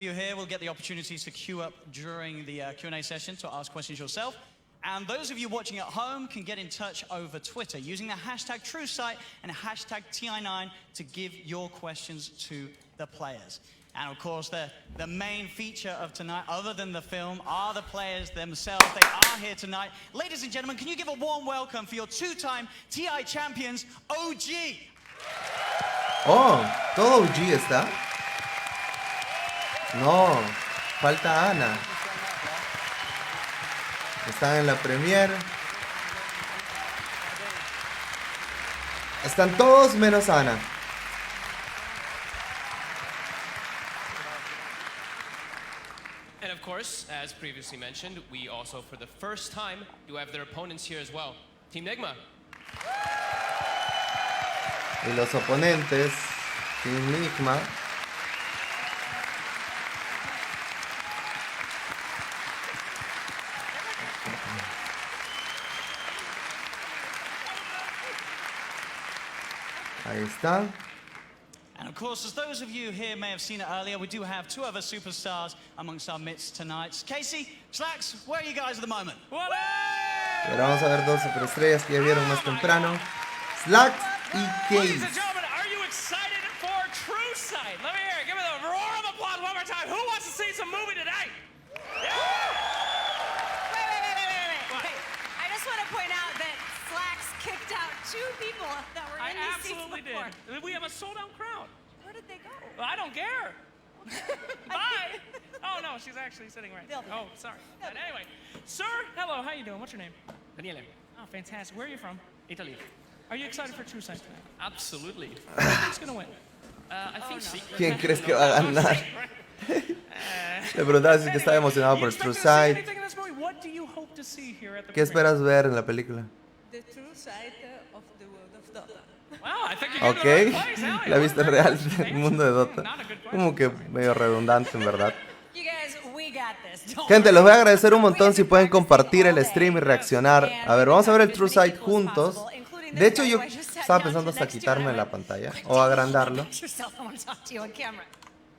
You here will get the opportunities to queue up during the Q&A session to ask questions yourself. And those of you watching at home can get in touch over Twitter using the hashtag TrueSight and hashtag TI9 to give your questions to the players. And of course, the main feature of tonight, other than the film, are the players themselves. They are here tonight. Ladies and gentlemen, can you give a warm welcome for your two-time TI champions, OG? Oh, todo OG está. No, falta Ana. Están en la premiere. Están todos menos Ana. And of course, as previously mentioned, we also, for the first time, do have their opponents here as well. Team Nigma. Y los oponentes, Team Nigma. Ahí está. And of course, as those of you here may have seen it earlier, we do have two other superstars amongst our midst tonight. Casey, Slacks, where are you guys at the moment? Y ahora vamos a ver dos superestrellas que ya vieron más temprano. Slacks y Ladies Case. and gentlemen, are you excited for TrueSight? Let me hear it. Give me the roar of applause one more time. Who wants to see some movie tonight? Yeah! Wait. I just want to point out that Slacks kicked out two people that were I in the seats absolutely before. did. We have a sold-out crowd. Where did they go? Well, I don't care. Bye. Oh, no, she's actually sitting right there. They'll be Oh, sorry. But anyway, sir, hello, how you doing? What's your name? Daniele. Oh, fantastic. Where are you from? Italy. Are you excited for TrueSight tonight? Absolutely. Who's going to win? I think Secret. ¿Quién crees que va a ganar? Le preguntaba si que estaba emocionado por TrueSight. What do you hope to see here at the ¿Qué esperas ver en la película? The true side of the world of Dota. Wow, I think you're Ok, getting the right place, Allie. la vista real del mundo de Dota. Not a good question. Como que medio redundante en verdad. You guys, we got this. Don't Gente, les voy a agradecer un montón si pueden compartir el stream y reaccionar. A ver, vamos a ver el TrueSight juntos. De hecho, yo estaba pensando hasta quitarme la pantalla o agrandarlo.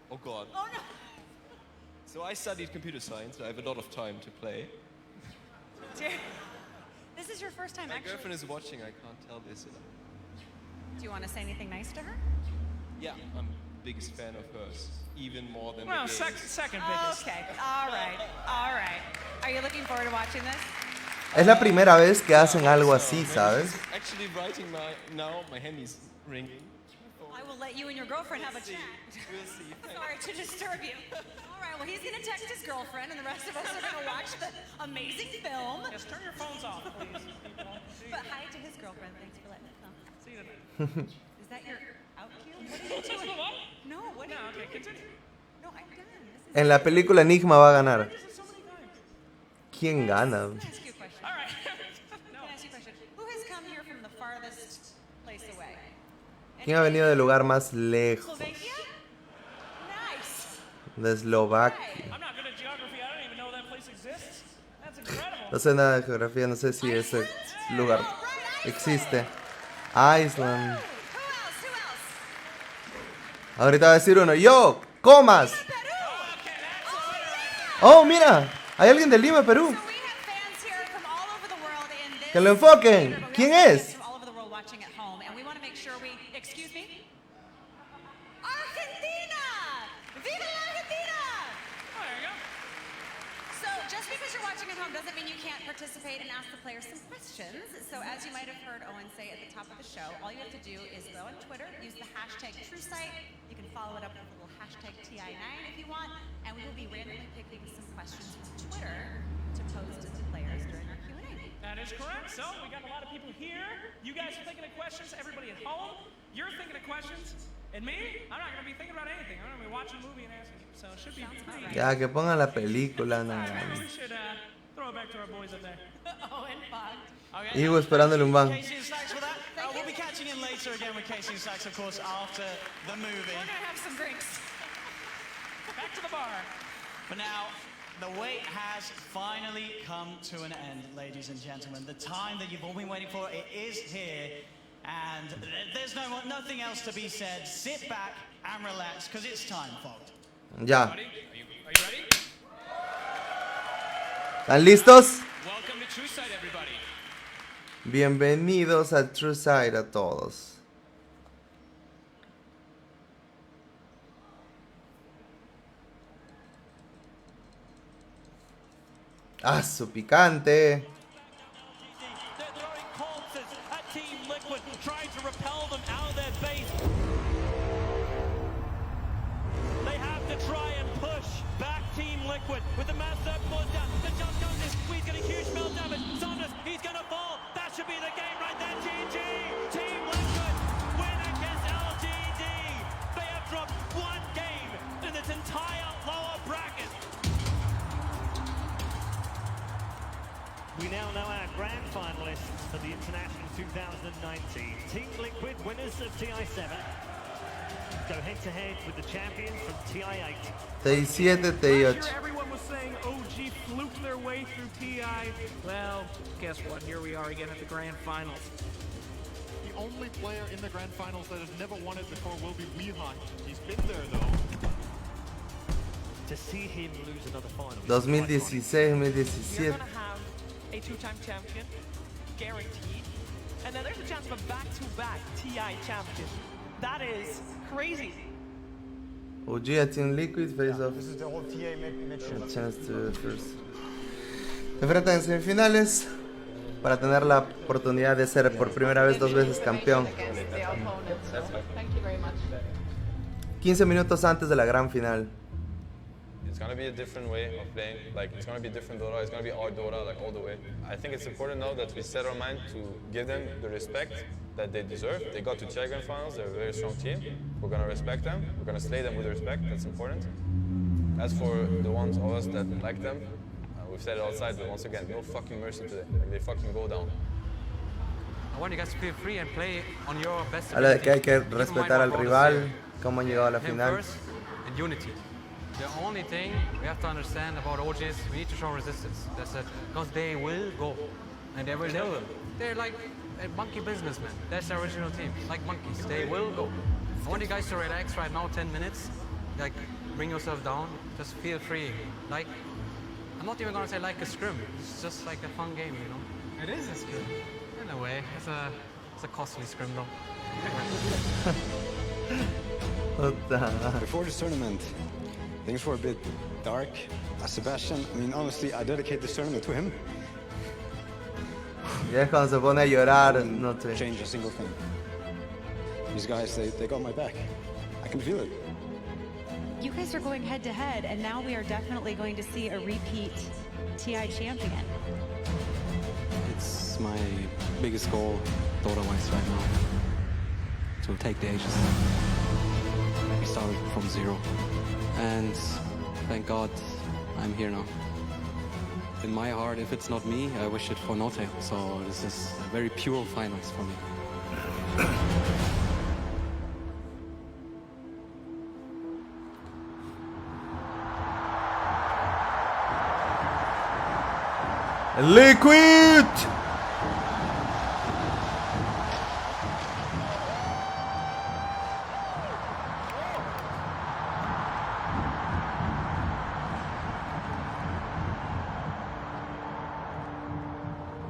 Oh God. Oh no. So I studied computer science. I have a lot of time to play. This is your first time My actually. girlfriend is watching. I can't tell this. Do you want to say anything nice to her? Yeah, I'm the biggest fan of hers, even more than Well, the games. second biggest. Okay. All right. All right. Are you looking forward to watching this? Es la primera vez que hacen algo así, ¿sabes? Actually, writing now, my hand is ringing. I will let you and your girlfriend have a chat. We'll see. Sorry to disturb you. All right, well, he's going to text his girlfriend, and the rest of us are going to watch the amazing film. Yes, turn your phones off, please. But hi to his girlfriend. Thanks for letting us know. See you tonight. Is that your out cue? What are you doing? What? No, what are No, you okay, doing? continue. No, I'm done. This is En la película Enigma va a ganar. This is so many times. ¿Quién gana? Can I ask you a question? All right. Can I ask you a question? Who has come here from the farthest place away? ¿Quién ha venido del lugar más lejos? Slovakia? Nice. De Eslovaquia. I'm not good at geography. I don't even know that place exists. That's incredible. No sé nada de geografía, no sé si ese lugar existe. Iceland. Who else? Who else? Ahorita va a decir uno, yo, comas. Oh, mira, hay alguien de Lima, Perú. So we have fans here from all over the world in this Que lo enfoquen. theater, but we ¿Quién also have es? fans from all over the world watching at home, and we want to make sure we. Excuse me. Argentina! Viva la Argentina! Oh, there you go. So just because you're watching at home doesn't mean you can't participate and ask the players some questions. So as you might have heard Owen say at the top of the show, all you have to do is go on Twitter, use the hashtag TrueSight. You can follow it up with a little hashtag TI9 if you want, and we will be randomly picking some questions from Twitter to pose to the players during our Q&A. That is correct. So we got a lot of people here. You guys are thinking of questions. Everybody at home, you're thinking of questions. And me, I'm not going to be thinking about anything. I'm going to be watching a movie and asking you. So it should be pretty. Ya, que pongan la película, no. We should throw it back to our boys up there. Owen Fox. Okay. Ivo esperándole un ban. Casey and Slacks for that. We'll be catching in later again with Casey and Slacks, of course, after the movie. We're going to have some drinks. Back to the bar. But now, the wait has finally come to an end, ladies and gentlemen. The time that you've all been waiting for, it is here. And there's nothing else to be said. Sit back and relax, because it's time, folks. Ya. Are you ¿Están listos? Welcome to True Side, everybody. Bienvenidos a True Side a todos. Ah, su picante. They're throwing corpses at Team Liquid, trying to repel them out of their base. They have to try and push back Team Liquid with the mass circle down. The jump comes in. He's getting huge melt damage. Saunders, he's gonna fall. That should be the game right there. GG. Team Liquid win against LGD. They have dropped one game in this entire lower bracket. We now know our grand finalists for the International 2019. Team Liquid, winners of TI7, go head-to-head with the champions from TI8. TI7, Last TI8. year, everyone was saying OG fluked their way through TI. Well, guess what? Here we are again at the grand finals. The only player in the grand finals that has never won it before will be Weehan. He's been there though. To see him lose another final. 2016, You're 2017. gonna have a two-time champion, guaranteed, and then there's a chance of a back-to-back TI champion. That is crazy. OG at Team Liquid face off. This is the whole TA mission. Chance to first. Se enfrentan en semifinales para tener la oportunidad de ser por primera vez 2 veces campeón. 15 minutos antes de la gran final. It's gonna be a different way of playing. Like, it's gonna be different Dota. It's gonna be our Dota, like, all the way. I think it's important now that we set our mind to give them the respect that they deserve. They got to TI Grand Finals. They're a very strong team. We're gonna respect them. We're gonna slay them with respect. That's important. As for the ones of us that like them, we've said it outside, but once again, no fucking mercy today. Like, they fucking go down. I want you guys to feel free and play on your best Habla de que hay ability. que respetar al rival, cómo han llegado a la Him final. first and unity. The only thing we have to understand about OG is we need to show resistance. That's it. Because they will go. And they will. They're like a monkey businessmen. That's the original team. Like monkeys. They will go. I want you guys to relax right now, 10 minutes. Like, bring yourself down. Just feel free. Like, I'm not even gonna say like a scrim. It's just like a fun game, you know? It is a scrim. In a way. It's a costly scrim though. Before this tournament, things were a bit dark. Sebastian, I mean, honestly, I dedicate this tournament to him. Ya es cuando se pone a llorar, no sé. Change a single thing. These guys, they got my back. I can feel it. You guys are going head to head, and now we are definitely going to see a repeat TI champion. It's my biggest goal, Dota-wise, right now, to take the Ages. We started from zero, and thank God I'm here now. In my heart, if it's not me, I wish it for Note. So this is a very pure finals for me. Liquid!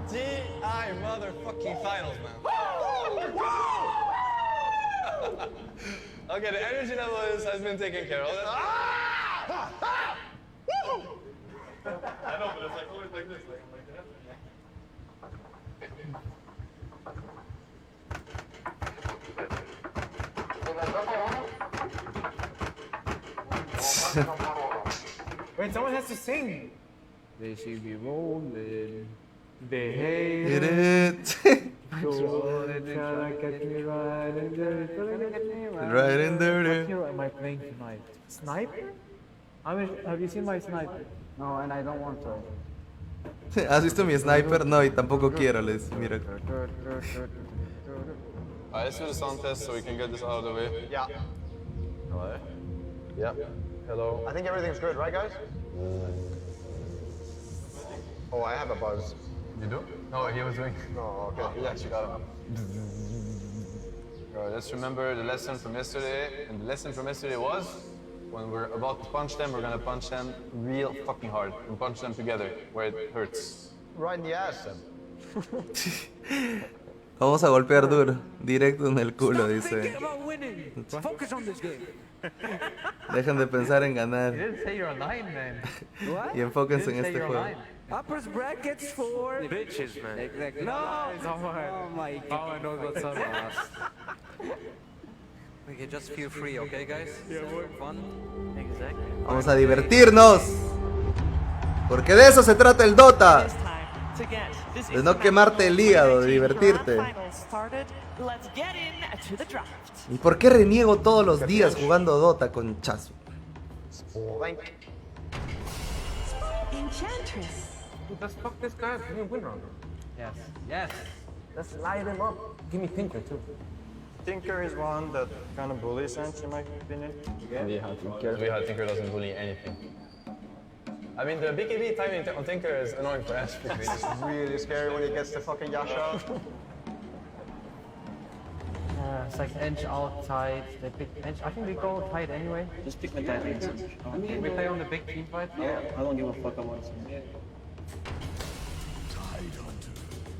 TI motherfucking finals, man. Okay, the energy level has been taken care of. I know, but it's like always like this. Wait, someone has to sing. They should be rolling. They hate Hit it! so they try to catch me right in there. Right in there. What hero am I playing tonight? Sniper? Have you seen my sniper? No, and I don't want to. ¿Has visto mi sniper? No, y tampoco quiero, les mira. Alright, let's do the sound test so we can get this out of the way. Yeah. Alright. Yeah. Hello. I think everything's good, right, guys? Oh, I have a buzz. You do? No, he was doing. Oh, okay. Yes, you got it. Alright, let's remember the lesson from yesterday. And the lesson from yesterday was when we're about to punch them, we're gonna punch them real fucking hard and punch them together where it hurts. Right in the ass then. Vamos a golpear duro, directo en el culo, dice. Dejen de pensar en ganar. Y enfóquense en este juego. Uppers brackets for bitches, man. Exactly. No. Oh my God. Power knows what's up. We can just feel free, okay, guys? Yeah, fun. Exactly. Vamos a divertirnos. Porque de eso se trata el Dota. De no quemarte el hígado, de divertirte. ¿Y por qué reniego todos los días jugando Dota con Chazo? Enchantress. Let's fuck this guy. Give me a win round. Yes. Yes. Let's light him up. Give me Tinker too. Tinker is one that kind of bullies Ant, in my opinion. Yeah, Tinker doesn't bully anything. I mean, the BKB timing on Tinker is annoying for Ash because It's really scary when he gets the fucking Yash out. It's like edge out tight. They pick edge. I think we go tight anyway. Just pick my tight ends. I mean, we play on the big team fight. Yeah, I don't give a fuck about it.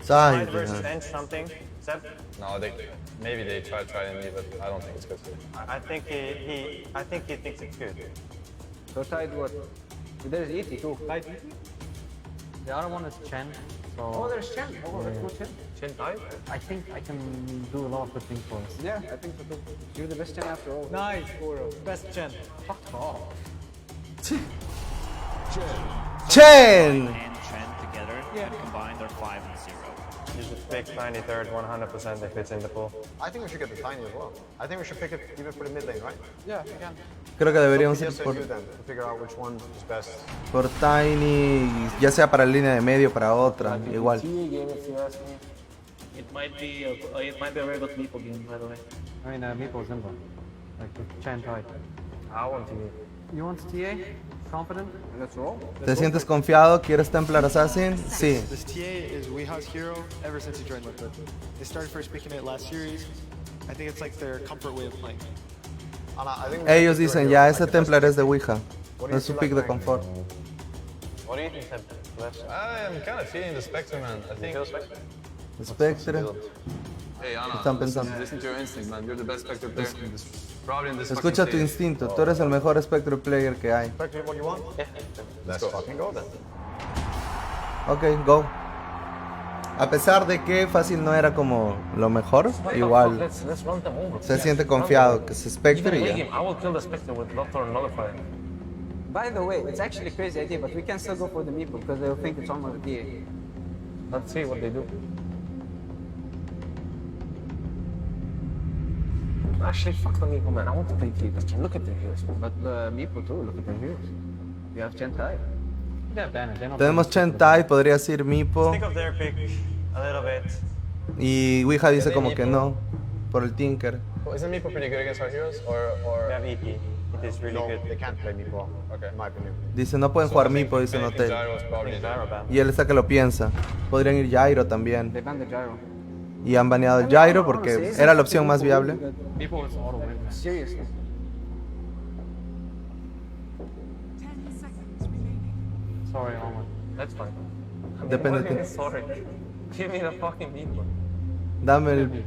Side versus Ant something. Seb? no, maybe they try me, but I don't think it's good. I think he thinks it's good. So tight what? There's E.T. too. Tight E.T.? The other one is Chen. So Oh, there's Chen. Oh, let's go Chen. Chin tight? I think I can do a lot of good things for us. Yeah, I think so too. You're the best Chen after all. Nice, Goro. Best Chen. Fuck off. Chen. And Chen together, combined, they're 5-0. You should pick Tiny third 100% if it's in the pool. I think we should get the Tiny as well. I think we should pick it even for the mid lane, right? Yeah, we can. Creo que deberíamos ir Yes, por, you then, to figure out which one is best. por Tiny, ya sea para línea de medio, para otra, igual. Game if you ask me. It might be a very good Meeple game, by the way. I mean, Meeple Simba. Like with Chen tight. I want to. You want TA? Confident? Let's roll. ¿Te sientes confiado? ¿Quieres Templar Assassin? Sí. This TA is Weeha's hero ever since he joined Liquid. They started first picking it last series. I think it's like their comfort way of playing. Ellos dicen, ya, ese Templar es de Ouija. No es su pick de confort. What do you think, Seb? I am kind of feeling the Spectre, man. I think. Spectre. Hey, Anna, Están pensando. listen to your instinct, man. You're the best Spectre player. Probably in this Escucha tu fucking instinto. Tú eres el mejor Spectre player que hay. Spectre, what you want? Yeah. Let's fucking go then. Ok, go. A pesar de que fácil no era como lo mejor, igual Let's run them over. se siente confiado que es Spectre y ya. I will kill the Spectre with Doctor Nullifier. By the way, it's actually a crazy idea, but we can still go for the Meeple because they'll think it's almost a DA. Let's see what they do. Actually, fuck the Meeple, man. I want to play T-Bus. Look at their heroes. But Meeple too, look at their heroes. We have Chen Tai. They have damage. They're not Tenemos Chen Tai, podría ser Meeple. Think of their pick a little bit. Y Ouija dice como que no, por el Tinker. Well, isn't Meeple pretty good against our heroes? Or... We have EP. It is really good. They can't play Meeple, Okay. in my opinion. Dice, no pueden jugar Meeple, dice Anything Notel. Gyro is probably Gyro ban. Y él está que lo piensa. Podrían ir Gyro también. They banned the gyro. Y han baneado el Gyro porque era la opción más viable. Meeple is auto win. Seriously. Sorry, Alman. That's fine. Depende de ti. Sorry. Give me the fucking Meeple. Dame el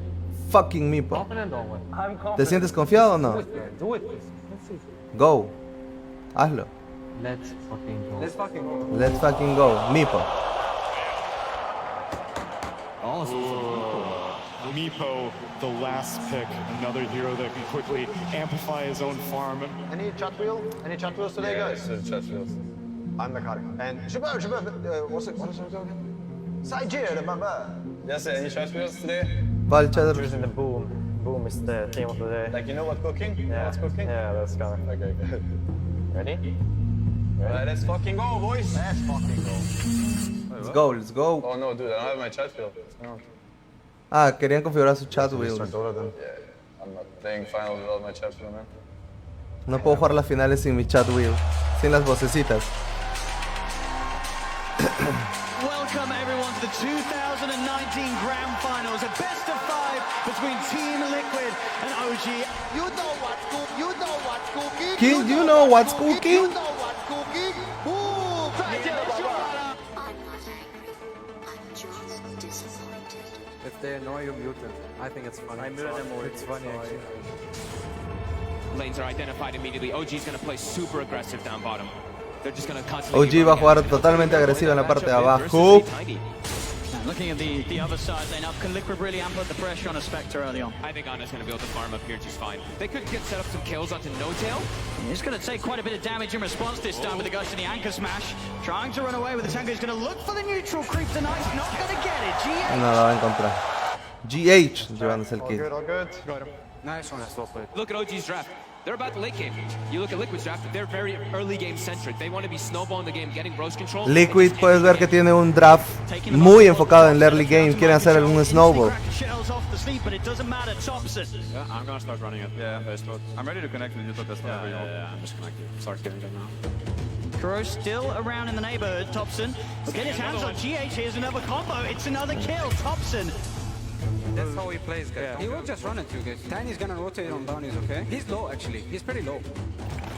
fucking Meeple. Confident or what? I'm confident. ¿Te sientes confiado o no? Do it. Let's see. Go. Hazlo. Let's fucking go. Let's fucking go. Let's fucking go. Meeple. Meepo, the last pick, another hero that can quickly amplify his own farm. Any chat wheel? Any chat wheels today, Yeah, guys? it's chat wheels. I'm Nakari. And what is it again? Saijir, the Baba. Yes, any chat wheels today? Vulture. Choosing the boom. Boom is the theme of the day. Like, you know what cooking? You know Yeah, what's cooking? yeah, that's coming. Okay, good. Ready? Alright, let's fucking go, boys. Let's fucking go. Let's go, let's go. Oh no, dude, I don't have my chat wheel. No. Ah, querían configurar su chat wheel. Start Dota then. Yeah, I'm not playing finals without my chat wheel, man. No puedo jugar las finales sin mi chat wheel. Sin las vocecitas. Welcome welcome everyone to the 2019 Grand Finals, a best of 5 between Team Liquid and OG. You know what's cooking? You know what's cooking? King, you know what's cooking? You know what's cooking? Boom! If they annoy you, mute them. I think it's funny. I mute them more. It's funny actually. Lanes are identified immediately. OG's going to play super aggressive down bottom. They're just going to constantly OG va a jugar totalmente agresivo en la parte de abajo. Looking at the other side lane up, can Liquid really amp up the pressure on a Spectre early on? I think Ana's going to be able to farm up here just fine. They could get set up some kills onto No-Tail. He's going to take quite a bit of damage in response this time with the gush and the anchor smash. Trying to run away with the tanker. He's going to look for the neutral creep tonight. Not going to get it. GH. No, la va a encontrar. GH llevándose el kill. All good. Got him. Nice one. Look at OG's draft. They're about the late game. You look at Liquid's draft, they're very early game centric. They want to be snowballing the game, getting Rose control. Liquid, puedes ver que tiene un draft muy enfocado en el early game. Quieren hacer un snowball. Yeah, I'm gonna start running it. Yeah, I'm ready to connect with you to test whenever you want. Yeah, I'm just connected. Start killing them now. Kuro still around in the neighborhood. Thompson will get his hands on GH. Here's another combo. It's another kill. Thompson. That's how he plays, guys. Yeah. He will just run it, you guys. Tiny's gonna rotate on bounties, okay? He's low, actually. He's pretty low.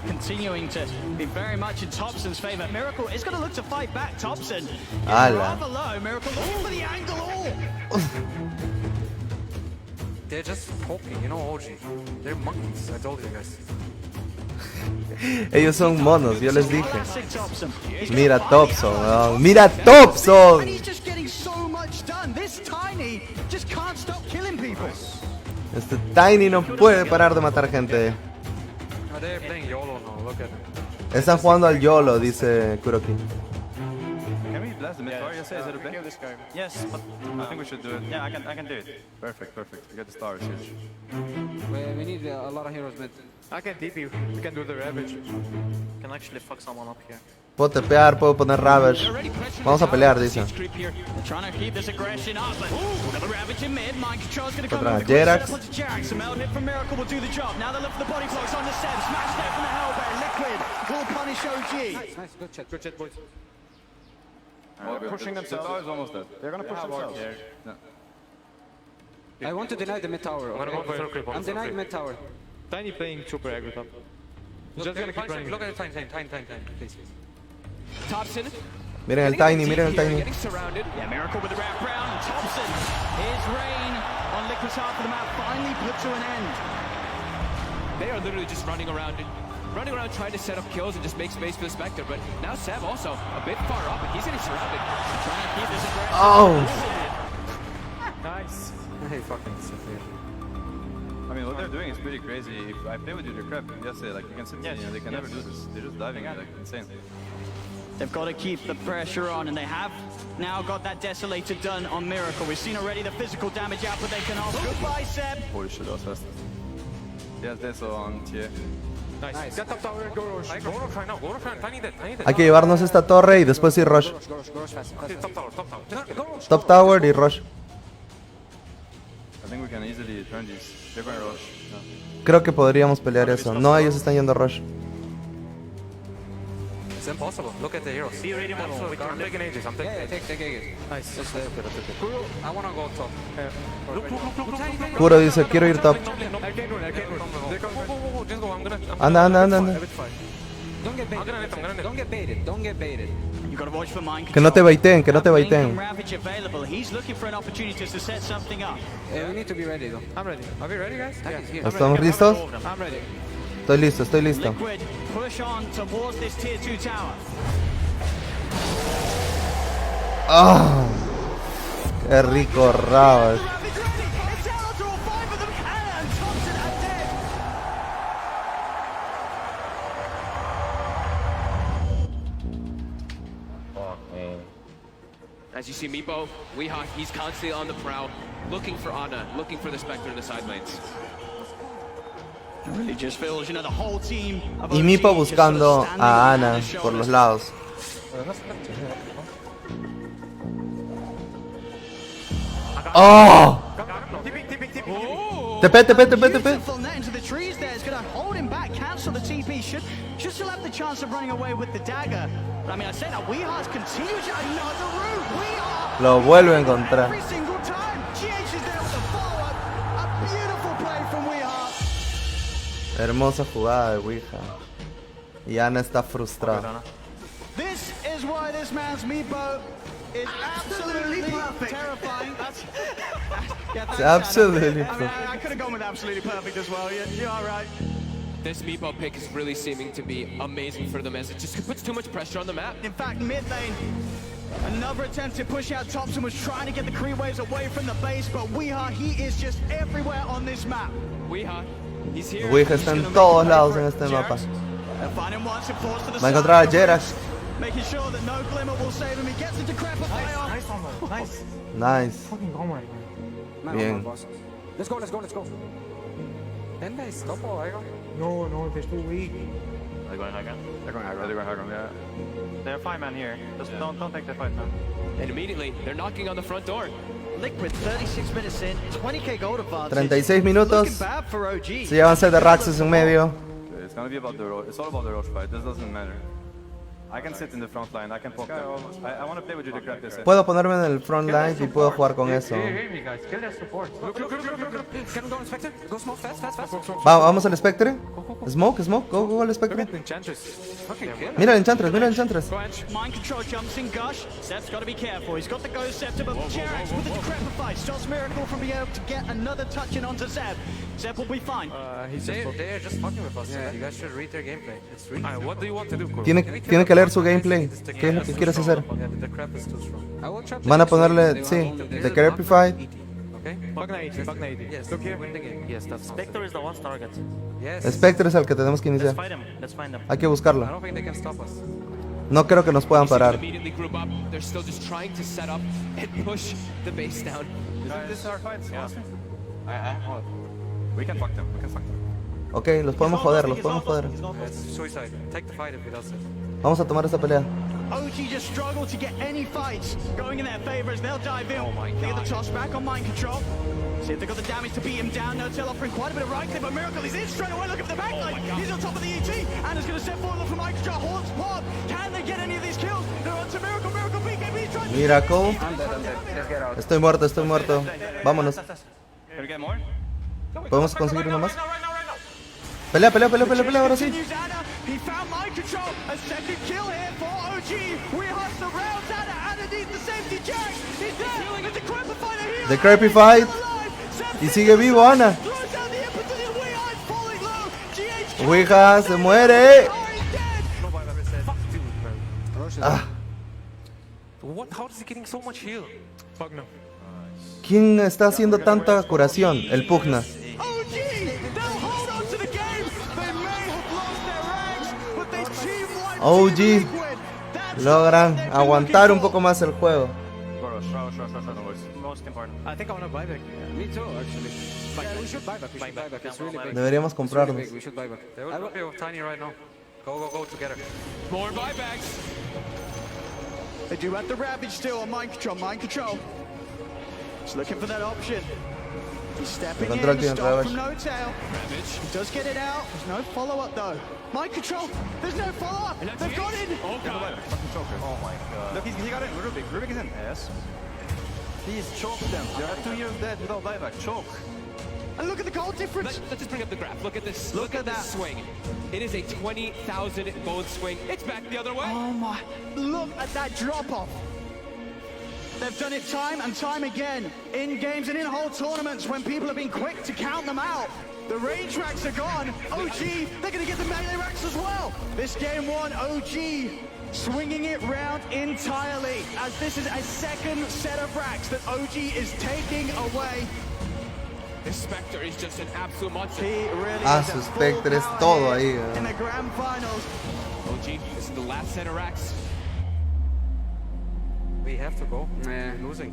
Continuing to be very much in Thompson's favor. Miracle is going to look to fight back. Thompson is rather low. Miracle looking for the angle all. They're just poking, you know, OG. They're monkeys, I told you guys. Ellos son monos, yo les dije. Mira Thompson, weón. Mira Thompson. And he's just getting so much done. This Tiny just can't stop killing people. Este Tiny no puede parar de matar gente. Oh, they're playing YOLO now, look at them. Están jugando al YOLO, dice Kuroki. Can we blast the mid tower? Yes, is it okay? This guy. Yes, but I think we should do it. Yeah, I can do it. Perfect. We get the star, huge. We need a lot of heroes mid. I can TP. We can do the Ravage. Can actually fuck someone up here. Puedo tepear, puedo poner Ravage. Vamos a pelear, dice. Trying to keep this aggression up, but another Ravage in mid. Mind control's going to come Contra in. Jerax. Some hit from Miracle will do the job. Now they look for the body blocks on the Seb. Smash there from the Hellbear. Liquid will punish OG. Nice, good chat, boys. They're pushing themselves. The tower is almost dead. They're gonna push themselves. I want to deny the mid tower. Okay? I'm denying mid tower. Tiny playing super aggro top. Just gonna keep running. Look at the Tiny, please. Thompson. Miren el Tiny, miren el Tiny. Getting surrounded. Yeah, Miracle with the wrap round. And Thompson. Here's Rain on Liquid's half of the map. Finally put to an end. They are literally just running around trying to set up kills and just make space for the Spectre. But now Seb also a bit far up, and he's getting surrounded. Trying to keep this aggression. Oh. Nice. Hey, fucking sit here. I mean, what they're doing is pretty crazy. If I play with you, they're crap. Just say, like, you can sit here, they can never do this. They're just diving, like, insane. They've got to keep the pressure on, and they have now got that Desolator done on Miracle. We've seen already the physical damage output they can offer. Goodbye, Seb. Holy shit, that was fast. Yes, that's on tier. Nice. Get top tower, go rush. Go rush now, Tiny dead. Hay que llevarnos esta torre y después ir rush. Top tower y rush. I think we can easily turn these. They're going to rush. No. Creo que podríamos pelear eso. No, ellos están yendo rush. It's impossible. Look at the heroes. I'm taking ages. Take ages. Nice. Kuro, I wanna go top. Look. Kuro dice, quiero ir top. Just go. Anda. Don't get baited. You got to watch for mind Que no te baiteen, que no te Income baiteen. Ravage available. He's looking for an opportunity to set something up. We need to be ready though. I'm ready. Are we ready, guys? Yeah. ¿Estamos listos? I'm ready. Estoy listo. Liquid push on towards this tier 2 tower. ¡Ah! ¡Qué rico Ravage! As you see Meepo, Weehawk, he's constantly on the prowl, looking for Ana, looking for the Spectre in the side lanes. It really just feels, you know, the whole team of Y Meepo buscando a Ana por los lados. ¡Oh! TP. Beautiful net into the trees there. It's going to hold him back, cancel the TP. Should Should still have the chance of running away with the dagger. But I mean, I say that Weeha's continues another route. Weeha Lo vuelve a encontrar. every single time. GH is there with the follow-up. A beautiful play from Weeha. Hermosa jugada de Weeha. Y Ana está frustrada. This is why this man's meatball is absolutely terrifying. It's absolutely I mean, I could have gone with absolutely perfect as well. You're all right. This meatball pick is really seeming to be amazing for them as it just puts too much pressure on the map. In fact, mid lane, another attempt to push out Thompson was trying to get the creep waves away from the base, but Weeha, he is just everywhere on this map. Weeha, he's here. Weeha está en todos lados en este mapa. Va a encontrar a Jerax. Making sure that no glimmer will save him. He gets into crap Nice. Nice. Fucking go, my man. Bien. Let's go. NDREE, stop all, I go. No, they're too weak. Are they going high ground? They're going high ground, yeah. They're 5 man here. Just don't take the fight, man. And immediately, they're knocking on the front door. Liquid 36 minutes in, 20k gold advantage. 36 minutos. Looking bad for OG. Se llevan set de Raxus en medio. It's gonna be about the road. It's all about the road fight. This doesn't matter. I can sit in the front line. I can poke them. I want to play with you the crap this. Puedo ponerme en el front line y puedo jugar con eso. Kill their support. Look. Can we go on Spectre? Go smoke fast. Vamos al Spectre. Smoke. Go al Spectre. Mira el Enchantress. Mind control jumps in Gush. Seth's got to be careful. He's got the Ghost Scepter, but Jerax with the Decrepify stops Miracle from being able to get another touch in onto Zeb. Zeb will be fine. They're just fucking with us. Yeah, you guys should read their gameplay. It's really what do you want to do, Tiene que leer su gameplay. ¿Qué es lo que quieres hacer? Van a ponerle, sí, The Decrepify. Bug 80. Yes. Look here. Win the game. Yes, that's Spectre is the one target. Yes. Spectre es el que tenemos que iniciar. Let's find him. Hay que I buscarlo. don't think they can stop us. No creo que nos puedan parar. Immediately group up. They're still just trying to set up and push the base down. This is our fight. Yeah. We can fuck them. Ok, los podemos joder. It's suicide. Take the fight if he does it. Vamos a tomar esta pelea. OG just struggle to get any fights going in their favor as they'll dive in. They get the toss back on mind control. See if they got the damage to beat him down. No tail offering quite a bit of right clip, but Miracle is in straight away. Look at the backline. He's on top of the ET. And is going to step forward from mind control. Horns pop. Can they get any of these kills? They're on to Miracle. BKB trying to... Miracle. Estoy muerto. Vámonos. Can we get more? ¿Podemos conseguir uno más? Pelea, ahora sí. He found mind control. A second kill here for OG. Weeha surrounds Ana underneath the safety jack. He's there. It's a Decrepify here. Decrepify. Y sigue vivo Ana. Weeha se muere. How is he getting so much heal? Fuck no. ¿Quién está haciendo tanta curación? El Pugna. OG logran aguantar un poco más el juego. Most important. I think I want to buy back. Me too, actually. Yeah, we should buy back. It's really big. Deberíamos comprarnos. We should buy back. They will be with Tiny right now. Go together. More buybacks. They do have the Ravage still on mind control. He's looking for that option. He's stepping in, stop from no tail. He does get it out. There's no follow-up though. Mind control. There's no follow-up. They've got it. Oh my god. Look, he got it. Rubik is in. Yes. He's choked them. You have 2 years dead without buyback. Choke. And look at the gold difference. Let's just bring up the graph. Look at this. Look at that swing. It is a 20,000 gold swing. It's back the other way. Oh my. Look at that drop-off. They've done it time and time again in games and in whole tournaments when people have been quick to count them out. The range racks are gone. OG, they're going to get the melee racks as well. This game one, OG swinging it round entirely as this is a second set of racks that OG is taking away. This Spectre is just an absolute monster. He really su Spectre es todo ahí. in the grand finals. OG, this is the last set of racks. We have to go. Losing.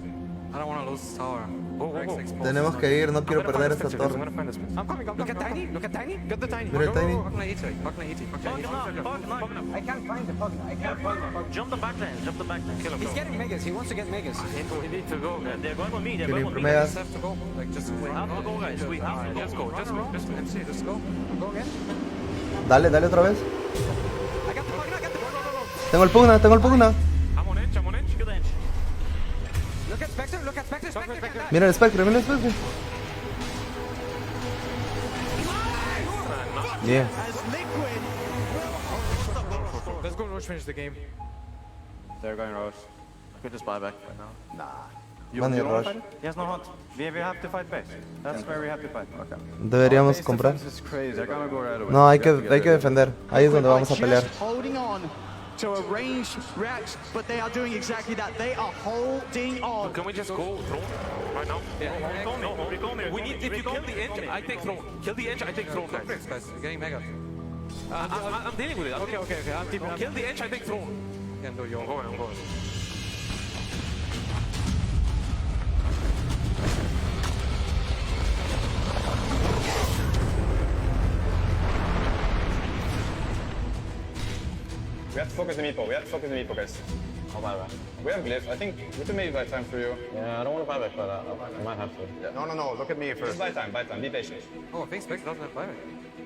I don't want to lose this tower. Tenemos que ir, no quiero perder esta torre. I'm coming. Look at Tiny. Get the Tiny. Mira el Tiny. I can't find the Pugna. Jump the backline. Kill him. He's getting Megas. He wants to get Megas. We need to go. They're going with me. Que le primeras. Have to go. Like just wait. We have to go, guys. We have to go. Just go. MC, just go. Go again. Dale otra vez. Tengo el Pugna, tengo el Pugna. I'm on inch, I'm on inch. Good inch. Look at Spectre, look at Spectre, Spectre. Mira el Spectre, mira el Spectre. Bien. Let's go Roach finish the game. They're going Roach. Could just buy back right now. Nah. Van a ir Roach. He has no hunt. We have to fight base. That's where we have to fight. Okay. Deberíamos comprar. This is crazy. They're gonna go right away. No, hay que defender. Ahí es donde vamos a pelear. Holding on to a ranged react, but they are doing exactly that. They are holding on. Can we just go throne right now? Yeah. We need, if you kill the inch, I take throne. Kill the inch, I take throne, guys. Guys, you're getting mega. I'm dealing with it. Okay. I'm keeping. Kill the inch, I take throne. Can do your I'm going. We have to focus the meeple. Guys. I'll buy back. We have glyph. I think we can maybe buy time for you. Yeah, I don't want to buy back, but I might have to. Yeah. No. Look at me first. Just buy time. Be patient. Oh, I think Spectre doesn't have buyback.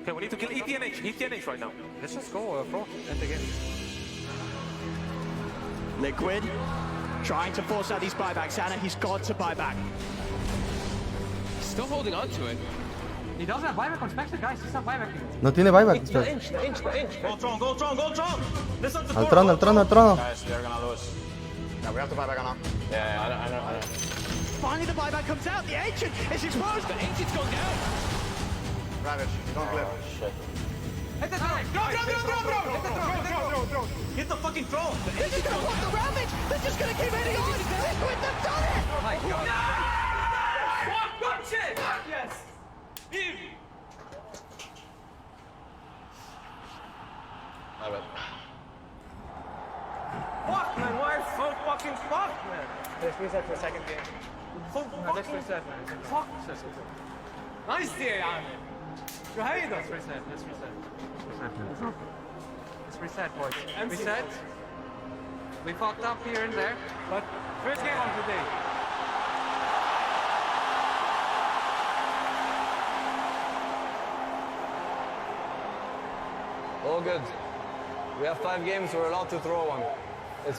Okay, we need to kill ETNH right now. Let's just go front and again. Liquid trying to force out these buybacks. Anna, he's got to buy back. Still holding on to it. He doesn't have buyback on Spectre, guys. He's not buybacking. No tiene buyback. The inch. Go Tron. Listen to Al trono. Guys, they're gonna lose. Yeah, we have to buy back now. Yeah, I know. Finally, the buyback comes out. The ancient is exposed. The ancient's going down. Ravage, don't clip. Shit. Hit the throne. Throw. Hit the fucking throne. They're just gonna walk the ravage. They're just gonna keep hitting on. Liquid, they've done it. Oh my god. Good shit. Yes. I bet. Fuck, man. Why so fucking fucked, man? Let's reset for a second game. So Let's fucking reset, man. fuck. Nice day, يعني. شو هيدا؟ Let's reset. Let's reset, boys. Reset. We fucked up here and there. But first game of the day. All good. We have 5 games. We're allowed to throw one.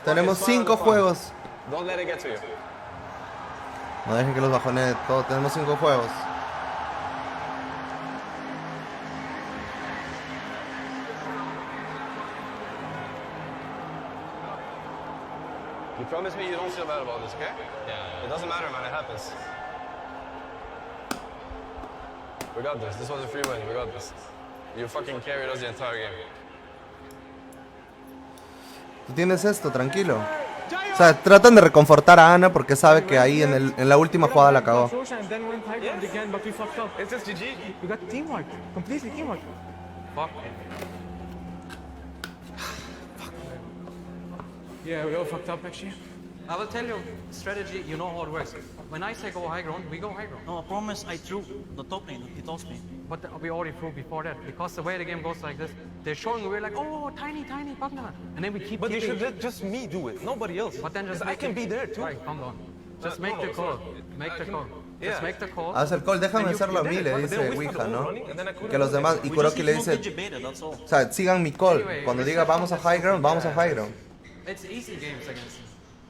Tenemos 5 juegos. Don't let it get to you. No dejen que los bajonee todo. Tenemos 5 juegos. You promise me you don't feel bad about this, okay? Yeah. It doesn't matter, man. It happens. We got this. This was a free win. We got this. You fucking carried us the entire game. Tú tienes esto, tranquilo. O sea, tratan de reconfortar a Ana porque sabe que ahí en la última jugada la cagó. It's just GG. We got teamwork. Completely teamwork. Fuck. Yeah, we all fucked up actually. I will tell you strategy, you know how it works. When I say go high ground, we go high ground. No, I promise I threw the top lane. He told me. But we already threw before that, because the way the game goes like this, they're showing we're like, oh, tiny, Pugna. And then we keep But you keeping. should let just me do it, nobody else. But then just I can be there too. Right, calm down. Just make the call. Make the call. Just make the call. Haz el call, déjame hacerlo a mí, le dice Ouija, ¿no? Que los demás, y Kuroki le dice, o sea, sigan mi call. Cuando diga vamos a high ground, vamos a high ground. It's easy games against.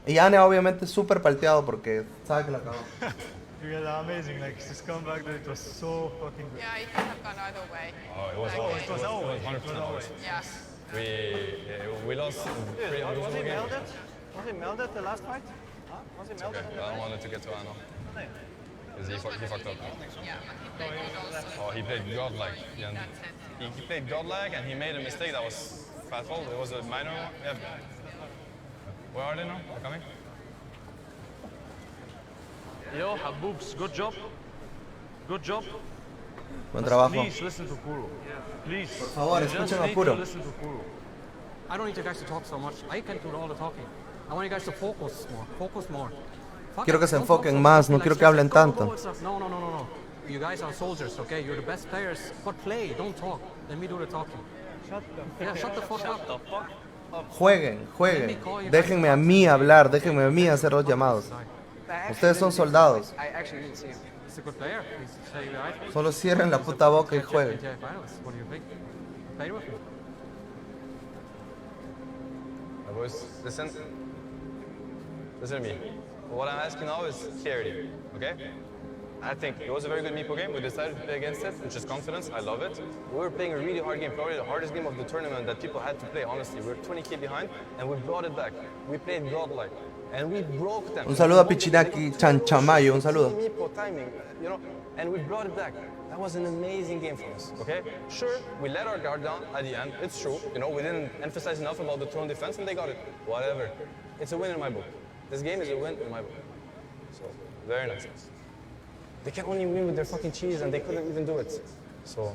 Y Ane obviamente es súper palteado porque sabe que la cagó. You guys are amazing. Like this comeback, it was so fucking good. Yeah, it could have gone either way. Oh, it was It was always. 100% always. Yeah. We lost 3 Was unlosable he games. melted? Was he melted the last fight? Huh? Was he melted? Okay, I don't want it to get to Ano. Because he fucked up. Yeah, but he played good also. Oh, he played godlike. Yeah, he played godlike and he made a mistake that was fatal. It was a minor one. Yeah. Where are they now? They're coming? Yo, Haboobs, good job. Good job. Buen trabajo. Please listen to Kuro. Please. Por favor, You just escuchen a need Kuro. to listen to Kuro. I don't need you guys to talk so much. I can do all the talking. I want you guys to focus more. Focus more. Fuck Quiero it, que se don't talk enfoquen so más, much. no Be quiero like, que hablen go, go, tanto. go and stuff. No. You guys are soldiers, okay? You're the best players. But play, don't talk. Let me do the talking. Shut the fuck up. Jueguen. Déjenme a mí hablar, déjenme a mí hacer los llamados. Ustedes son soldados. I actually didn't see him. He's a good player. He's right. Solo cierren la puta boca y jueguen. What do you think? Play with him. Boys, listen to me. What I'm asking now is clarity, okay? I think it was a very good Meepo game. We decided to play against it, which is confidence. I love it. We were playing a really hard game, probably the hardest game of the tournament that people had to play, honestly. We were 20k behind, and we brought it back. We played godlike, and we broke them. Un saludo a Pichinaki Chanchamayo, un saludo. Meepo timing, you know, and we brought it back. That was an amazing game for us, okay? Sure, we let our guard down at the end. It's true. You know, we didn't emphasize enough about the throne defense, and they got it. Whatever. It's a win in my book. This game is a win in my book. So, very nice. They can only win with their fucking cheese, and they couldn't even do it. So.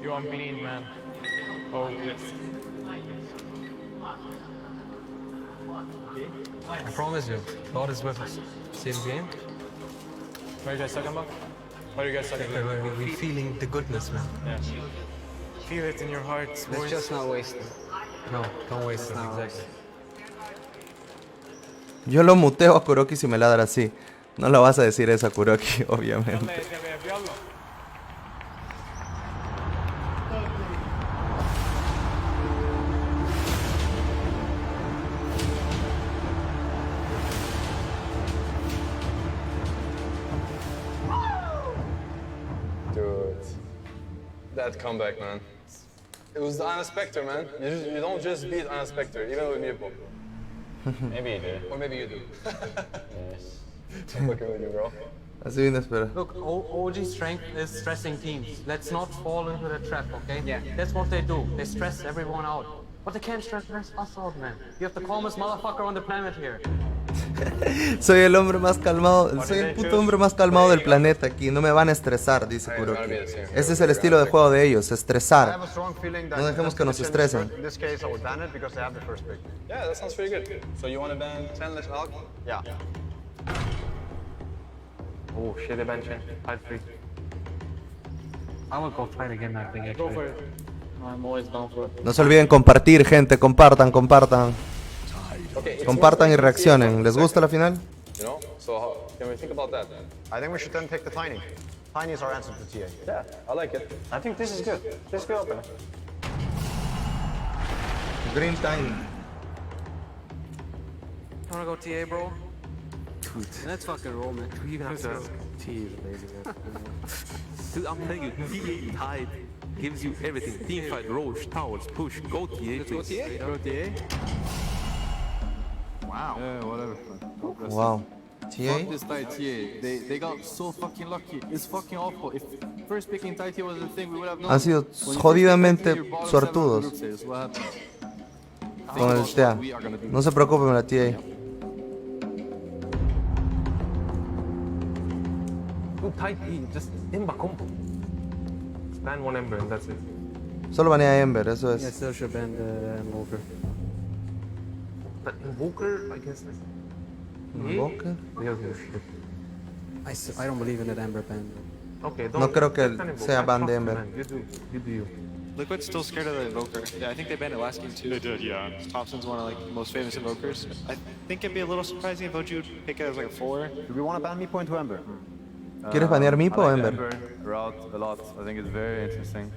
You are mean, man. Oh, yes. I promise you, God is with us. See the game? What are you guys talking about? What are you guys talking about? We're feeling the goodness, man. Yeah. Feel it in your hearts. Let's just not waste it. No, don't waste it, exactly. Yo lo muteo a Kuroki si me ladra así. No lo vas a decir eso a Kuroki, obviamente. Dude, that comeback, man. It was the Anna Spectre, man. You don't just beat Anna Spectre, even with Meepo. Maybe you do. Or maybe you do. Yes. I'm fucking with you, bro. Así viene, espera. Look, OG strength is stressing teams. Let's not fall into the trap, okay? Yeah. That's what they do. They stress everyone out. But they can't stress us out, man. You have the calmest motherfucker on the planet here. Soy el hombre más calmado, soy el puto hombre más calmado del planeta aquí. No me van a estresar, dice Kuroki. Ese es el estilo de juego de ellos, estresar. No dejemos que nos estresen. In this case, I would ban it because they have the first pick. Yeah, that sounds pretty good. So you want to ban 10 Alk? Yeah. Oh shit, they bench it. 5-3. I will go try it again, I think, actually. Go for it. I'm always down for it. No se olviden compartir, gente. Compartan, compartan. Compartan y reaccionen. ¿Les gusta la final? You know, so can we think about that? I think we should then take the Tiny. Tiny is our answer to TA. Yeah, I like it. I think this is good. This could open. Green Tiny. You wanna go TA, bro? Dude. Let's fucking roll, man. Do you even have to? T is amazing. Dude, I'm telling you, TA tied gives you everything. Teamfight, Roche, towers, push, go TA. Let's go TA? Go TA. Wow. Yeah, whatever. Wow. TA? Fuck this tie TA. They got so fucking lucky. It's fucking awful. If first picking tie TA was the thing, we would have known. Han sido jodidamente suertudos con el TA. No se preocupen, la TA. Go tight E, just Ember combo. Ban one Ember and that's it. Solo banea a Ember, eso es. Yeah, still should ban the Invoker. But Invoker, I guess. ¿Invoker? I don't believe in that Ember ban. Okay, No creo que sea ban de Ember. You do you. Liquid's still scared of the Invoker. Yeah, I think they banned it last game too. They did, yeah. Thompson's one of like the most famous Invokers. I think it'd be a little surprising if OG would pick it as like a 4. Do we want to ban Meepo into Ember? ¿Quieres banear Meepo o Ember? Route a lot. I think it's very interesting.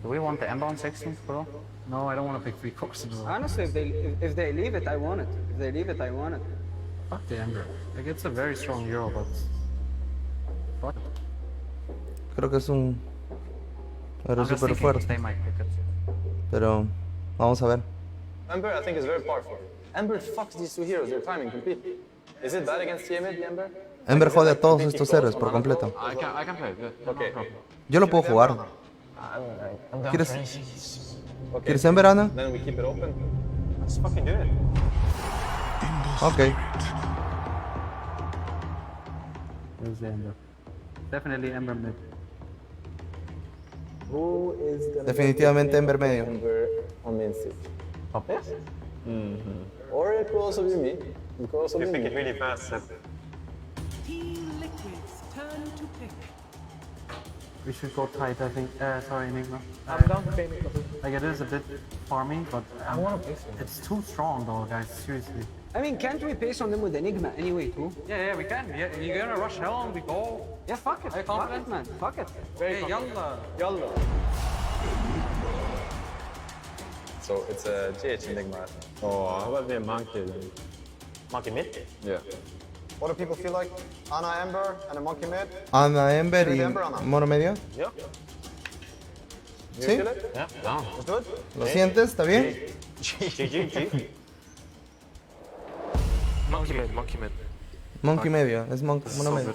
Do we want the Ember on 16th, bro? No, I don't want to pick 3 courses. Honestly, if they leave it, I want it. If they leave it, I want it. Fuck the Ember. Like, it's a very strong hero, but... Fuck. Creo que es un héroe super fuerte. They might pick it. Pero vamos a ver. Ember, I think, is very powerful. Ember fucks these two heroes, their timing completely. Is it bad against TA mid, Ember? Ember jode a todos estos héroes por completo. I can play it, yeah. Okay. Yo lo puedo jugar. ¿Quieres Ember, Ana? Then we keep it open. Let's fucking do it. Ok. Where's the Ember? Definitely Ember mid. Who is gonna Definitivamente Ember medio. Ember on main stage? Yes? Or it could also be me. It could also be me. really fast, Seb. Team Liquid's turn to pick. We should go tight, I think. Sorry, Enigma. I'm down to pay me. Like, it is a bit farming, but I want to pace it's too strong, though, guys. Seriously. I mean, can't we pace on them with Enigma anyway, too? Yeah, we can. Yeah, you're gonna rush hell on, we go. Yeah, fuck it. Are you Fuck confident? it, man. Fuck it. Hey, yalla. Yalla. So it's a GH Enigma. Oh, how about the monkey then? Monkey mid? Yeah. What do people feel like? Ana Ember and a monkey mid? Ana Ember y mono medio. Yeah. ¿Sí? Yeah, down. Let's do it. ¿Lo sientes? ¿Está bien? Monkey mid, monkey mid. Monkey medio, es mono medio.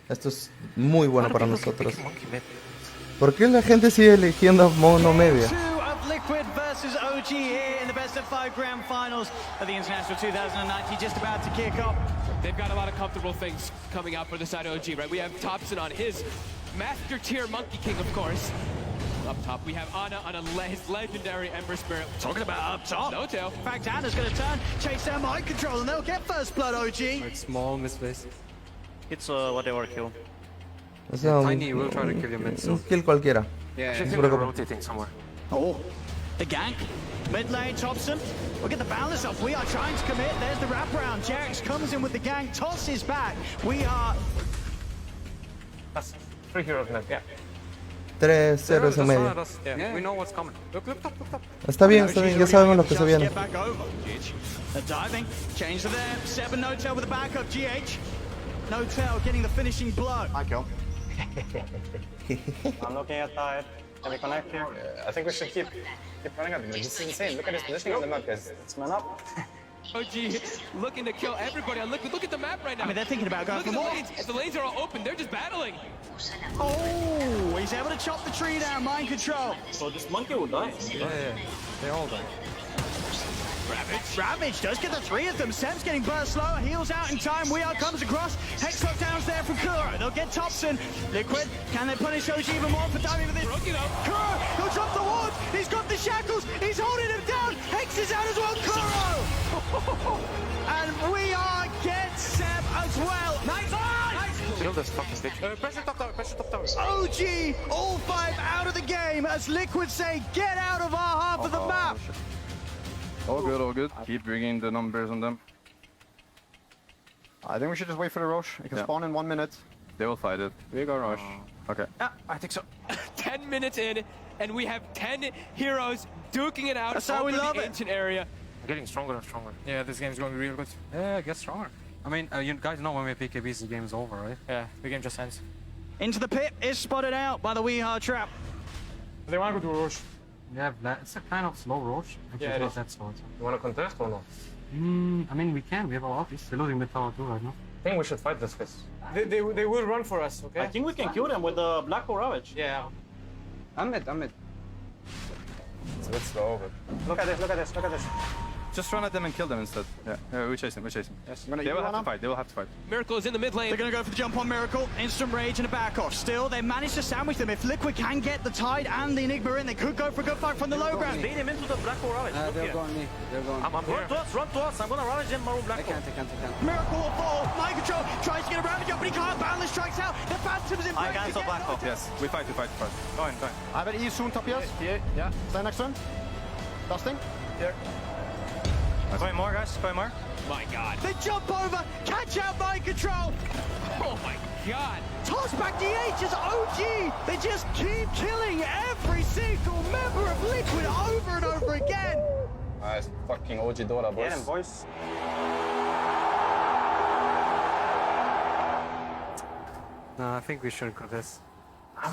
Esto es muy bueno para nosotros. ¿Por qué la gente sigue eligiendo mono medio? Liquid versus OG here in the best of 5 grand finals of the International 2019, just about to kick off. They've got a lot of comfortable things coming out for the side of OG, right? We have Thompson on his Master Tier Monkey King, of course. Up top, we have Ana on his legendary Ember Spirit. Talking about up top. No tail. In fact, Ana's going to turn, chase their mind control, and they'll get first blood, OG. Like small misplace. It's whatever kill. O sea, Tiny will try to kill you mid, so. Un kill cualquiera. Yeah, she's rotating somewhere. Oh, the gank. Mid lane, Thompson. We'll get the balance up. We are trying to commit. There's the wraparound. Jax comes in with the gank, tosses back. We are... That's 3 heroes left, yeah. 3-0 en medio. Yeah, we know what's coming. Look top. Está bien, ya sabemos lo que se viene. Get back over. They're diving. Change to there. 7 no tail with the backup. GH. No tail getting the finishing blow. I kill. I'm looking at that. Can we connect here? I think we should keep running at them. This is insane. Look at his positioning on the map, guys. It's man up. OG looking to kill everybody on Liquid. Look at the map right now. I mean, they're thinking about going for more. The lanes are all open. They're just battling. Oh, he's able to chop the tree down. Mind control. So this monkey will die. Yeah. They all die. Ravage does get the 3 of them. Seb's getting burst slower, heals out in time. Weir comes across. Hex lockdowns there from Kuro. They'll get Thompson. Liquid, can they punish OG even more for diving for this? Kuro, he'll drop the ward. He's got the shackles. He's holding him down. Hex is out as well. Kuro! And Weir gets Seb as well. Nice! Kill this fucking bitch. Pressure top tower, OG, all 5 out of the game as Liquid say, get out of our half of the map. Shit. All good. Keep bringing the numbers on them. I think we should just wait for the Roche. It can spawn in 1 minute. They will fight it. We go rush. Okay. I think so. 10 minutes in, and we have 10 heroes duking it out. That's how we love the it. ancient area. Getting stronger and stronger. Yeah, this game's going real good. Yeah, it gets stronger. I mean, you guys know when we PKBs, the game's over, right? Yeah, the game just ends. Into the pit is spotted out by the Weir trap. They want to go to Roche. Yeah, it's a kind of slow Roche. Yeah, it is. That slow. You want to contest or not? I mean, we can. We have a lot. We're losing mid tower too right now. I think we should fight this guys. They will run for us, okay? I think we can kill them with the Black Hole Ravage. Yeah. I'm mid. It's a bit slow, but... Look at this. Just run at them and kill them instead. Yeah, we chase them. Yes. They will have to fight. Miracle is in the mid lane. They're going to go for the jump on Miracle. Instant rage and a back off. Still, they managed to sandwich them. If Liquid can get the Tide and the Enigma in, they could go for a good fight from the low ground. Lead him into the Black Hole Ravage. They're going me. They're going. I'm here. Run to us. I'm going to ravage him, Maroon Black Hole. I can't. Miracle will fall. Mind control. Tries to get around the jump, but he can't. Boundless strikes out. The Phantom's in I cancel Black Hole. Yes, we fight. Go in. I have an E soon, Topias. Yeah. Stand next to him. Dusting. Here. Going more, guys. Going more. My God. They jump over. Catch out mind control. Oh my God. Toss back DH as OG. They just keep killing every single member of Liquid over and over again. Nice fucking OG Dota, boys. Get him, boys. No, I think we shouldn't contest.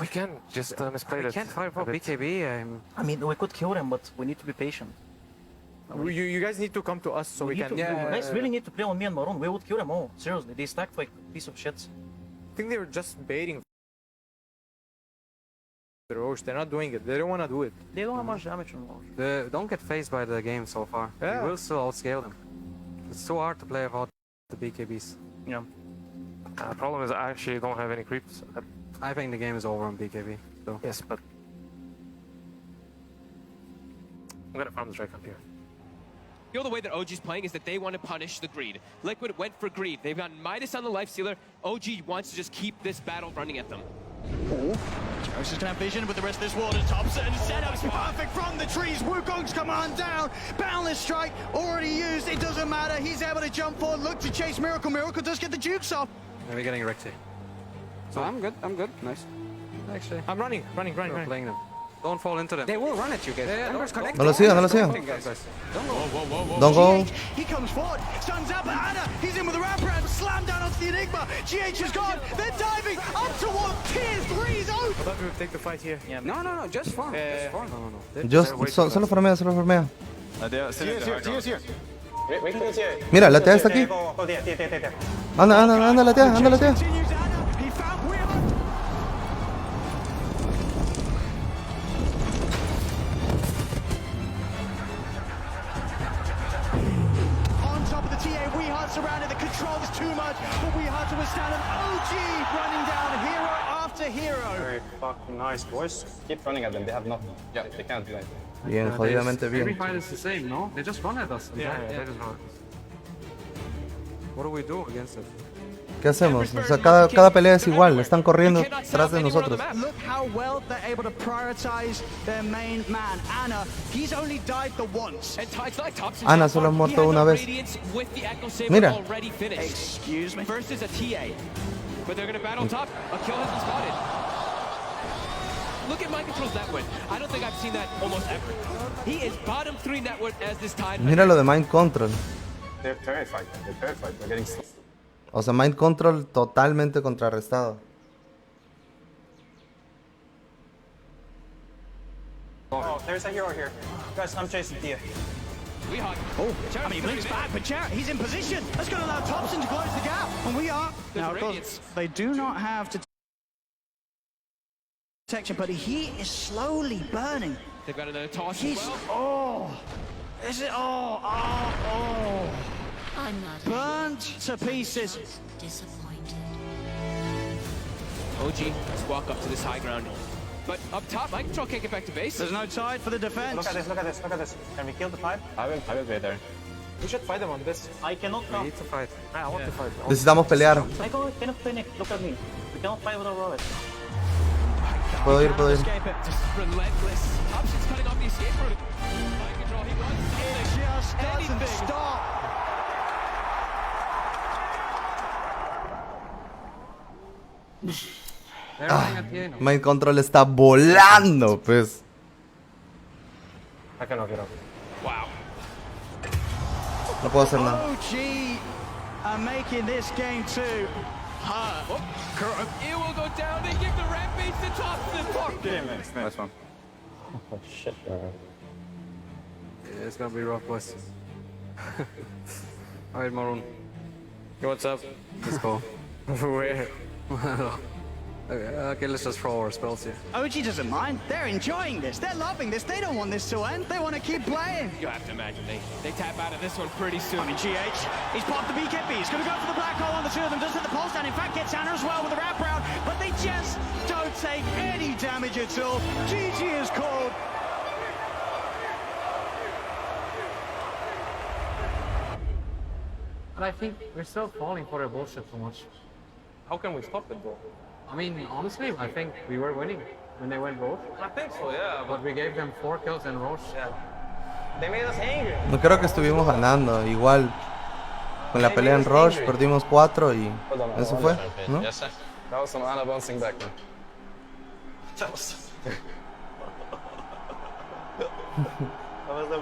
We can just misplay it. We can't fight for BKB. I mean, we could kill them, but we need to be patient. You guys need to come to us so we can... You guys really need to play on me and Maroon. We would kill them all. Seriously, they stacked like a piece of shit. I think they were just baiting the Roche. They're not doing it. They don't want to do it. They don't have much damage on Roche. Don't get phased by the game so far. Yeah. We will still outscale them. It's too hard to play without the BKBs. Yeah. The problem is I actually don't have any creeps. I think the game is over on BKB. So. Yes, but... I'm gonna farm the Drake up here. You know the way that OG's playing is that they want to punish the greed. Liquid went for greed. They've got Midas on the life stealer. OG wants to just keep this battle running at them. Josh is gonna have vision with the rest of this water. Thompson setups perfect from the trees. Wukong's command down. Boundless strike already used. It doesn't matter. He's able to jump forward, look to chase Miracle. Miracle does get the jukes off. And we're getting wrecked here. So I'm good. Nice. Actually. I'm running. We're playing them. Don't fall into them. They will run at you guys. No lo sigan, no lo sigan. Don't go. He comes forward, stands up, Anna, he's in with the wraparound, slam down onto the Enigma. GH is gone, they're diving up to one, tier 3's out. I thought we would take the fight here. Yeah. No, just farm. Just farm. Solo farmea, solo farmea. TA's here. Wait for the TA. Mira, la TA está aquí. Go, TA. Anda, la TA, anda la TA. Surrounded, the control is too much, but we had to withstand an OG running down hero after hero. Very fucking nice, boys. Keep running at them, they have nothing. Yeah, they can't do anything. Bien, jodidamente Every bien. fight is the same, no? They just run at us. Yeah, they just run at us. What do we do against it? ¿Qué hacemos? O sea, cada pelea es igual, están corriendo tras de nosotros. Look how well they're able to prioritize their main man, Anna. He's only died the once. Ana solo ha muerto una vez. Mira. Excuse me. Versus a TA. But they're gonna battle top. A kill has been spotted. Look at Mind Control's network. I don't think I've seen that almost ever. He is bottom 3 network as this tide. Mira lo de Mind Control. They're terrified. They're getting slow. O sea, Mind Control totalmente contrarrestado. Oh, there's a hero here. Guys, I'm chasing TA. Oh, I mean, he blinks back, but Jarrett, he's in position. That's going to allow Thompson to close the gap. And we are. Now, of course, they do not have to protection, but he is slowly burning. They've got another toss He's, as well. oh, is it, oh. I'm not Burnt to pieces. disappointed. OG, let's walk up to this high ground. But up top, Mind Control can't get back to base. There's no tide for the defense. Look at this. Can we kill the tide? I will wait there. We should fight them on this. I cannot We come. need to fight. I want to fight. Necesitamos pelear. I cannot finish. Look at me. We cannot fight without Robert. Puedo ir. Escape it. Just relentless. Thompson's cutting off the escape route. Mind Control, he runs. It just doesn't anything. stop. Mind Control está volando, pues. I cannot get up. Wow. No puedo hacer nada. OG are making this game too hard. It will go down. They give the rampage to Thompson. Nice one. Oh shit, bro. Yeah, it's gonna be rough, boys. Alright, Maroon. What's up? Let's go. Where? Okay, let's just throw our spells here. OG doesn't mind. They're enjoying this. They're loving this. They don't want this to end. They want to keep playing. You have to imagine they tap out of this one pretty soon. I mean, GH, he's popped the BKB. He's going to go for the black hole on the two of them. Does hit the pulse down. In fact, gets Anna as well with the wraparound. But they just don't take any damage at all. GG is called. But I think we're still falling for their bullshit so much. How can we stop it, bro? I mean, honestly, I think we were winning when they went Roche. I think so, yeah. But we gave them 4 kills in Roche. Yeah. They made us angry. No creo que estuvimos ganando. Igual, con la pelea en Rush perdimos 4 y eso fue, ¿no? Yes, sir. That was some Ana bouncing back, man. That was the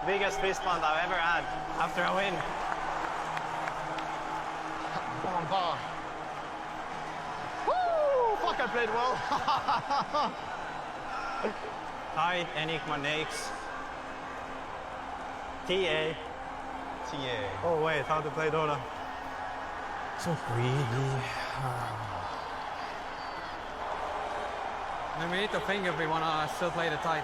biggest fist bump I've ever had after a win. Come on, bar. Woo! Fuck, I played well. Hi, Enigma Nakes. TA. Oh wait, how to play Dota. So greedy. And we need to think if we want to still play the tight.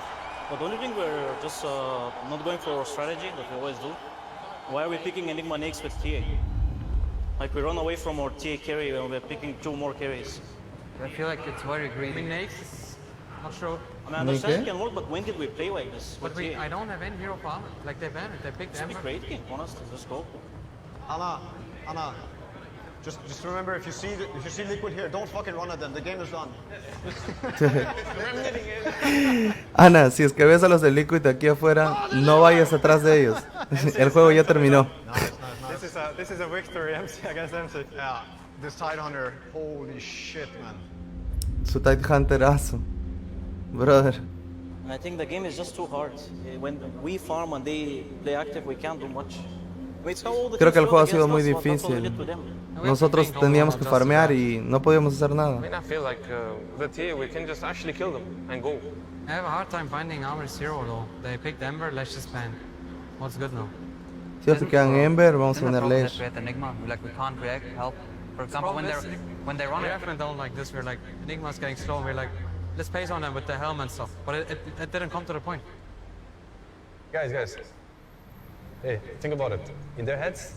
But don't you think we're just not going for a strategy that we always do? Why are we picking Enigma next with TA? Like we run away from our TA carry when we're picking 2 more carries. I feel like it's very greedy. Nakes, not sure. I mean, I understand it can work, but when did we play like this? But I don't have any hero power. Like they banned it, they picked It's a great game, honestly. Just go. Anna, just remember, if you see Liquid here, don't fucking run at them. The game is done. Ana, si es que ves a los de Liquid aquí afuera, no vayas atrás de ellos. El juego ya terminó. This is a victory against MC. Yeah, this Tidehunter, holy shit, man. Su Tidehunter-azo. Brother. I think the game is just too hard. When we farm and they play active, we can't do much. It's how all the Creo que el teams juego ha fought sido muy against us, that's what we difícil. did to them. Nosotros teníamos que farmear y no podíamos hacer I nada. mean, I feel like the TA, we can just actually kill them and go. I have a hard time finding armor 0 though. They picked Ember, let's just ban. What's good now? Si ellos se quedan Ember, vamos a poner Lesh. We had Enigma, like we can't react, help. For example, when they run we it. often don't like this, we're like, Enigma's getting slow, and we're like, let's pace on them with the helm and stuff. But it didn't come to the point. Guys. Hey, think about it. In their heads,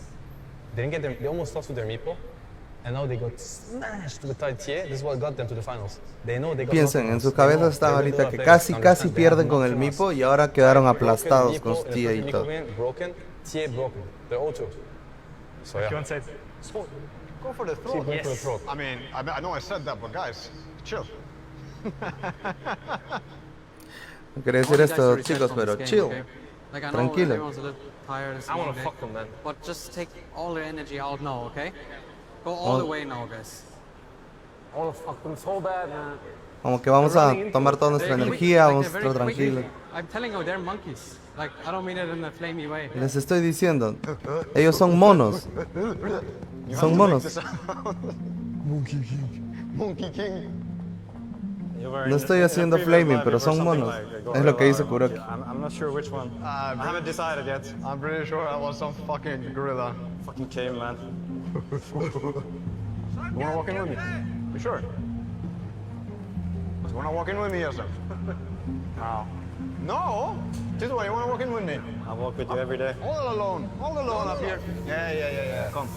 they didn't get them, they almost lost with their meeple. And now they got smashed with tight TA. This is what got them to the finals. They know they got Piensen, en sus cabezas está ahorita que casi pierden con el Mipo y ahora quedaron aplastados con su TA y todo. Broken, TA broken. They're all two. So yeah. So, go for the throat. Go for the throat. I mean, I know I said that, but guys, chill. No quería decir esto, chicos, pero chill. Like, I know Tranquilo. everyone's a little tired. I want to fuck them, man. But just take all their energy out now, okay? Go all the way now, guys. I want to fuck them so bad, man. Como que vamos a tomar toda nuestra energía, vamos a estar tranquilos. I'm telling you, they're monkeys. Like, I don't mean it in a flamey way. Les estoy diciendo, ellos son monos. Son monos. Monkey King. No estoy haciendo flaming, pero son monos. Es lo que dice Kuroki. I'm not sure which one. I haven't decided yet. I'm pretty sure I was some fucking gorilla. Fucking caveman. You wanna walk in with me? You sure? You wanna walk in with me, yes sir? No. No? This way, you wanna walk in with me? I walk with you every day. All alone up here. Yeah. Come.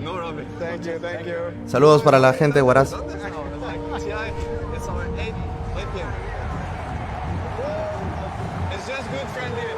No, Robbie. Thank you. Saludos para la gente de Huaraz. It's our 8 p.m. It's just good friendly.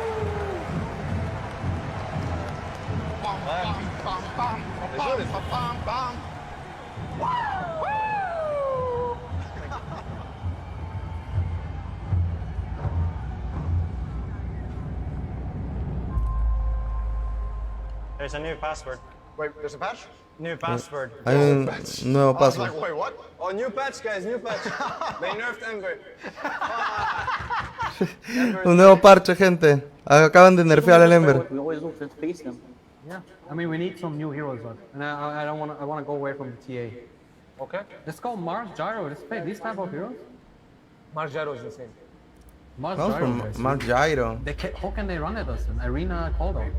There's a new password. Wait, there's a patch? New password. Hay un nuevo I was paso. like, wait, what? Oh, new patch, guys, new patch. They nerfed Ember. Un nuevo parche, gente. Acaban de nerfear al Ember. We always look to face them. Yeah. I mean, we need some new heroes, but and I don't want to. I want to go away from the TA. Okay. Let's go Mars Gyro. Let's play these type of heroes. Mars Gyro is insane. Mars Vamos Gyro. con guys. Mark Gyro. How can they run at us? An Arena cooldown.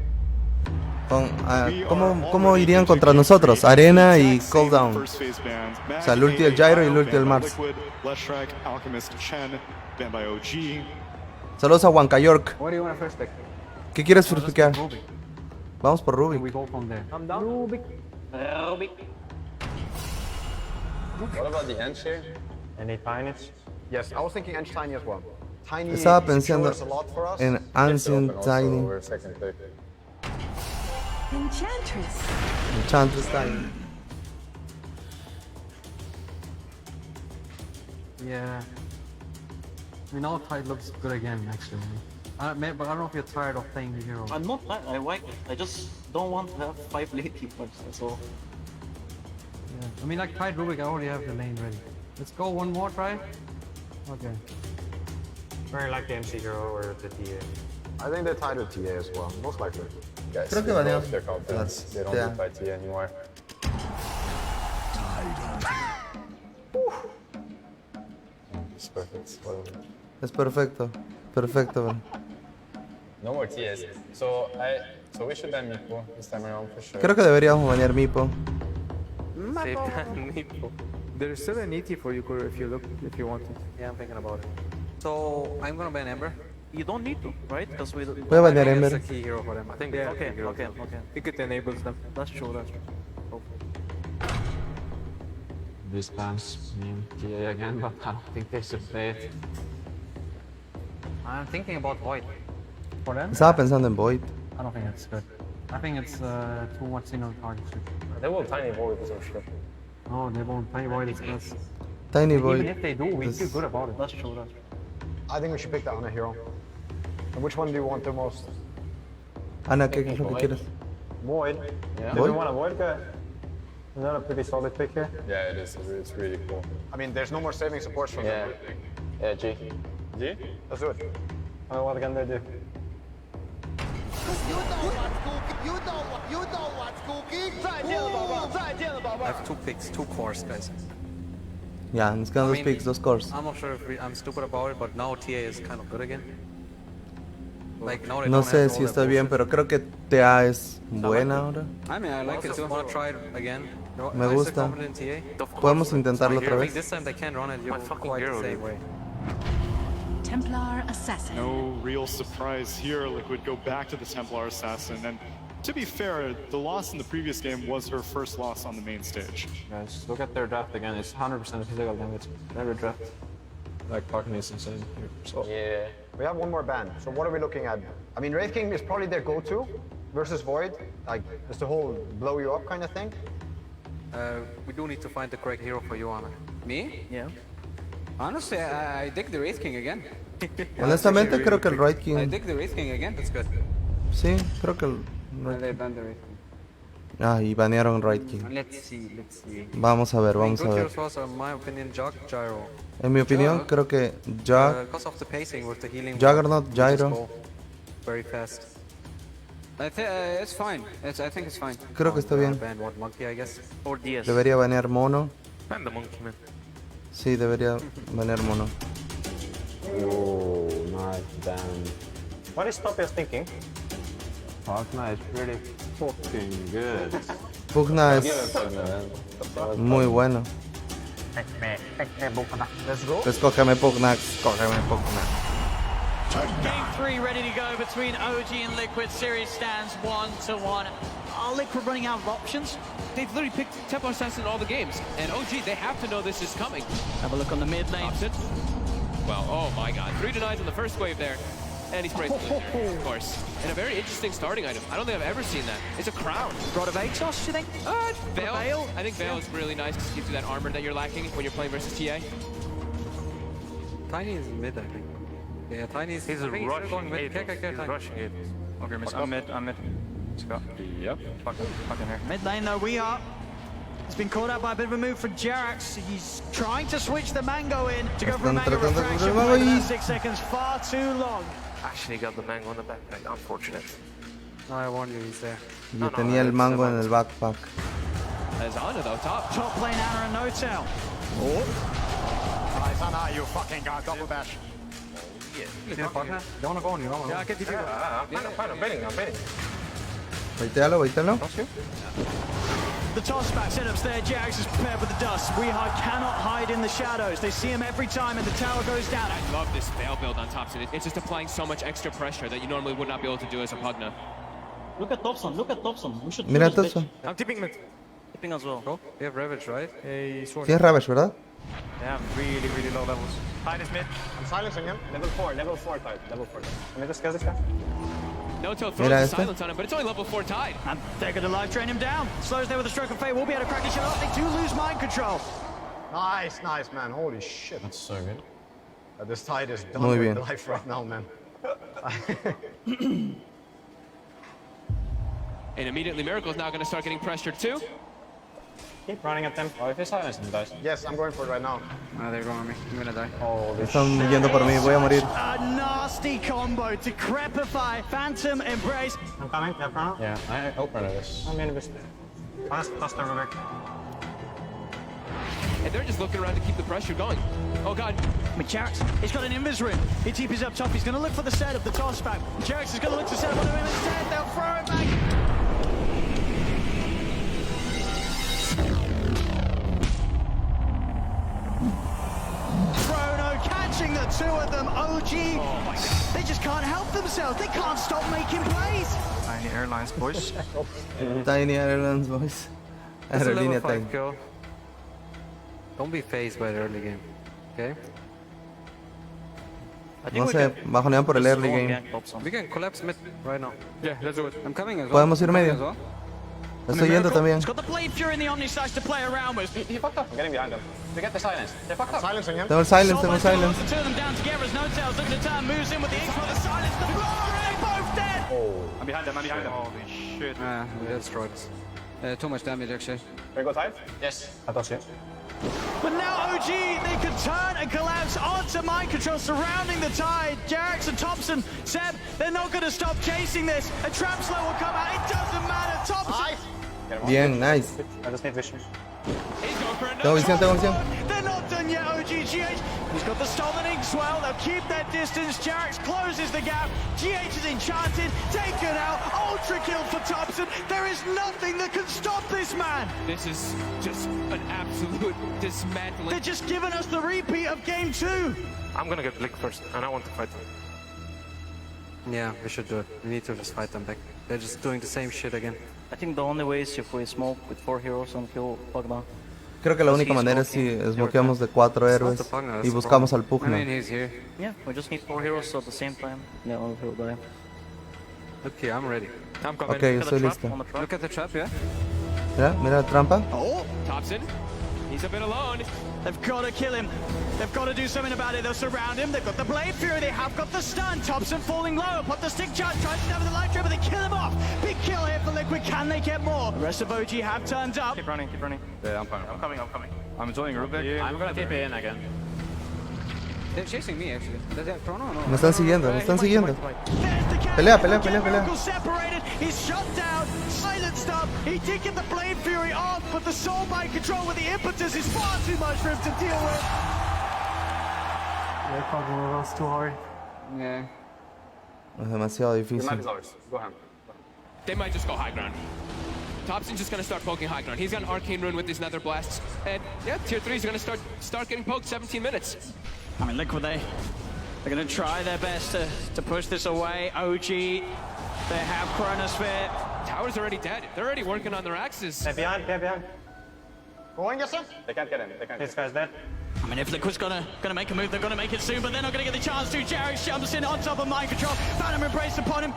¿Cómo irían contra nosotros? Arena y cooldown. O sea, el ulti del Gyro y el ulti del Mars. Saludos a Huanca York. What do you want to first pick? ¿Qué quieres first pickar? Vamos por Rubik. We go from there. I'm down. Rubik. What about the Ench here? Any Tiny? Yes, I was thinking Ench Tiny as well. Tiny Estaba pensando secures a lot for us. en Ancient Tiny. We're second pick. Enchantress Tiny. Yeah. I mean, all Tide looks good again, actually. But I don't know if you're tired of playing the hero. I'm not tired. I like it. I just don't want to have 5 late keepers. That's all. Yeah. I mean, like Tide Rubik, I already have the lane ready. Let's go one more try. Okay. Very like the MC hero or the TA. I think they're tied with TA as well, most likely. Guys, Creo que they baneamos lost their confidence. They don't Yeah. do by TA anymore. It's perfect. Whatever. Es perfecto. Perfecto, bro. No more TS. So we should ban Meepo this time around for sure. Creo que deberíamos banear Mipo. There's still an ET for you, Kuro, if you want it. Yeah, I'm thinking about it. So I'm gonna ban Ember. You don't need to, right? Because we. Voy a banear It's Ember. a key hero for them. I think. Yeah, Okay. I think it enables them. That's true. That's true. This bans me TA again, but I don't think they should play it. I'm thinking about Void. For them? Estaba pensando en Void. I don't think it's good. I think it's too much single target shit. They will tiny void for some shit. No, they won't play Void, it's us. Tiny Void. Even if they do, we feel good about it. That's true. That's true. I think we should pick that on a hero. And which one do you want the most? Ana, ¿qué es lo que quieres? Void. Yeah. Do we want a Void guy? Is that a pretty solid pick here? Yeah, it is. It's really cool. I mean, there's no more saving supports from them. Yeah, G. G? Let's do it. What can they do? You know what's cooking. I have 2 picks, 2 cores, guys. Ya, nos quedan 2 picks, 2 cores. I'm not sure if I'm stupid about it, but now TA is kind of good again. Like, now they No don't sé have si all está that bien, pero creo que TA es buena ahora. I mean, I like it too. Wanna try it again? No, Me I still gusta. confident in TA. Podemos intentarlo otra I think vez. this time they can't run it quite the same way. Templar Assassin. No real surprise here. Liquid go back to the Templar Assassin. And to be fair, the loss in the previous game was her first loss on the main stage. Guys, look at their draft again. It's 100% physical damage. Never draft. Like, Parkin is insane here. So. Yeah. We have one more ban. So what are we looking at? I mean, Wraith King is probably their go-to versus Void. Like, it's the whole blow you up kind of thing. We do need to find the correct hero for you, Anna. Me? Yeah. Honestly, I dig the Wraith King again. Honestamente creo que el Right I King. dig the Wraith King again. That's good. Sí, creo que el Right They King. banned the Wraith King. Ah, y banearon Right King. Let's see. Vamos a ver, vamos a Good ver. heroes was, in my opinion, Gyro. En mi opinión, creo que Because of the pacing with the healing. Juggernaut, we just Gyro. go very fast. It's fine. I think it's fine. Creo que está bien. Ban what, Monkey, I guess. Or DS. Debería banear Mono. Ban the monkey, man. Sí, debería banear Mono. Oh, nice ban. What is Topias thinking? Pugna is pretty fucking good. Pugna es muy bueno. Let's go. Escógeme Pugna, escógeme Pugna. Game 3 ready to go between OG and Liquid. Series stands 1-1. Are Liquid running out of options? They've literally picked Templar Assassin in all the games. And OG, they have to know this is coming. Have a look on the mid lane. Well, oh my god. 3 denies on the first wave there. And he sprays the legendary, of course. And a very interesting starting item. I don't think I've ever seen that. It's a crown. God of Atos, you think? Veil. I think Veil is really nice. It gives you that armor that you're lacking when you're playing versus TA. Tiny is mid, I think. Yeah, Tiny is. He's rushing mid. He's rushing it. Okay, miss. I'm mid. Let's go. Yep. Fucking here. Mid lane though, we are. He's been called out by a bit of a move from Jerax. He's trying to switch the Mango in to go for a Mango refraction. But that 6 seconds far too long. Actually got the mango on the backpack. Unfortunate. No, I warned you, he's there. Y tenía el mango en el backpack. As Anna though, Top lane Anna and No-Tail. Nice, Anna, you fucking got double bash. Yeah, partner. You wanna go on? You wanna go? Yeah, I get you. Fine, I'm betting. Baitealo, baitealo. The toss-back setups there. Jerax is prepared for the dust. Weehard cannot hide in the shadows. They see him every time and the tower goes down. I love this Veil build on top. It's just applying so much extra pressure that you normally would not be able to do as a Pugna. Look at Thompson. We should Mira do this, Thompson. bitch. I'm tipping mid. Tipping as well. Oh, we have Ravage, right? Tienes Ravage, ¿verdad? They have really low levels. Tide is mid. I'm silencing him. Level 4 type. Level 4. Let me just kill this guy. No-Tail throws Mira the este. silence on him, but it's only level 4 Tide. And they're going to live train him down. Slows there with a stroke of fate. We'll be able to crack each other up. They do lose mind control. Nice, man. Holy shit. That's so good. This Tide is done Muy with bien. life right now, man. And immediately Miracle's now going to start getting pressured too. Keep running at them. Oh, if he silenced him, guys. Yes, I'm going for it right now. They're going on me. I'm gonna die. Están yendo por mí, voy a morir. A nasty combo to crepify Phantom Embrace. I'm coming. Yeah, Chrono. Yeah, I open this. I'm in this. Faster, Vivek. And they're just looking around to keep the pressure going. Oh god. Jerax, he's got an invis room. He TP's up top. He's going to look for the setup, the toss back. Jerax is going to look to set up on him instead. They'll throw it back. Chrono catching the two of them. OG, they just can't help themselves. They can't stop making plays. Tiny Airlines, boys. Tiny Airlines, boys. It's a level Aerolínea 5 Tiny. kill. Don't be phased by the early game, okay? No sé, bajonean por el early game. We can collapse mid right now. Yeah, let's do it. I'm coming as well. Podemos ir medio. Estoy yendo también. He's got the Blade Fury in the Omni Slash to play around with. He fucked up. I'm getting behind him. They get the silence. They fucked up. Silencing him. Tengo el silence, tengo el silence. The two of them down together as No-Tails looking to turn, moves in with the X-Roll, the silence, the blow, they're both dead! I'm behind them. Holy shit. We destroyed us. Too much damage, actually. Can we go tight? Yes. I thought so. But now OG, they can turn and collapse onto mind control surrounding the tide. Jarex and Thompson, Seb, they're not going to stop chasing this. A trap slow will come out. It doesn't matter. Thompson. Bien, nice. I just need vision. Tengo visión, tengo visión. They're not done yet, OGGH. He's got the stolen ink swell. They'll keep their distance. Jarex closes the gap. GH is enchanted, taken out. Ultra kill for Thompson. There is nothing that can stop this man. This is just an absolute dismantling. They're just giving us the repeat of game 2. I'm gonna get Blink first, and I want to fight them. Yeah, we should do it. We need to just fight them back. They're just doing the same shit again. I think the only way is if we smoke with 4 heroes and kill Pugna. Creo que la única manera es si esmoqueamos de 4 héroes y buscamos al Pugna. Yeah, we just need 4 heroes at the same time. Yeah, all will die. Okay, I'm ready. I'm coming. Ok, estoy listo. Look at the trap, yeah? Mira la trampa. Oh, Thompson. He's a bit alone. They've got to kill him. They've got to do something about it. They'll surround him. They've got the Blade Fury. They have got the stun. Thompson falling low. Put the stick charge. Tries to have the light trip, but they kill him off. Big kill here for Liquid. Can they get more? The rest of OG have turned up. Keep running, keep running. Yeah, I'm fine. I'm coming. I'm joining Rubik. I'm gonna TP in again. They're chasing me, actually. Does he have chrono or no? Me están siguiendo, me están siguiendo. Pelea, pelea, pelea, pelea. Miracle separated. He's shut down. Silenced up. He did get the Blade Fury off, but the Soul Mind control with the impetus is far too much for him to deal with. They're fucking with us too hard. Yeah. Es demasiado difícil. Go ahead. They might just go high ground. Thompson's just gonna start poking high ground. He's got an Arcane Rune with his Nether Blasts. And yeah, tier 3 is gonna start getting poked 17 minutes. I mean, Liquid, they're going to try their best to push this away. OG, they have Chronosphere. Tower's already dead. They're already working on their axes. They're behind. Go on, yourself. They can't get in. This guy's dead. I mean, if Liquid's gonna make a move, they're gonna make it soon, but they're not gonna get the chance to. Jared jumps in on top of mind control. Phantom Embrace upon him.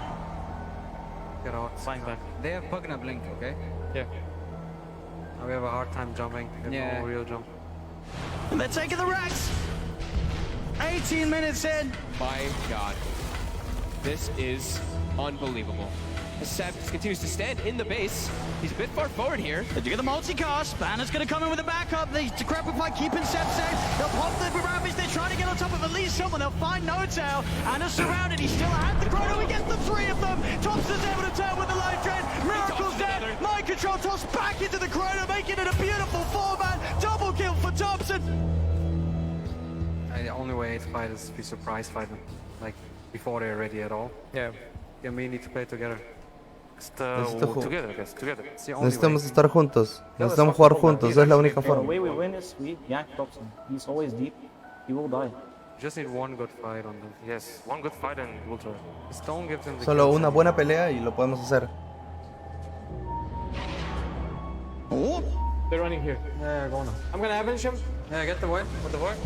Get out. Flying back. They have Pugna Blink, okay? Yeah. We have a hard time jumping. There's no real jump. And they're taking the racks. 18 minutes in. My God. This is unbelievable. As Seb continues to stand in the base. He's a bit far forward here. They do get the multicast. Banner's going to come in with a backup. The Decrepify keeping Seb safe. They'll pop the Ravage. They're trying to get on top of at least someone. They'll find No Tail. Anna's surrounded. He still had the Chrono. He gets the 3 of them. Thompson's able to turn with the life drain. Miracle's dead. Mind control tossed back into the Chrono, making it a beautiful 4-man double kill for Thompson. The only way to fight is be surprise fight them, like before they're ready at all. Yeah. And we need to play together. Together, guys, together. Necesitamos estar juntos. Necesitamos jugar juntos. Es la única The forma. way we win is we yank Thompson. He's always deep. He will die. Just need one good fight on them. Yes, one good fight and we'll try. Just don't give them the Solo kills. una buena pelea y lo podemos hacer. Oh, they're running here. Yeah, go on. I'm gonna avenge him. Yeah, get the void. With the void.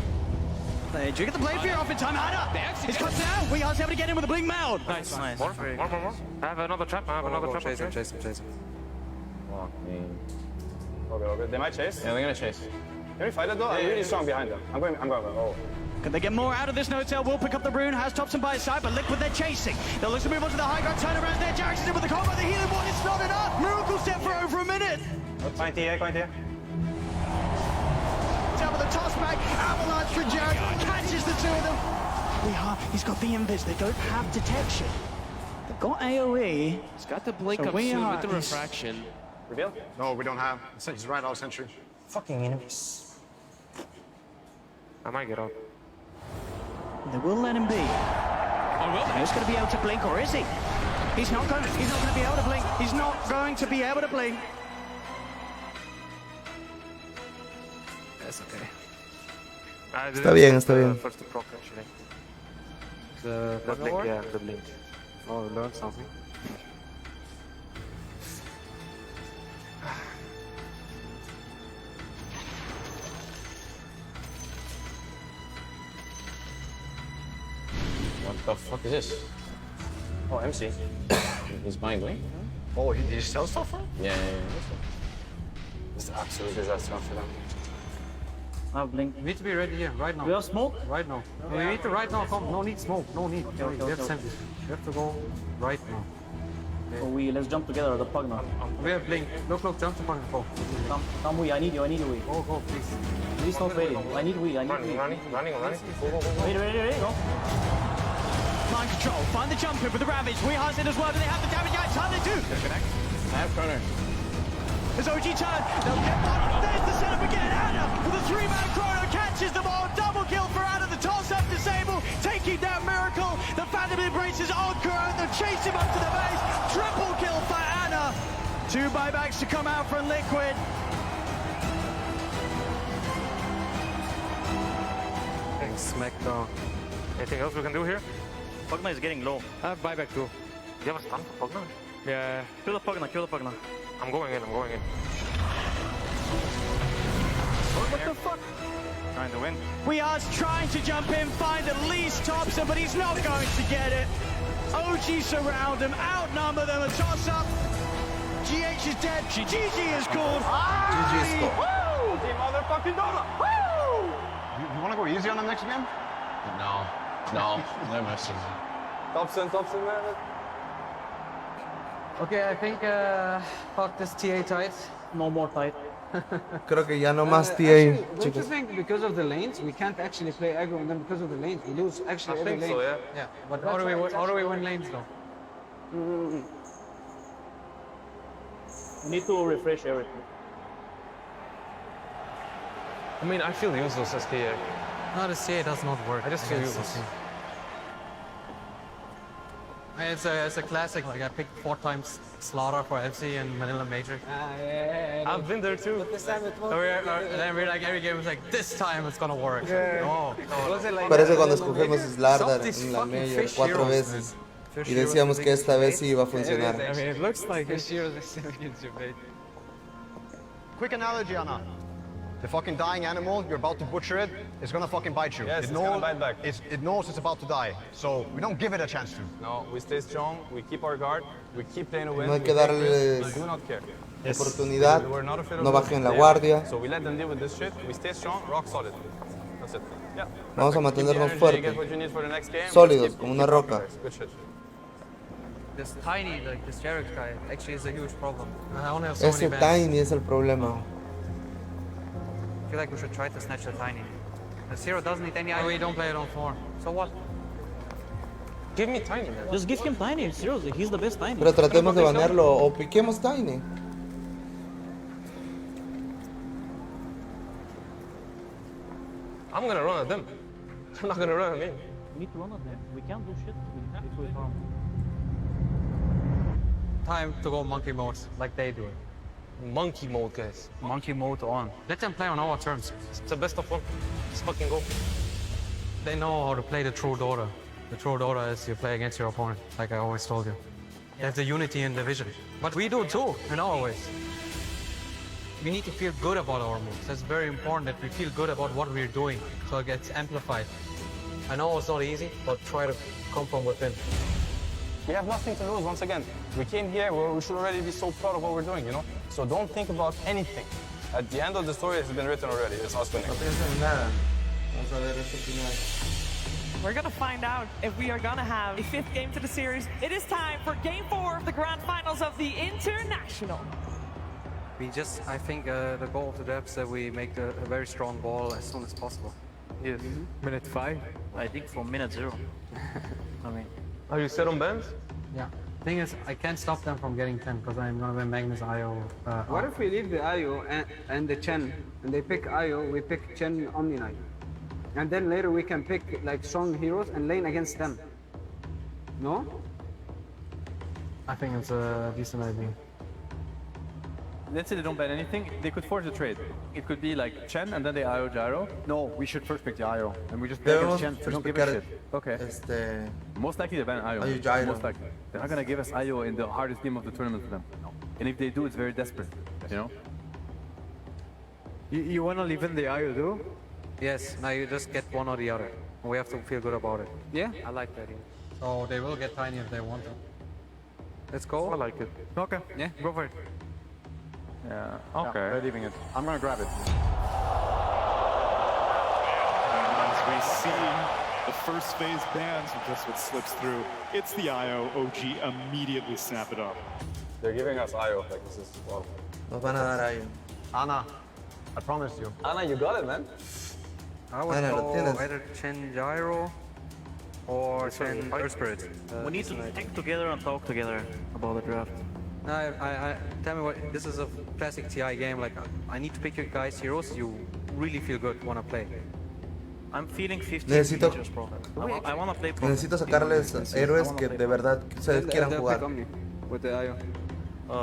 They do get the Blade Fear off in time. Anna! He's cut down. We are able to get in with a Blink Meld. Nice. More. I have another trap. Chase him. Fuck me. Okay. They might chase. Yeah, they're gonna chase. Can we fight it though? I'm really strong behind them. I'm going. Oh. Can they get more out of this No Tail? Will pick up the rune, has Thompson by his side, but Liquid, they're chasing. They'll look to move on to the high ground, turnaround there. Jackson's in with the combo, the healing one, it's not enough. Miracle step for over a minute. Point here. Down with the toss back, avalanche for Jared, catches the 2 of them. He's got the invis, they don't have detection. They've got AoE. He's got the blink So up soon with the refraction. Reveal? No, we don't have. He's right out sentry. Fucking enemies. I might get out. They will let him be. Oh, will they? He's going to be able to blink, or is he? He's not going to be able to blink. He's not going to be able to blink. That's okay. Está bien, está bien. First to proc actually. The blink, yeah, the blink. Oh, we learned something. What the fuck is this? Oh, MC. He's buying blink. Oh, he sells stuff for him? Yeah. It's an absolute disaster for them. I have blink. We need to be ready here, right now. We have smoke? Right now. We need to right now come. No need smoke. No need. We have sentries. We have to go right now. So let's jump together, the Pugna. We have blink. Look, jump to Pugna. Go. Come we, I need you. Go, please. Please not ready. I need we. Running. Go. Ready, go. Mind control, find the jump in for the Ravage. We has it as well, do they have the damage? Yes, how they do? I have corner. As OG turn, they'll get one. There's the setup again. Anna with a 3-man chrono catches the ball. Double kill for Anna. The toss-up disable, taking down Miracle. The Phantom embraces on Kuro. They'll chase him up to the base. Triple kill for Anna. 2 buybacks to come out from Liquid. Smackdown. Anything else we can do here? Pugna is getting low. I have buyback too. Do you have a stun for Pugna? Yeah. Kill the Pugna. I'm going in. What the fuck? Trying to win. We are trying to jump in, find at least Thompson, but he's not going to get it. OG surround him, outnumber them, a toss-up. GH is dead, GG is called. GG is called. Woo! Team motherfucking Dota! Woo! You want to go easy on the next game? No, never. Thompson, man. Okay, I think fuck this TA tight. No more tight. Creo que ya no más TA, Don't you chicos. think because of the lanes we can't actually play aggro, and then because of the lanes we lose actually every lane? Yeah. But how do we win lanes though? We need to refresh everything. I mean, I feel useless as TA. No, the CA does not work. I just feel useless. It's a classic. Like I picked 4 times Slaughter for FC and Manila Matrix. I've been there too. But this time it won't. Then we're like every game is like this time it's gonna work. No. Parece cuando escogemos Slardar en la Major 4 veces y decíamos que esta vez sí iba a funcionar. I mean, it looks like this year is still against your bait. Quick analogy, Anna. The fucking dying animal, you're about to butcher it, it's gonna fucking bite you. Yes, it's gonna bite back. It knows it's about to die, so we don't give it a chance to. No, we stay strong, we keep our guard, we keep playing to win. No hay we que take darles risks, we do not care. oportunidad, We're not afraid of no losing. bajen la They guardia. are. So we let them deal with this shit, we stay strong, rock solid. That's it. Yeah. Vamos a Perfect. Keep the mantenernos energy, fuertes, get what you need for the next game. sólidos, Keep- como keep una rocking roca. guys. Good shit. This tiny, like this Jarek guy, actually is a huge problem. I only have so Ese many bans. Tiny es el problema. I feel like we should try to snatch the tiny. The Zero doesn't need any. We don't play it on 4. So what? Give me Tiny, man. Just give him Tiny, seriously, he's the best Tiny. Pero tratemos de banearlo o piquemos Tiny. I'm gonna run at them. I'm not gonna run at me. We need to run at them. We can't do shit if we harm. Time to go monkey mode, like they do. Monkey mode, guys. Monkey mode on. Let them play on our terms. It's the best of one. Let's fucking go. They know how to play the true Dota. The true Dota is you play against your opponent, like I always told you. They have the unity in the vision. But we do too, in our ways. We need to feel good about our moves. That's very important that we feel good about what we're doing, so it gets amplified. I know it's not easy, but try to come from within. We have nothing to lose once again. We came here, we should already be so proud of what we're doing, you know? So don't think about anything. At the end of the story, it's been written already. It's us winning. We're gonna find out if we are gonna have a 5th game to the series. It is time for Game 4 of the Grand Finals of the International. I think the goal of the devs is that we make a very strong ball as soon as possible. Yes. Minute 5? I think from minute 0. I mean. Are you set on bans? Yeah. Thing is, I can't stop them from getting 10 because I'm gonna win Magnus IO. What if we leave the IO and the Chen, and they pick IO, we pick Chen Omni Knight, and then later we can pick like strong heroes and lane against them? No? I think it's a decent idea. Let's say they don't ban anything, they could force a trade. It could be like Chen and then they IO Gyro. No, we should first pick the IO and we just play against Chen, so don't give a shit. Okay. Most likely they ban IO. Gyro. Most likely. They're not gonna give us IO in the hardest game of the tournament for them. And if they do, it's very desperate, you know? You wanna leave in the IO too? Yes, now you just get one or the other. We have to feel good about it. Yeah? I like that idea. So they will get tiny if they want to. Let's go. I like it. Okay. Yeah, go for it. Yeah, okay. They're leaving it. I'm gonna grab it. Once we see The first phase bans and just what slips through. It's the IO. OG immediately snap it up. They're giving us IO, like this is wow. Nos van a dar ahí. Anna, I promised you. Anna, you got it, man. I would Ana, lo go tienes. either Chen Gyro or Chen Earth Spirit. We need to stick together and talk together about the draft. Tell me what, this is a classic TI game, like I need to pick your guys heroes you really feel good, wanna play. I'm feeling 50 Necesito- features, bro. I wanna play pro. Necesito sacarles héroes que de verdad ustedes quieran jugar. With the IO.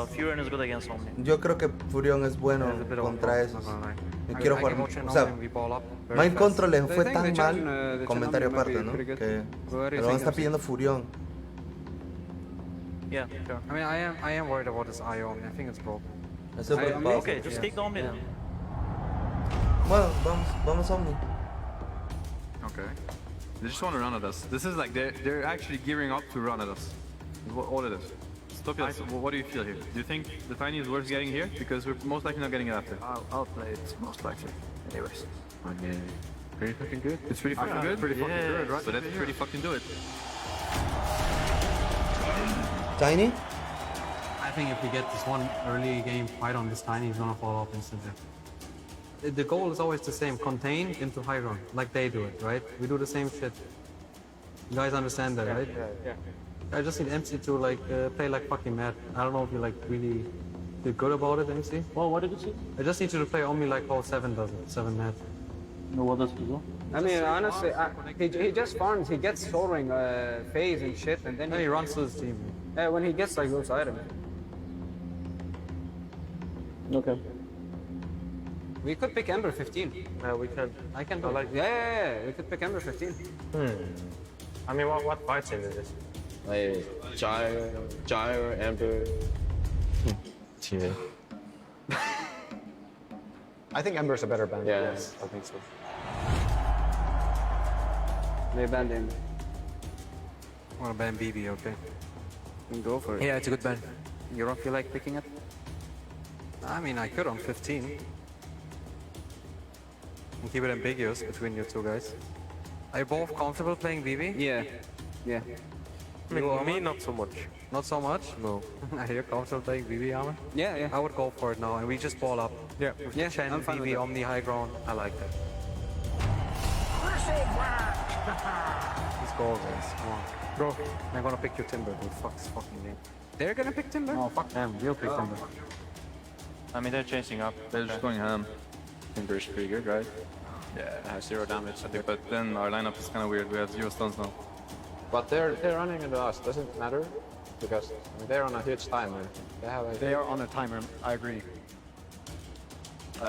Furion is good against Omni. Yo creo que Furion es bueno contra esos. Yo quiero jugar. O sea, Mind Control le fue tan mal, comentario aparte, ¿no? Que lo van a estar pidiendo Furion. Yeah, sure. I mean, I am worried about this IO. I mean, I think it's broken. Estoy preocupado. Okay, just take the Omni then. Bueno, vamos Omni. Okay. They just want to run at us. This is like they're actually gearing up to run at us. Is what all it is. Stopias, what do you feel here? Do you think the Tiny is worth getting here? Because we're most likely not getting it after. I'll play it most likely. Anyways. Okay. Pretty fucking good. It's pretty fucking good. Pretty fucking good, right? So let's pretty fucking do it. Tiny? I think if we get this one early game fight on this Tiny, he's gonna fall off instantly. The goal is always the same, contain into high ground, like they do it, right? We do the same shit. You guys understand that, right? Yeah. I just need MC to like play like fucking mad. I don't know if you like really feel good about it, MC. Well, what did you say? I just need you to play Omni like how 7 does it, 7 mad. No, what does he do? I mean, honestly, he just farms. He gets Soul Ring phase and shit, and then he runs to his team. Yeah, when he gets like those items. Okay. We could pick Ember 15. We can. I can. I like. Yeah. We could pick Ember 15. I mean, what fight team is this? Like Gyro, Ember. TA. I think Ember's a better band. Yes, I think so. They banned him. I wanna ban BB, okay? Go for it. Yeah, it's a good ban. You don't feel like picking it? I mean, I could on 15. And keep it ambiguous between you two guys. Are you both comfortable playing BB? Yeah. I mean, me not so much. Not so much? No. Are you comfortable playing BB, Armin? Yeah. I would go for it now, and we just ball up. Yeah. With Chen, I'm fine with BB, that. Omni, high ground. I like that. Let's go, guys. Come on. Bro, I'm gonna pick your Timber, dude. Fuck this fucking game. They're gonna pick Timber? No, fuck them. We'll pick Timber. I mean, they're chasing up. They're just going ham. Timber's pretty good, right? Yeah, it has 0 damage. But then our lineup is kind of weird. We have 0 stuns now. But they're running into us. Doesn't matter because I mean, they're on a huge timer. They are on a timer. I agree.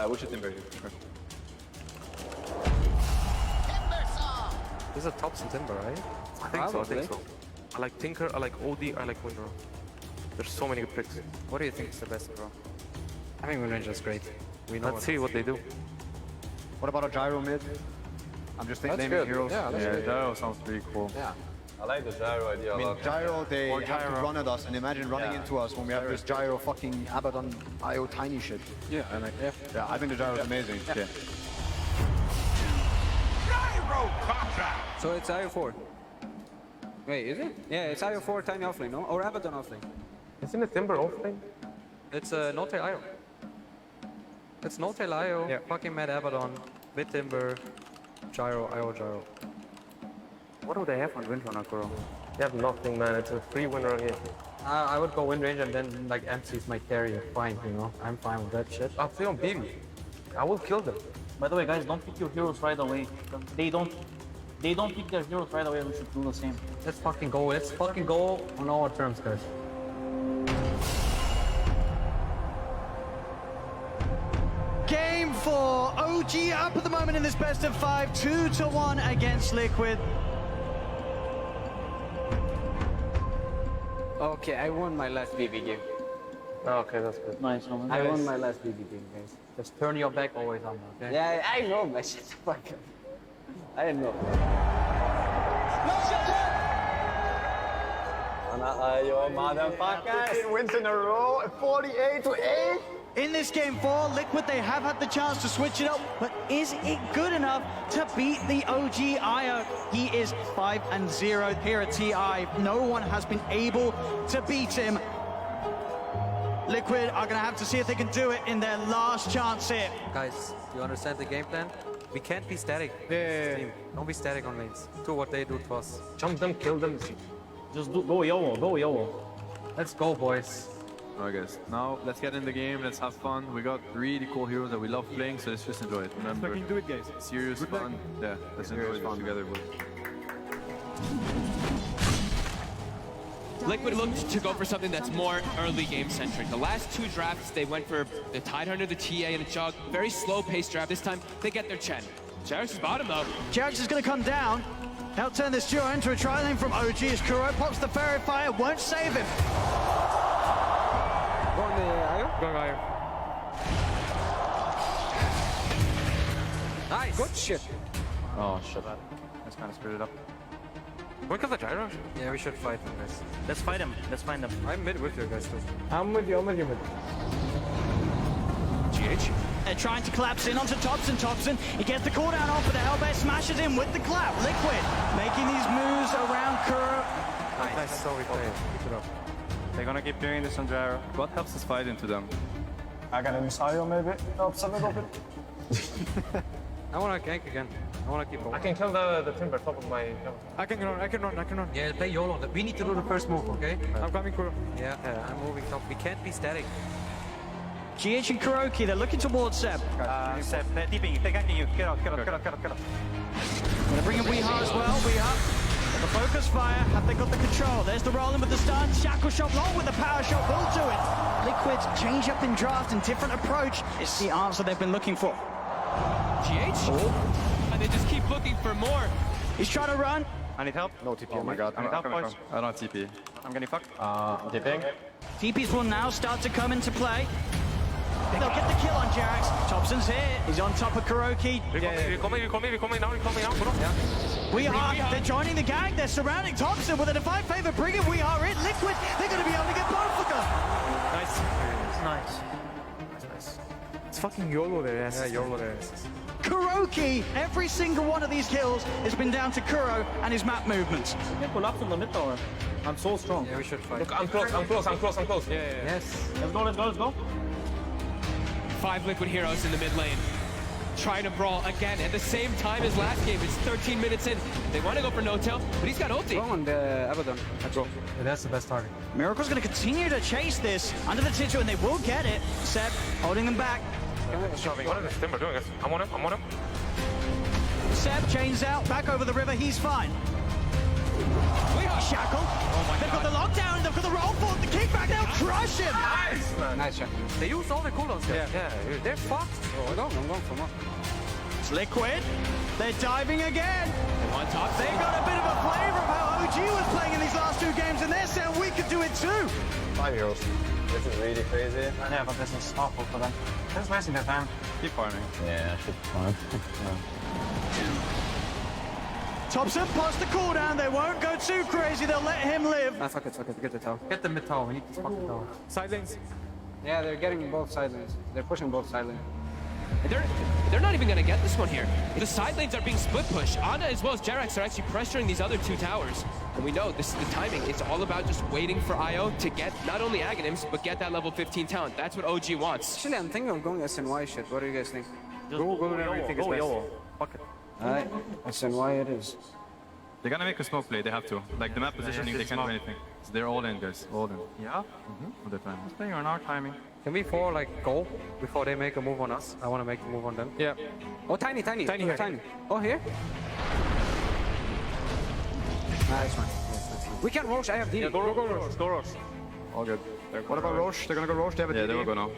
We should Timber here. Sure. This is a Thompson Timber, right? I think so. I like Tinker, I like OD, I like Windrow. There's so many good picks. What do you think is the best, bro? I think Wind Ranger is great. Let's see what they do. What about a gyro mid? I'm just That's naming good. heroes. Yeah, that's good. Gyro sounds pretty cool. Yeah. I like the gyro idea a I mean, lot. gyro, they Or have to gyro. run at us, and imagine running into us when we have this gyro fucking Abaddon IO tiny shit. Yeah, and Yeah, I think the gyro is amazing. Yeah. So it's IO4. Wait, is it? Yeah, it's IO4 tiny offlane, no? Or Abaddon offlane. Isn't it Timber offlane? It's No Tail IO. It's No Tail IO, fucking Mad Abaddon, Mid Timber, Gyro, IO Gyro. What do they have on Windrunner, Kuro? They have nothing, man. It's a free winner here. I would go Wind Ranger and then like MC's my carrier. Fine, you know? I'm fine with that shit. I'll play on BB. I will kill them. By the way, guys, don't pick your heroes right away. They don't pick their heroes right away. We should do the same. Let's fucking go. Let's fucking go on our terms, guys. Game 4. OG up at the moment in this best of 5. 2-1 against Liquid. Okay, I won my last BB game. Okay, that's good. Nice, man. I won my last BB game, guys. Just turn your back always on me, okay? Yeah, I know, man. Shut the fuck up. I know. You motherfuckers. 15 wins in a row, 48-8. In this game 4, Liquid, they have had the chance to switch it up, but is it good enough to beat the OG IO? He is 5-0 here at TI. No one has been able to beat him. Liquid are going to have to see if they can do it in their last chance here. Guys, you understand the game plan? We can't be static. Yeah. Don't be static on lanes. Do what they do to us. Jump them, kill them. Just go YOLO, go YOLO. Let's go, boys. Alright guys, now let's get in the game, let's have fun. We got really cool heroes that we love playing, so let's just enjoy it. Remember, Fucking do it, guys. serious Good fun. luck. Yeah, let's enjoy it together, boys. Liquid looked to go for something that's more early game centric. The last two drafts, they went for the Tidehunter, the TA, and the Jug. Very slow paced draft. This time, they get their Chen. Jarex is bottom though. Jarex is going to come down. Help turn this duo into a tri-lane from OG as Kuro pops the Fairy Fire, won't save him. Going the IO? Going IO. Nice. Good shit. Oh, shit. That's kind of screwed it up. Look at the gyro. Yeah, we should fight them, guys. Let's fight him. Let's find him. I'm mid with you guys too. I'm with you mid. GH. They're trying to collapse in onto Thompson. He gets the cooldown off, but the Hellbear smashes in with the clap. Liquid making these moves around Kuro. Nice. So we play. Keep it up. They're gonna keep doing this on gyro. What helps us fight into them? I got a missile maybe. Helps a little bit. I want to gank again. I want to keep going. I can kill the timber top of my... I can run. Yeah, play YOLO. We need to do the first move, okay? I'm coming, Kuro. Yeah, I'm moving top. We can't be static. GH and Kuroki, they're looking towards Seb. Seb, they're deeping you. They're ganking you. Get out. Gonna bring in Weeha as well. Weeha, the focus fire. Have they got the control? There's the rolling with the stun. Shackle shot long with the power shot. Will do it. Liquid's change up in draft and different approach. It's the answer they've been looking for. GH? And they just keep looking for more. He's trying to run. I need help. No TP. Oh my god. I need help, boys. I don't TP. I'm getting fucked. Dipping. TPs will now start to come into play. They'll get the kill on Jarex. Thompson's here. He's on top of Kuroki. Recall me now. They're joining the gang. They're surrounding Thompson with a divine favor. Bringing Weeha in. Liquid. They're going to be able to get both of them. Nice. It's fucking YOLO there, yes. Yeah, YOLO there. Yes. Kuroki, every single one of these kills has been down to Kuro and his map movements. You can collapse on the mid tower. I'm so strong. Yeah, we should fight. Look, I'm close. Yeah. Yes. Let's go. 5 Liquid heroes in the mid lane. Trying to brawl again at the same time as last game. It's 13 minutes in. They want to go for no-tail, but he's got ulti. Go on the Abaddon. Let's go. Yeah, that's the best target. Miracle's going to continue to chase this under the Titcher, and they will get it. Seb holding them back. What is this timber doing? I'm on him. Seb chains out, back over the river. He's fine. Shackle. They've got the lockdown. They've got the roll forward. The kickback. They'll crush him. Nice shot. They used all the cooldowns there. Yeah, they're fucked. I'm going for more. It's Liquid. They're diving again. They want top. They got a bit of a flavor of how OG was playing in these last two games, and they're saying we could do it too. 5 heroes. This is really crazy. Yeah, but this is awful for them. That's wasting their time. Keep farming. Yeah, I should farm. Thompson past the cooldown. They won't go too crazy. They'll let him live. Fuck it. Get the tower. Get the mid tower. We need to fuck the tower. Side lanes. Yeah, they're getting both side lanes. They're pushing both side lanes. They're not even going to get this one here. The side lanes are being split pushed. Ana as well as Jarex are actually pressuring these other two towers. And we know this is the timing. It's all about just waiting for IO to get not only Aghanims, but get that level 15 talent. That's what OG wants. Actually, I'm thinking of going SNY shit. What do you guys think? Go whenever you think is best. Fuck it. Alright, SNY it is. They're gonna make a smoke play, they have to. Like the map positioning, they can't do anything. So they're all in, guys. All in. Yeah? All the time. It's playing on our timing. Can we go before they make a move on us? I want to make the move on them. Yeah. Oh, tiny. Here. Tiny. Oh, here? Nice one. We can Roche, I have D. Yeah, go Roche. All good. What about Roche? They're gonna go Roche, they have a Yeah, DD. they will go now.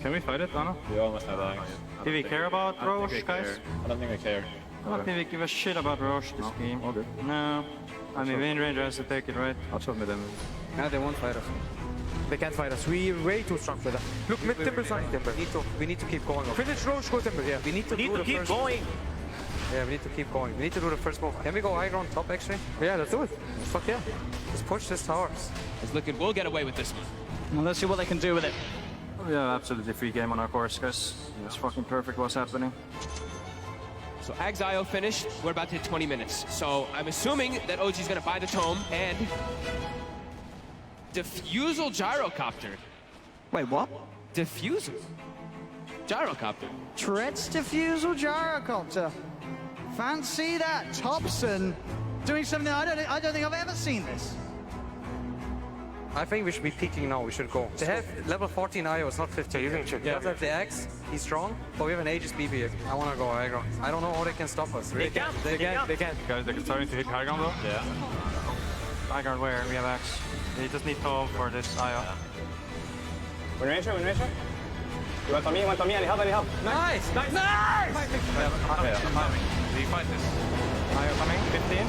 Can we fight it, Anna? We almost have that. Do we care about Roche, guys? I don't think we care. I don't think we give a shit about Roche this game. All good. No. I mean, Wind Ranger has to take it, right? I'll shove mid them. No, they won't fight us. They can't fight us. We're way too strong for them. Look, mid timber's on timber. We need to keep going. Finish Roche, go timber, yeah. We need to Need to keep going. Yeah, we need to keep going. We need to do the first move. Can we go high ground top actually? Yeah, let's do it. Fuck yeah. Let's push this towers. It's looking we'll get away with this one. Well, let's see what they can do with it. Yeah, absolutely free game on our course, guys. It's fucking perfect what's happening. So Ag's IO finished. We're about to hit 20 minutes. So I'm assuming that OG's gonna buy the tome and Diffusal Gyrocopter. Wait, what? Diffusal Gyrocopter. Treads Diffusal Gyrocopter. Fancy that. Thompson doing something I don't think I've ever seen this. I think we should be peaking now. We should go. They have level 14 IO. It's not 15. You can check. Yeah. They have the Axe. He's strong, but we have an Aegis BB. I want to go high ground. I don't know how they can stop us. Really. They can. Guys, they're starting to hit high ground though? Yeah. High ground where? We have Axe. They just need to for this IO. Win Ranger. You want on me, any help, Nice! Do you fight this? IO coming, 15.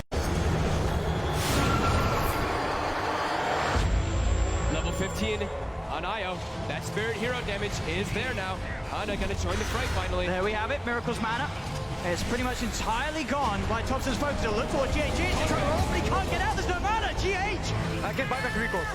Level 15 on IO. That Spirit Hero damage is there now. Ana gonna join the fray finally. There we have it. Miracle's mana is pretty much entirely gone by Thompson's focus. He'll look for GH. He's trying to roll, but he can't get out. There's no mana. GH. I can buy back recall.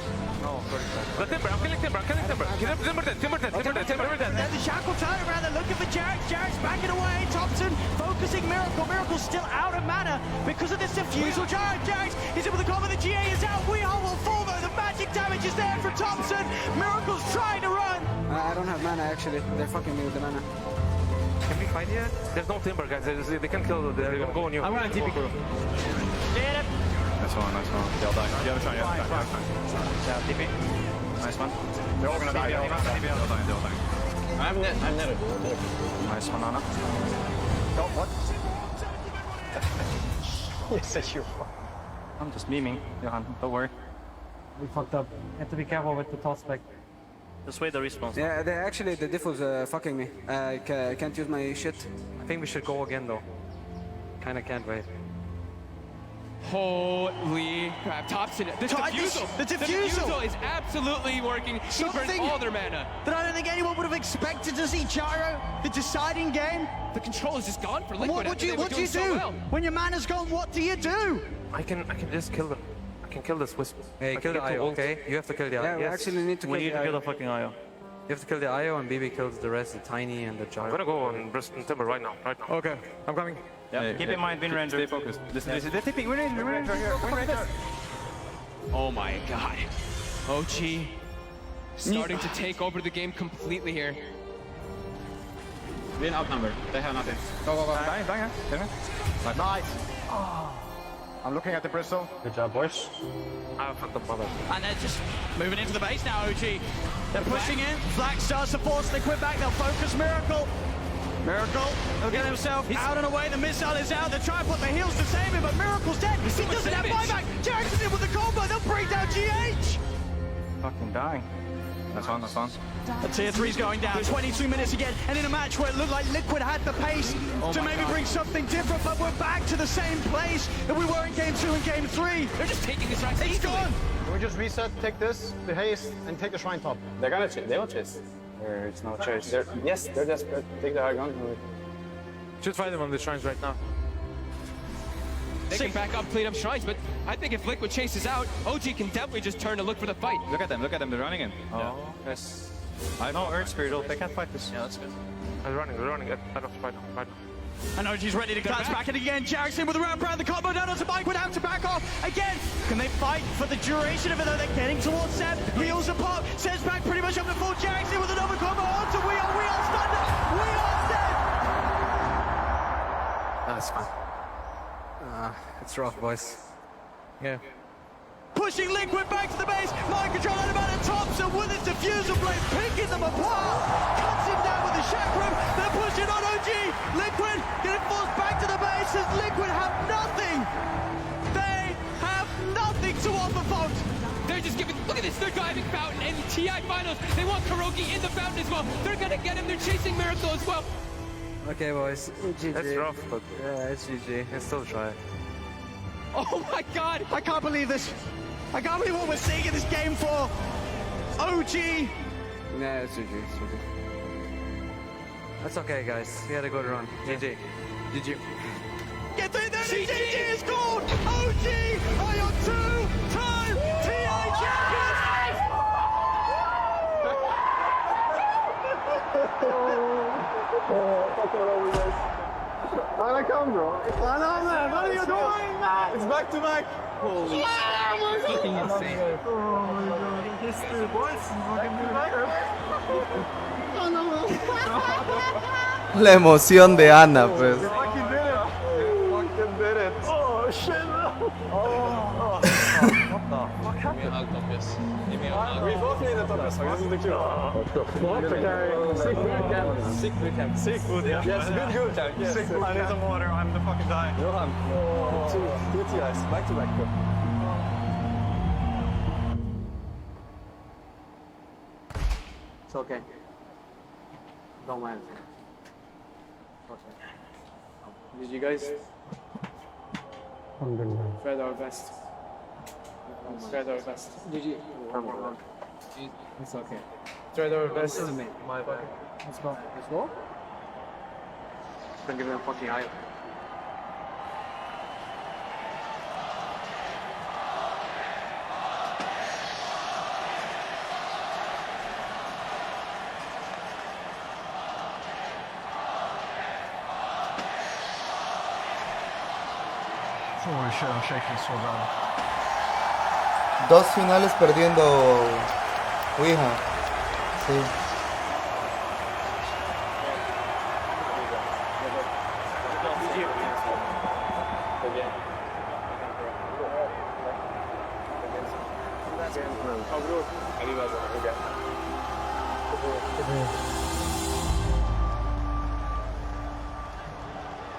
No, sorry. The Timber, I'm killing Timber. Timber. There's the shackle turnaround. They're looking for Jarek. Jarek's backing away. Thompson focusing Miracle. Miracle's still out of mana because of this diffusal. Jarek is in with the combo. The GA is out. Weehole will fall though. The magic damage is there for Thompson. Miracle's trying to run. I don't have mana actually. They're fucking me with the mana. Can we fight here? There's no Timber, guys. They can kill. They're gonna go on you. I'm gonna TP. Get him. Nice one. They'll die. You have a try. Yeah, TP. Nice one. They're all gonna die. They'll die. I've never. Nice one, Ana. Oh, what? Yes, you. I'm just memeing, Johan. Don't worry. We fucked up. Have to be careful with the toss back. Just wait the response. Yeah, the diff was fucking me. I can't use my shit. I think we should go again though. Kinda can't wait. Holy crap, Thompson, the diffusal is absolutely working. He burned all their mana. That I don't think anyone would have expected to see. Gyro, the deciding game. The control is just gone for Liquid. What do you do? When your mana's gone, what do you do? I can just kill them. I can kill this Wisp. Hey, kill the IO, okay? You have to kill the IO. Yeah, we actually need to kill the IO. fucking IO. You have to kill the IO and BB kills the rest, the Tiny and the Gyro. I'm gonna go on Bristol Timber right now. Okay, I'm coming. Yeah, keep in mind, Win Ranger. Stay focused. Listen, they're tipping. Win Ranger here. Oh my god. OG starting to take over the game completely here. Win outnumbered. They have nothing. Go. Bang. Nice. I'm looking at the Bristol. Good job, boys. I fucked up mother. And they're just moving into the base now, OG. They're pushing in. Flack starts to force Liquid back. They'll focus Miracle. He'll get himself out and away. The missile is out. They're trying to put the heals to save him, but Miracle's dead. He doesn't have buyback. Jackson's in with the combo. They'll break down GH. Fucking dying. That's on. The tier 3's going down. 22 minutes again. And in a match where it looked like Liquid had the pace to maybe bring something different, but we're back to the same place that we were in game 2 and game 3. They're just taking this right. It's gone. Can we just reset, take this, the haste, and take the shrine top? They're gonna chase. They will chase. There's no chase. They're desperate. Take the high ground. Should fight them on the shrines right now. They can back up, clean up shrines, but I think if Liquid chases out, OG can definitely just turn to look for the fight. Look at them. They're running in. Yeah. Yes. I have no Earth Spirit. They can't fight this. Yeah, that's good. They're running. Right now. And OG's ready to clutch back in again. Jackson with a round the combo down onto Mike without to back off again. Can they fight for the duration of it though? They're getting towards Seb. Heals apart. Seb's back pretty much up to full. Jackson with another combo onto Wheel. Wheel's thunder. Wheel's dead. That's fine. It's rough, boys. Yeah. Pushing Liquid back to the base. Mind control out of Mana. Thompson with his diffuser blade, picking them apart. Cuts him down with the chakram. They're pushing on OG. Liquid getting forced back to the base as Liquid have nothing. They have nothing to offer, folks. They're just giving, look at this, they're driving Fountain in the TI finals. They want Kuroki in the Fountain as well. They're gonna get him, they're chasing Miracle as well. Okay, boys. GG. That's rough, but yeah, it's GG. Let's still try. Oh my god! I can't believe this. I can't believe what we're seeing in this game for OG. Yeah, it's GG. That's okay, guys. We had a good run. GG. GG. Get in there, GG is called! OG are your two-time TA champions! Wanna come, bro? Wanna, man? What are you doing, man? It's back to back. Holy fucking insane. Oh my god. History, boys. La emoción de Ana, pues. You fucking did it. You fucking did it. Oh, shit. Oh. What the fuck happened? Give me a hug, Topias. Give me a hug. We both need a Topias. This is the cue. What the fuck? Sick boot camp. Sick boot camp. Sick boot camp. Yes, good camp. Yes. Sick boot camp. I need some water. I'm the fucking dying. Johan. Two TIs. Back to back. It's okay. Don't mind. Did you guys? Tried our best. Tried our best. GG. It's okay. Tried our best. My bad. Let's go. Let's go. Don't give him a fucking eye. Holy shit, I'm shaking so bad. 2 finales perdiendo Ouija. Sí.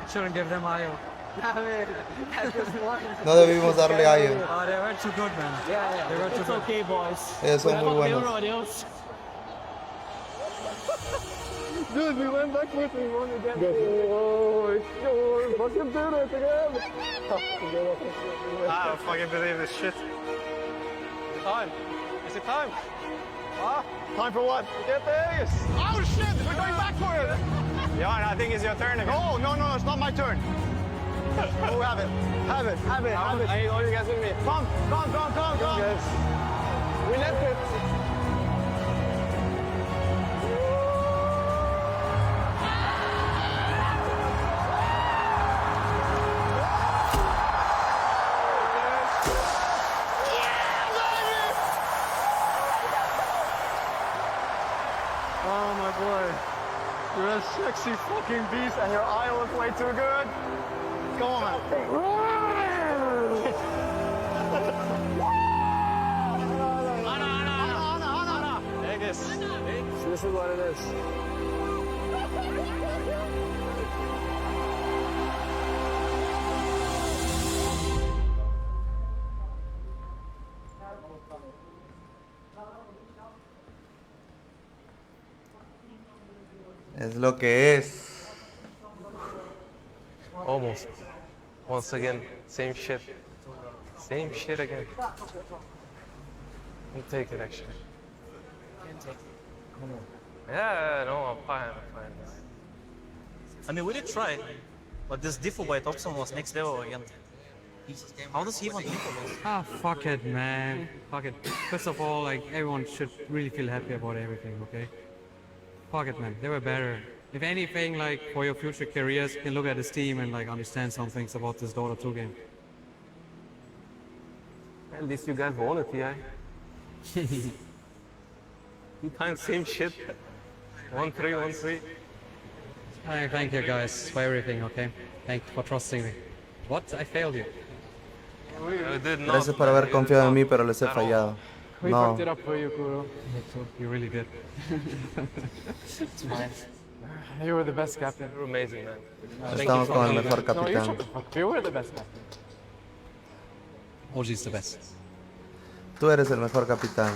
Shouldn't give them IO. No debimos darle a ellos. Oh, they were too good, man. Yeah. They were too good. Okay, boys. Ellos son muy buenos. Dude, we went backwards and we won again. Oh, we fucking did it again. I don't fucking believe this shit. Is it time? Is it time? Ah, time for what? Get this! Oh shit, we're going backward! Yeah, I think it's your turn again. Oh, no, it's not my turn. Oh, have it. Have it. I need all you guys with me. Come. Yes. We left it. Oh my boy. You're a sexy fucking beast and your eye was way too good. Come on, man. Anna. Take this. This is what it is. Es lo que es. Almost. Once again, same shit. Same shit again. I'll take it actually. Yeah, no, I'm fine. I mean, we did try, but this Diffo by Thompson was next level again. How does he even handle this? Ah, fuck it, man. Fuck it. First of all, like, everyone should really feel happy about everything, okay? Fuck it, man. They were better. If anything, like, for your future careers, you can look at this team and, like, understand some things about this Dota 2 game. At least you guys won it, TI. 2 times same shit. 1-3. Thank you, guys, for everything, okay? Thank you for trusting me. What? I failed you. Gracias por haber confiado en mí, pero les he fallado. We No. fucked it up for you, Kuro. You really did. It's fine. You were the best captain. You're amazing, man. Estamos con el mejor No, capitán. you were the best captain. OG's the best. Tú eres el mejor capitán.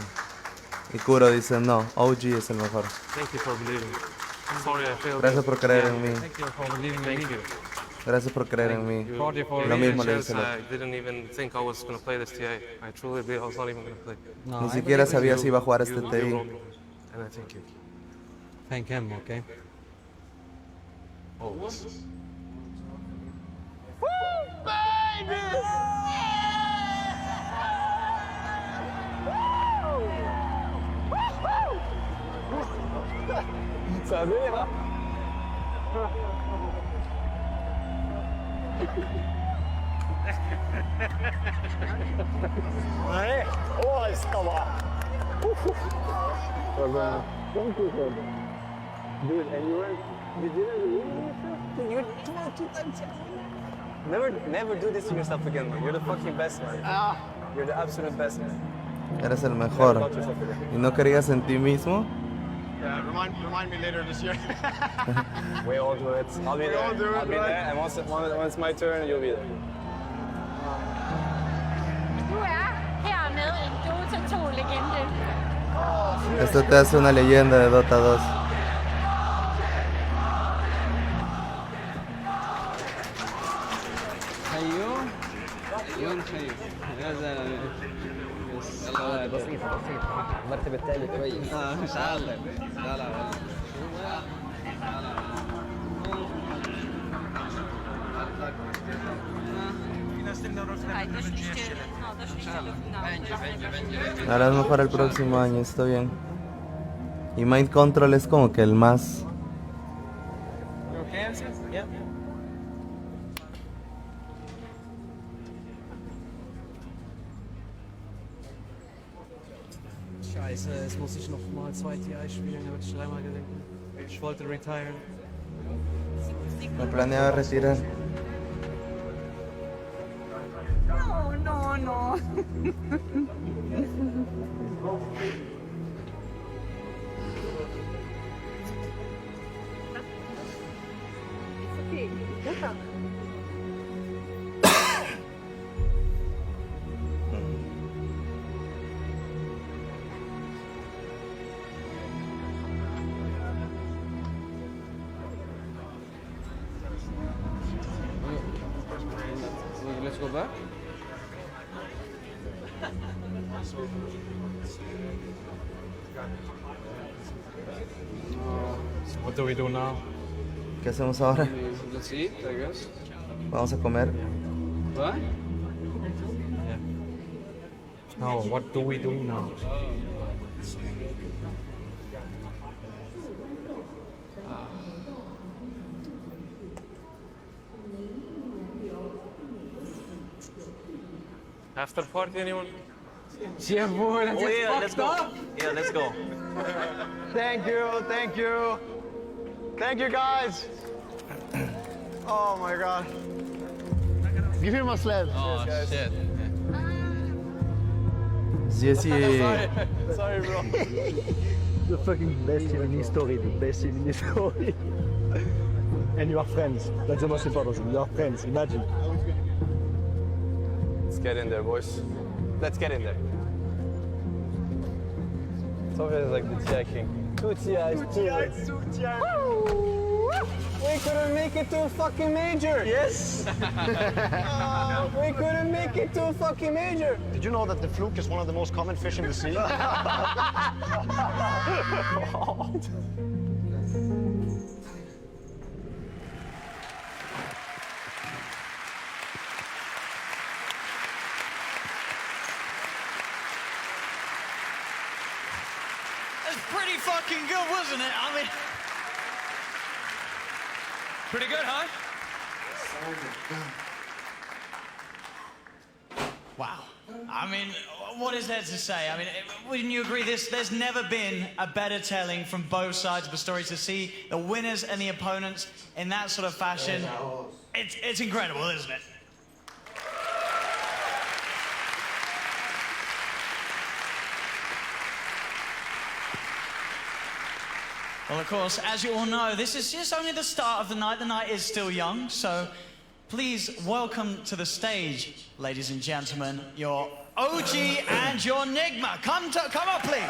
Y Kuro dice, no, OG es el mejor. Thank you for believing. Sorry, I failed. Gracias por creer en mí. Thank you for believing in me. Thank you. Gracias por creer en mí. Lo You mismo gave le me a dice chance, el otro. I didn't even think I was going to play this TI. I truly did. I was not even going to play. Ni siquiera sabía si iba a jugar este You TI. wrote me, and I thank you. Thank him, okay? Oh. Woo, baby! Ça va bien, hein? Ouais. Oh, ça va. Thank you, sir. Dude, and you didn't you twerk 2 times. Never do this to yourself again, man. You're the fucking best, man. You're the absolute best, man. Eres el mejor. ¿Y no creías en ti mismo? Yeah, remind me later this year. We all do it. I'll be there. I'll be there. And once it's my turn, you'll be there. Du hermed en Dota 2-legende. Esto te hace una leyenda de Dota 2. بسيط المرتبة الثالث كويس مش عارف لا لا Ahora es mejor el próximo año, está bien. Y Mind Control es como que el más... Scheiße, jetzt muss ich noch mal 2 TI spielen, da wird ich dreimal gelenkt. Ich wollte retiren. Me planeaba retirar. No, no, no. Okay, Dota. Let's go back. So what do we do now? ¿Qué hacemos ahora? Let's eat, I guess. Vamos a comer. What? Yeah. No, what do we do now? After party, anyone? Yeah, boy, that's let's go. Yeah, let's go. Thank you, thank you. Thank you, guys. Oh my god. Give him a slap. Oh, shit. Jesse. Sorry, bro. The fucking best in any story, the best in any story. And you are friends. That's the most important thing. You are friends, imagine. Let's get in there, boys. Let's get in there. Sofia is like the TI king. 2 TIs, 2 TIs. We couldn't make it to a fucking major. Yes. We couldn't make it to a fucking major. Did you know that the fluke is one of the most common fish in the sea? That's pretty fucking good, wasn't it? I mean, pretty good, huh? Wow. I mean, what is there to say? I mean, wouldn't you agree there's never been a better telling from both sides of the story to see the winners and the opponents in that sort of fashion? It's incredible, isn't it? Well, of course, as you all know, this is just only the start of the night. The night is still young, so please welcome to the stage, ladies and gentlemen, your OG and your Nigma. Come up, please.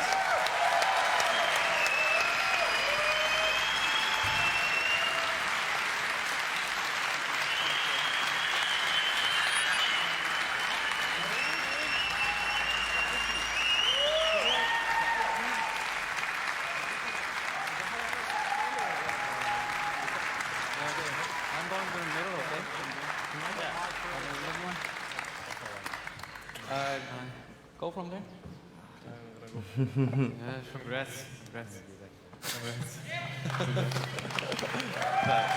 go from there? Yeah, congrats. Congrats. Congrats.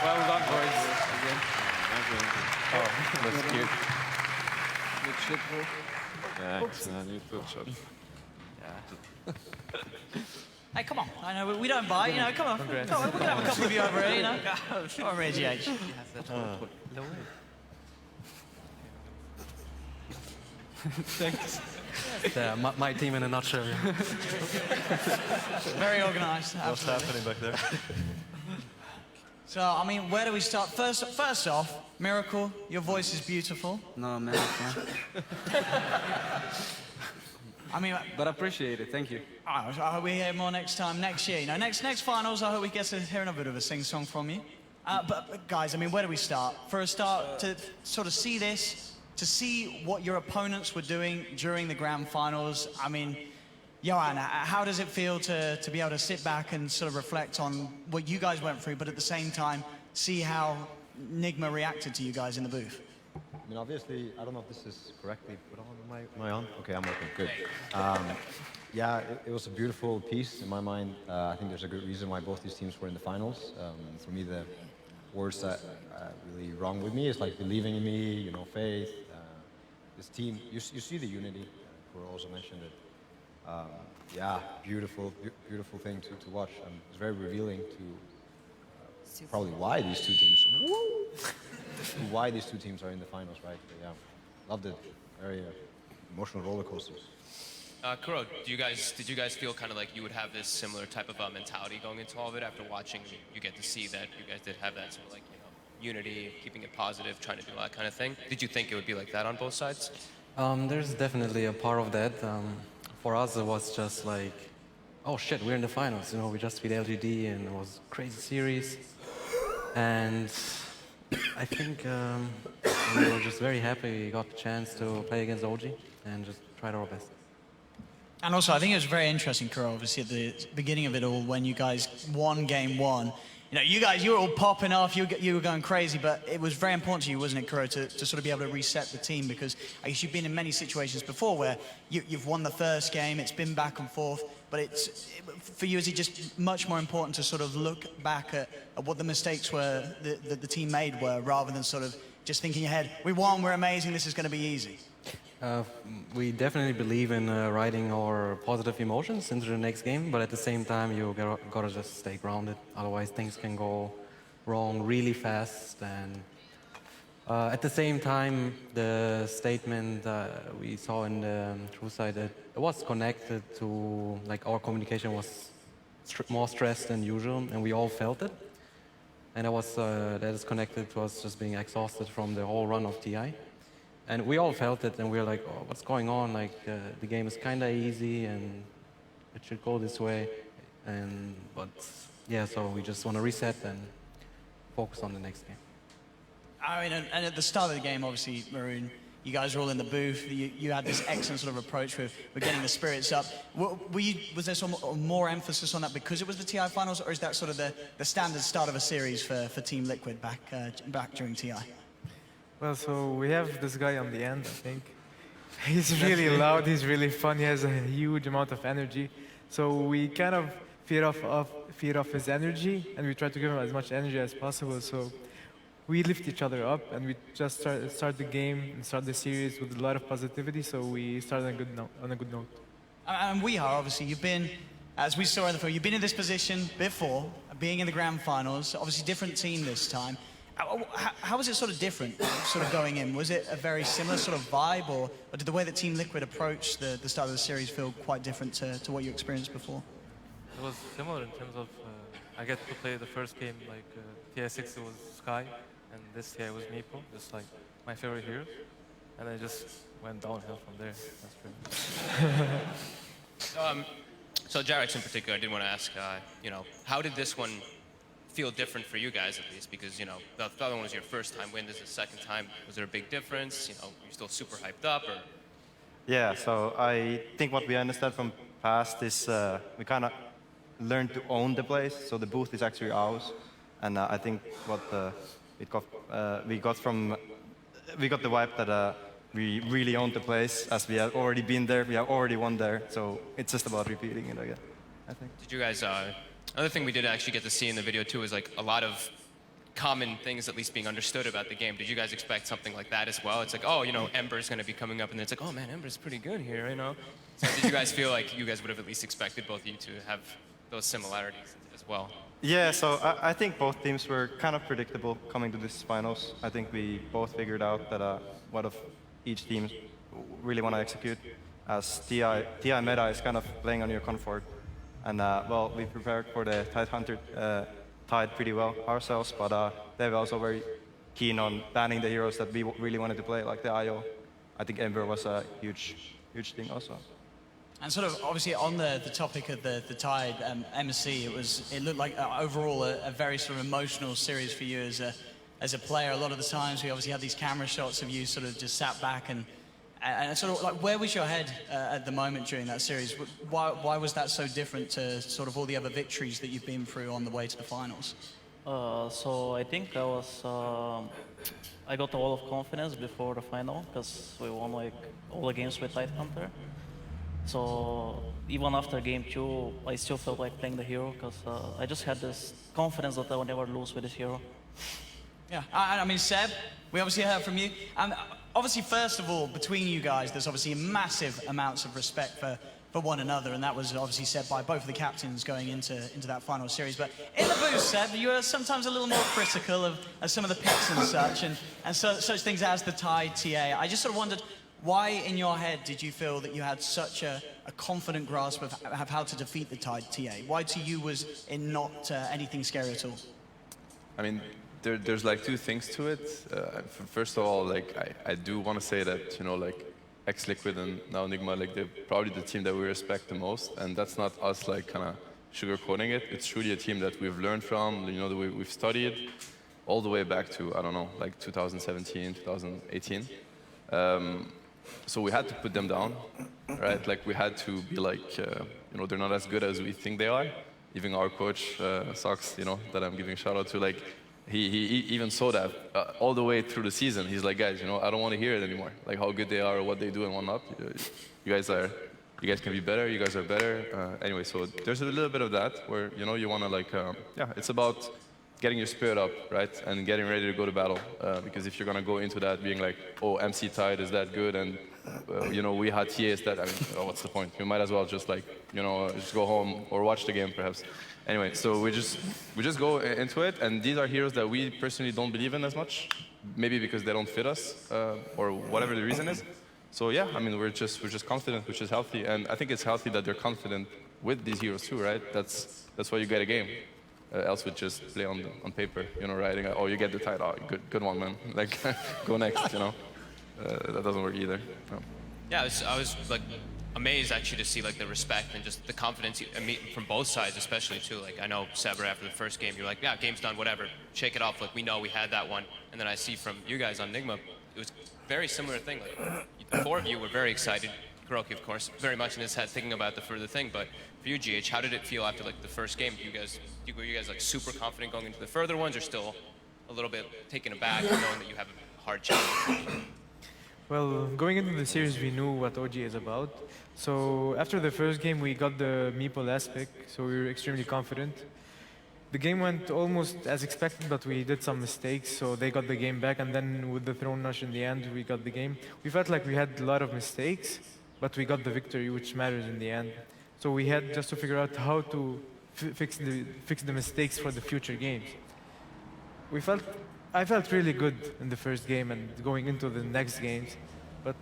Well done, boys. Again. Oh, that's cute. Good shit, bro. Yeah, you too, shot. Yeah. Hey, come on. I know we don't bite, you know. Come on. Congrats. Come on. We can have a couple of you over here, you know. Come on, Reggie H. Thanks. Yeah, my team in a nutshell. Very organised. What's happening back there? So, I mean, where do we start? First off, Miracle, your voice is beautiful. No, man. I mean, but I appreciate it. Thank you. I hope we hear more next time, next year. You know, next finals, I hope we get to hear another bit of a sing-song from you. But guys, I mean, where do we start? For a start, to sort of see this, to see what your opponents were doing during the grand finals. I mean, Johan, how does it feel to be able to sit back and sort of reflect on what you guys went through, but at the same time, see how Nigma reacted to you guys in the booth? I mean, obviously, I don't know if this is correctly put on. Am I on? Okay, I'm working. Good. Yeah, it was a beautiful piece in my mind. I think there's a good reason why both these teams were in the finals. For me, the words that really wrong with me is like believing in me, you know, faith. This team, you see the unity. Cora also mentioned it. Yeah, beautiful thing to watch. It's very revealing to probably why these two teams. Why these two teams are in the finals, right? But yeah, loved it. Very emotional roller coasters. Kuro, did you guys feel kind of like you would have this similar type of mentality going into all of it after watching? You get to see that you guys did have that sort of like, you know, unity, keeping it positive, trying to do all that kind of thing. Did you think it would be like that on both sides? There's definitely a part of that. For us, it was just like, oh shit, we're in the finals. You know, we just beat LGD and it was a crazy series. And I think we were just very happy we got the chance to play against OG and just tried our best. And also, I think it was very interesting, Kuro, obviously at the beginning of it all, when you guys won game one. You know, you were all popping off, you were going crazy, but it was very important to you, wasn't it, Kuro, to sort of be able to reset the team, because I guess you've been in many situations before where you've won the first game, it's been back and forth, but for you, is it just much more important to sort of look back at what the mistakes were that the team made were, rather than sort of just thinking ahead, we won, we're amazing, this is going to be easy? We definitely believe in riding our positive emotions into the next game, but at the same time, you gotta just stay grounded. Otherwise, things can go wrong really fast. And at the same time, the statement we saw in the True side, it was connected to, like, our communication was more stressed than usual, and we all felt it. And that is connected to us just being exhausted from the whole run of TI. And we all felt it, and we were like, oh, what's going on? Like, the game is kind of easy, and it should go this way. But yeah, so we just want to reset and focus on the next game. I mean, and at the start of the game, obviously, Maroon, you guys were all in the booth. You had this excellent sort of approach with getting the spirits up. Was there some more emphasis on that because it was the TI finals, or is that sort of the standard start of a series for Team Liquid back during TI? Well, so we have this guy on the end, I think. He's really loud, he's really fun, he has a huge amount of energy. So we kind of feed off his energy, and we try to give him as much energy as possible. So we lift each other up, and we just start the game and start the series with a lot of positivity, so we start on a good note. And we are, obviously, you've been, as we saw in the film, you've been in this position before, being in the grand finals, obviously different team this time. How was it sort of different, sort of going in? Was it a very similar sort of vibe, or did the way that Team Liquid approached the start of the series feel quite different to what you experienced before? It was similar in terms of, I get to play the first game, like TI6 it was Sky, and this TI was Meepo, just like my favorite heroes. And I just went downhill from there, that's pretty much. So Jarex in particular, I did want to ask, you know, how did this one feel different for you guys, at least? Because, you know, the other one was your first time win, this is the second time. Was there a big difference? You know, you're still super hyped up, or? Yeah, so I think what we understand from past is we kind of learned to own the place, so the booth is actually ours. And I think what we got the vibe that we really owned the place as we had already been there, we have already won there, so it's just about repeating it again, I think. Did you guys, another thing we did actually get to see in the video too is like a lot of common things at least being understood about the game. Did you guys expect something like that as well? It's like, oh, you know, Ember's going to be coming up, and then it's like, oh man, Ember's pretty good here, you know? So did you guys feel like you guys would have at least expected both of you to have those similarities as well? Yeah, so I think both teams were kind of predictable coming to this finals. I think we both figured out that what of each team really want to execute, as TI meta is kind of playing on your comfort. And well, we prepared for the Tidehunter Tide pretty well ourselves, but they were also very keen on banning the heroes that we really wanted to play, like the IO. I think Ember was a huge thing also. And sort of obviously on the topic of the Tide MC, it looked like overall a very sort of emotional series for you as a player. A lot of the times we obviously had these camera shots of you sort of just sat back and sort of like, where was your head at the moment during that series? Why was that so different to sort of all the other victories that you've been through on the way to the finals? So I think I got a lot of confidence before the final because we won like all the games with Tidehunter. So even after game 2, I still felt like playing the hero because I just had this confidence that I would never lose with this hero. Yeah, I mean, Seb, we obviously heard from you. And obviously, first of all, between you guys, there's obviously massive amounts of respect for one another, and that was obviously said by both of the captains going into that final series. But in the booth, Seb, you are sometimes a little more critical of some of the picks and such, and such things as the Tide TA. I just sort of wondered, why in your head did you feel that you had such a confident grasp of how to defeat the Tide TA? Why to you was it not anything scary at all? I mean, there's like two things to it. First of all, like I do want to say that, you know, like Liquid and now Enigma, like they're probably the team that we respect the most, and that's not us like kind of sugarcoating it. It's truly a team that we've learned from, you know, that we've studied all the way back to, I don't know, like 2017, 2018. So we had to put them down, right? Like we had to be like, you know, they're not as good as we think they are. Even our coach, Sox, you know, that I'm giving a shout out to, like he even saw that all the way through the season. He's like, guys, you know, I don't want to hear it anymore. Like how good they are, or what they do and whatnot. You guys can be better. You guys are better. Anyway, so there's a little bit of that where, you know, you want to like, yeah, it's about getting your spirit up, right? And getting ready to go to battle. Because if you're going to go into that being like, oh, MC Tide is that good, and, you know, we had TA is that, I mean, oh, what's the point? You might as well just like, you know, just go home or watch the game perhaps. Anyway, so we just go into it, and these are heroes that we personally don't believe in as much, maybe because they don't fit us, or whatever the reason is. So yeah, I mean, we're just confident, which is healthy, and I think it's healthy that they're confident with these heroes too, right? That's why you get a game. Else would just play on paper, you know, writing, oh, you get the title, oh, good one, man. Like, go next, you know. That doesn't work either. No. Yeah, I was like amazed actually to see like the respect and just the confidence from both sides, especially too. Like I know Saber after the first game, you're like, yeah, game's done, whatever, shake it off. Like we know we had that one, and then I see from you guys on Enigma, it was a very similar thing. Like the four of you were very excited. Kuroki, of course, very much in his head thinking about the further thing. But for you, GH, how did it feel after like the first game? Were you guys like super confident going into the further ones, or still a little bit taken aback knowing that you have a hard challenge? Well, going into the series, we knew what OG is about. So after the first game, we got the Meeple last pick, so we were extremely confident. The game went almost as expected, but we did some mistakes, so they got the game back, and then with the Throne Rush in the end, we got the game. We felt like we had a lot of mistakes, but we got the victory, which matters in the end. So we had just to figure out how to fix the mistakes for the future games. I felt really good in the first game and going into the next games, but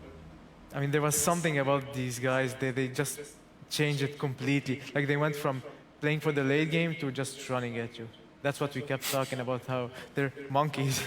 I mean, there was something about these guys, they just changed it completely. Like they went from playing for the late game to just running at you. That's what we kept talking about, how they're monkeys.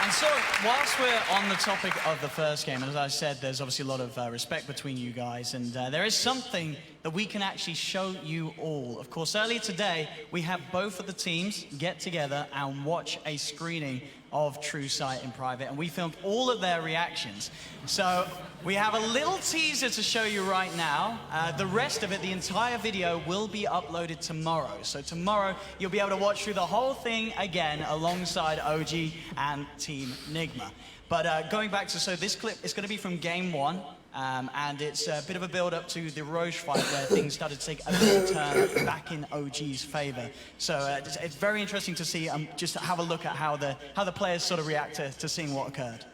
And so, whilst we're on the topic of the first game, as I said, there's obviously a lot of respect between you guys, and there is something that we can actually show you all. Of course, earlier today, we had both of the teams get together and watch a screening of True Sight in private, and we filmed all of their reactions. So we have a little teaser to show you right now. The rest of it, the entire video, will be uploaded tomorrow. So tomorrow, you'll be able to watch through the whole thing again alongside OG and Team Nigma. But going back to, so this clip is going to be from Game 1. And it's a bit of a build-up to the Roche fight where things started to take a big turn back in OG's favor. So it's very interesting to see, just have a look at how the players sort of react to seeing what occurred.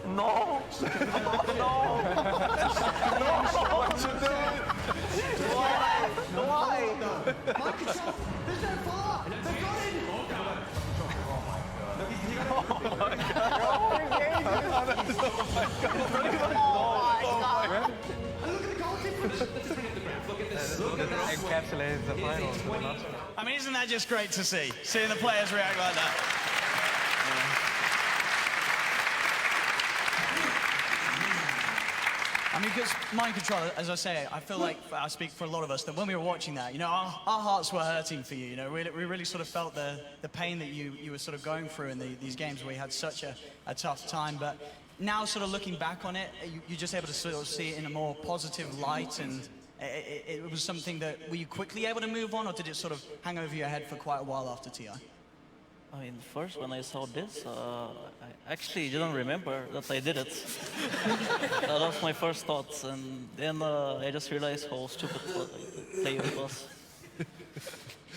No! Why? My control! There's no follow-up! They've got it! Oh my god! And look at the goalkeeper! That encapsulates the finals. I mean, isn't that just great to see? Seeing the players react like that. I mean, because mind control, as I say, I feel like I speak for a lot of us that when we were watching that, you know, our hearts were hurting for you. You know, we really sort of felt the pain that you were sort of going through in these games where you had such a tough time. But now, sort of looking back on it, you're just able to sort of see it in a more positive light, and it was something that, were you quickly able to move on, or did it sort of hang over your head for quite a while after TI? I mean, first when I saw this, I actually didn't remember that I did it. That was my first thoughts, and then I just realized how stupid play it was.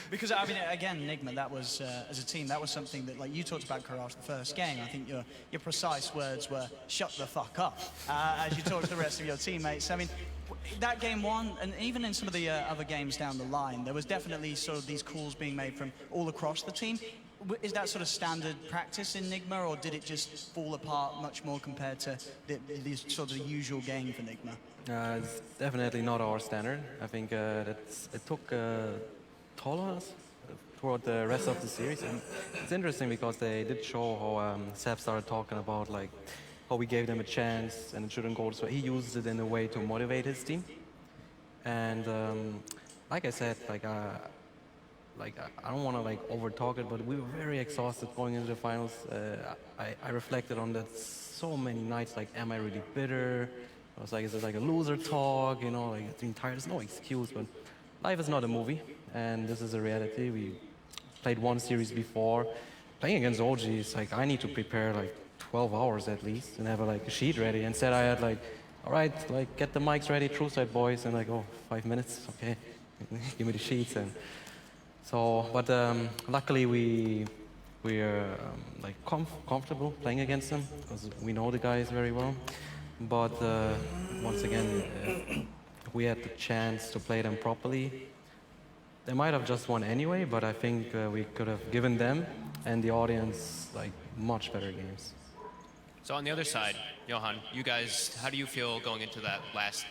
Because, I mean, again, Nigma, that was, as a team, that was something that, like, you talked about Courage the first game. I think your precise words were, shut the fuck up, as you talked to the rest of your teammates. I mean, that game 1, and even in some of the other games down the line, there was definitely sort of these calls being made from all across the team. Is that sort of standard practice in Nigma, or did it just fall apart much more compared to the sort of the usual game for Nigma? It's definitely not our standard. I think it took toll on us throughout the rest of the series, and it's interesting because they did show how Seb started talking about like how we gave them a chance and it shouldn't go this way. He used it in a way to motivate his team, and like I said, I don't want to like over talk it, but we were very exhausted going into the finals. I reflected on that so many nights, like, am I really bitter? I was like, is it like a loser talk, you know, like being tired? There's no excuse, but life is not a movie, and this is a reality. We played one series before. Playing against OG is like, I need to prepare like 12 hours at least and have like a sheet ready. Instead I had like, all right, like get the mics ready, True Side boys, and like, oh, 5 minutes, okay, give me the sheets. And so, but luckily we're like comfortable playing against them because we know the guys very well. But once again, we had the chance to play them properly. They might have just won anyway, but I think we could have given them and the audience like much better games. So on the other side, Johan, you guys, how do you feel going into that last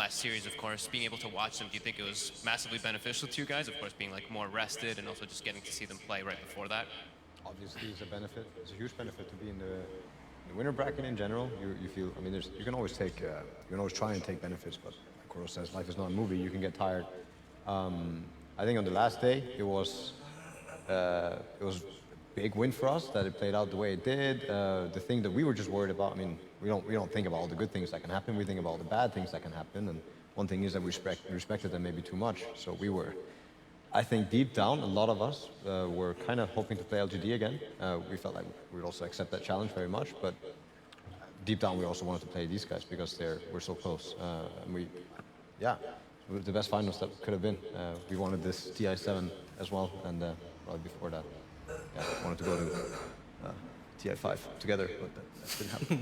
series, of course, being able to watch them? Do you think it was massively beneficial to you guys, of course, being like more rested and also just getting to see them play right before that? Obviously, it's a benefit. It's a huge benefit to be in the winner bracket in general. You feel, I mean, you can always take, you can always try and take benefits, but like Koro says, life is not a movie. You can get tired. I think on the last day, it was a big win for us that it played out the way it did. The thing that we were just worried about, I mean, we don't think about all the good things that can happen. We think about all the bad things that can happen. And one thing is that we respected them maybe too much. So we were, I think deep down, a lot of us were kind of hoping to play LGD again. We felt like we would also accept that challenge very much. But deep down, we also wanted to play these guys because we're so close. And yeah, it was the best finals that could have been. We wanted this TI7 as well. And probably before that, yeah, wanted to go to TI5 together, but that didn't happen.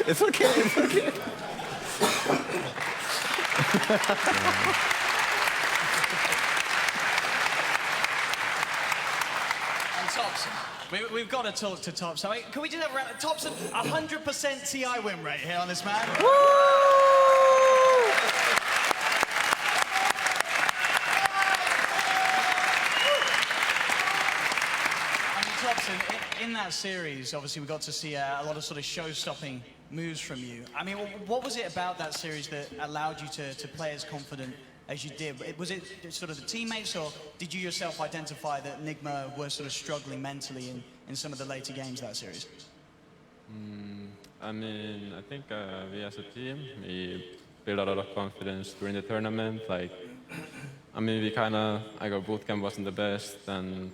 It's okay, it's okay. And Thompson, we've got to talk to Thompson. Can we just have a round? Thompson, 100% TI win rate here on this man. In that series, obviously, we got to see a lot of sort of show-stopping moves from you. I mean, what was it about that series that allowed you to play as confident as you did? Was it sort of the teammates, or did you yourself identify that Nigma were sort of struggling mentally in some of the later games that series? I mean, I think we as a team, we built a lot of confidence during the tournament. Like, I mean, our bootcamp wasn't the best, and